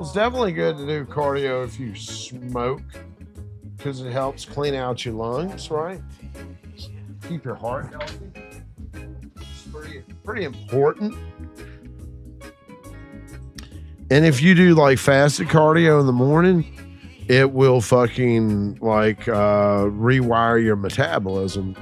S5: It's definitely good to do cardio if you smoke because it helps clean out your lungs, right? Keep your heart healthy. It's pretty important. And if you do like fasted cardio in the morning, it will fucking like rewire your metabolism.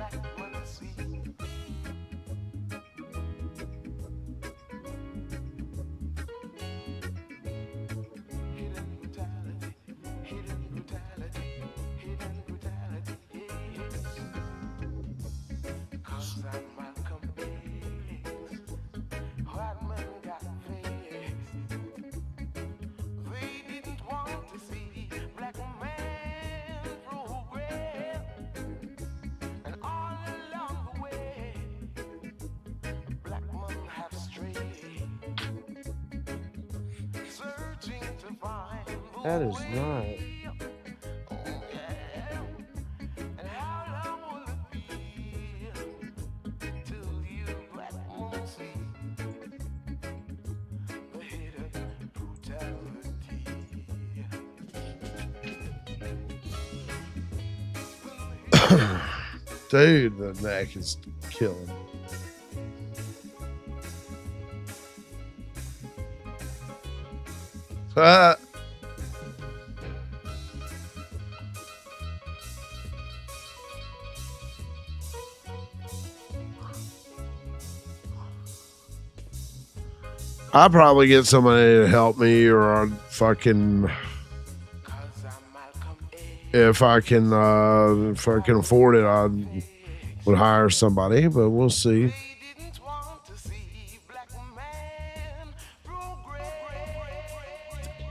S5: That is not. Dude, the neck is killing. I'll probably get somebody to help me, or I'd fucking, if I can afford it, I would hire somebody, but we'll see.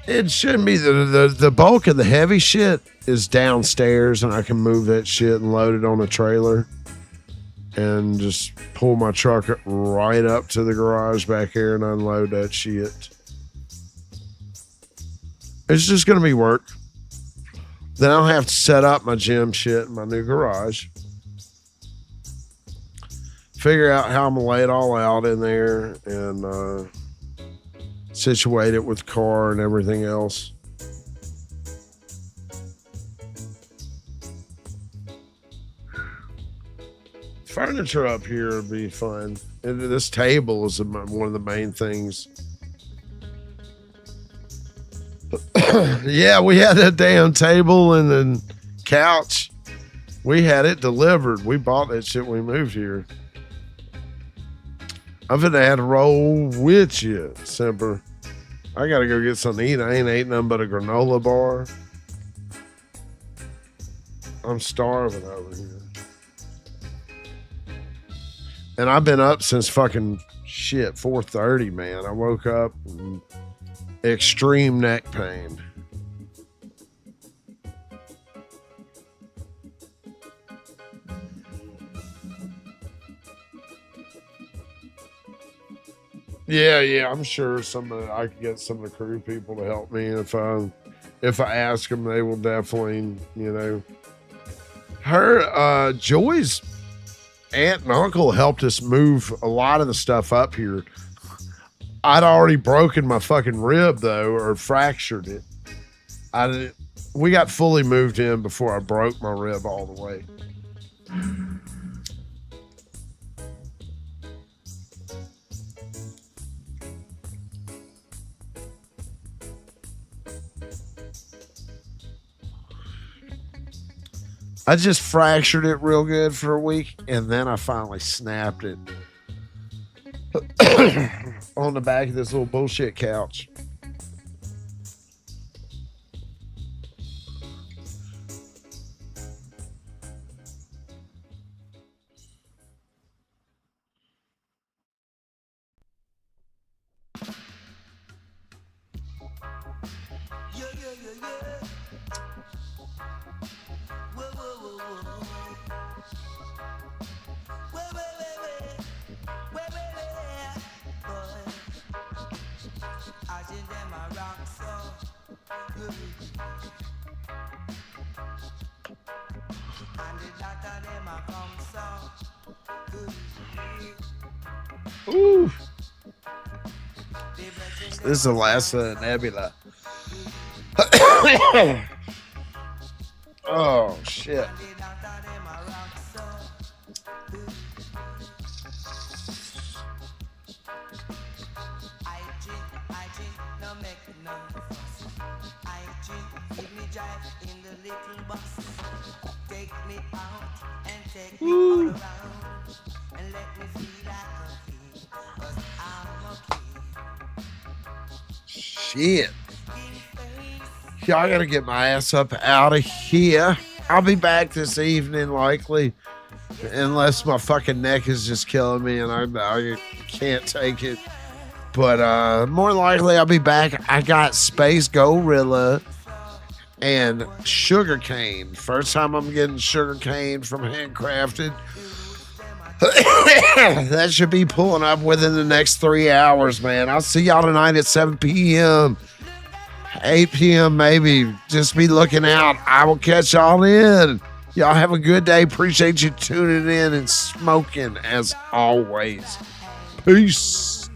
S5: It shouldn't be the bulk of the heavy shit is downstairs, and I can move that shit and load it on a trailer and just pull my truck right up to the garage back here and unload that shit. It's just going to be work. Then I'll have to set up my gym shit in my new garage. Figure out how I'm going to lay it all out in there and situate it with the car and everything else. Furniture up here would be fun. And this table is one of the main things. Yeah, we had that damn table and then couch. We had it delivered. We bought that shit when we moved here. I'm finna have to roll with you, Simper. I gotta go get something to eat. I ain't ate nothing but a granola bar. I'm starving over here. And I've been up since fucking shit, 4:30, man. I woke up in extreme neck pain. Yeah, I'm sure I can get some of the crew people to help me. If I ask them, they will definitely, Her, Joy's aunt and uncle helped us move a lot of the stuff up here. I'd already broken my fucking rib though, or fractured it. We got fully moved in before I broke my rib all the way. I just fractured it real good for a week, and then I finally snapped it on the back of this little bullshit couch. Ooh. This is the last nebula. Oh, shit. Woo. Shit. Yeah, I gotta get my ass up out of here. I'll be back this evening likely, unless my fucking neck is just killing me and I can't take it. But more likely I'll be back. I got Space Gorilla and sugarcane. First time I'm getting sugarcane from Handcrafted. That should be pulling up within the next 3 hours, man. I'll see y'all tonight at 7 p.m. 8 p.m. maybe. Just be looking out. I will catch y'all in. Y'all have a good day. Appreciate you tuning in and smoking as always. Peace.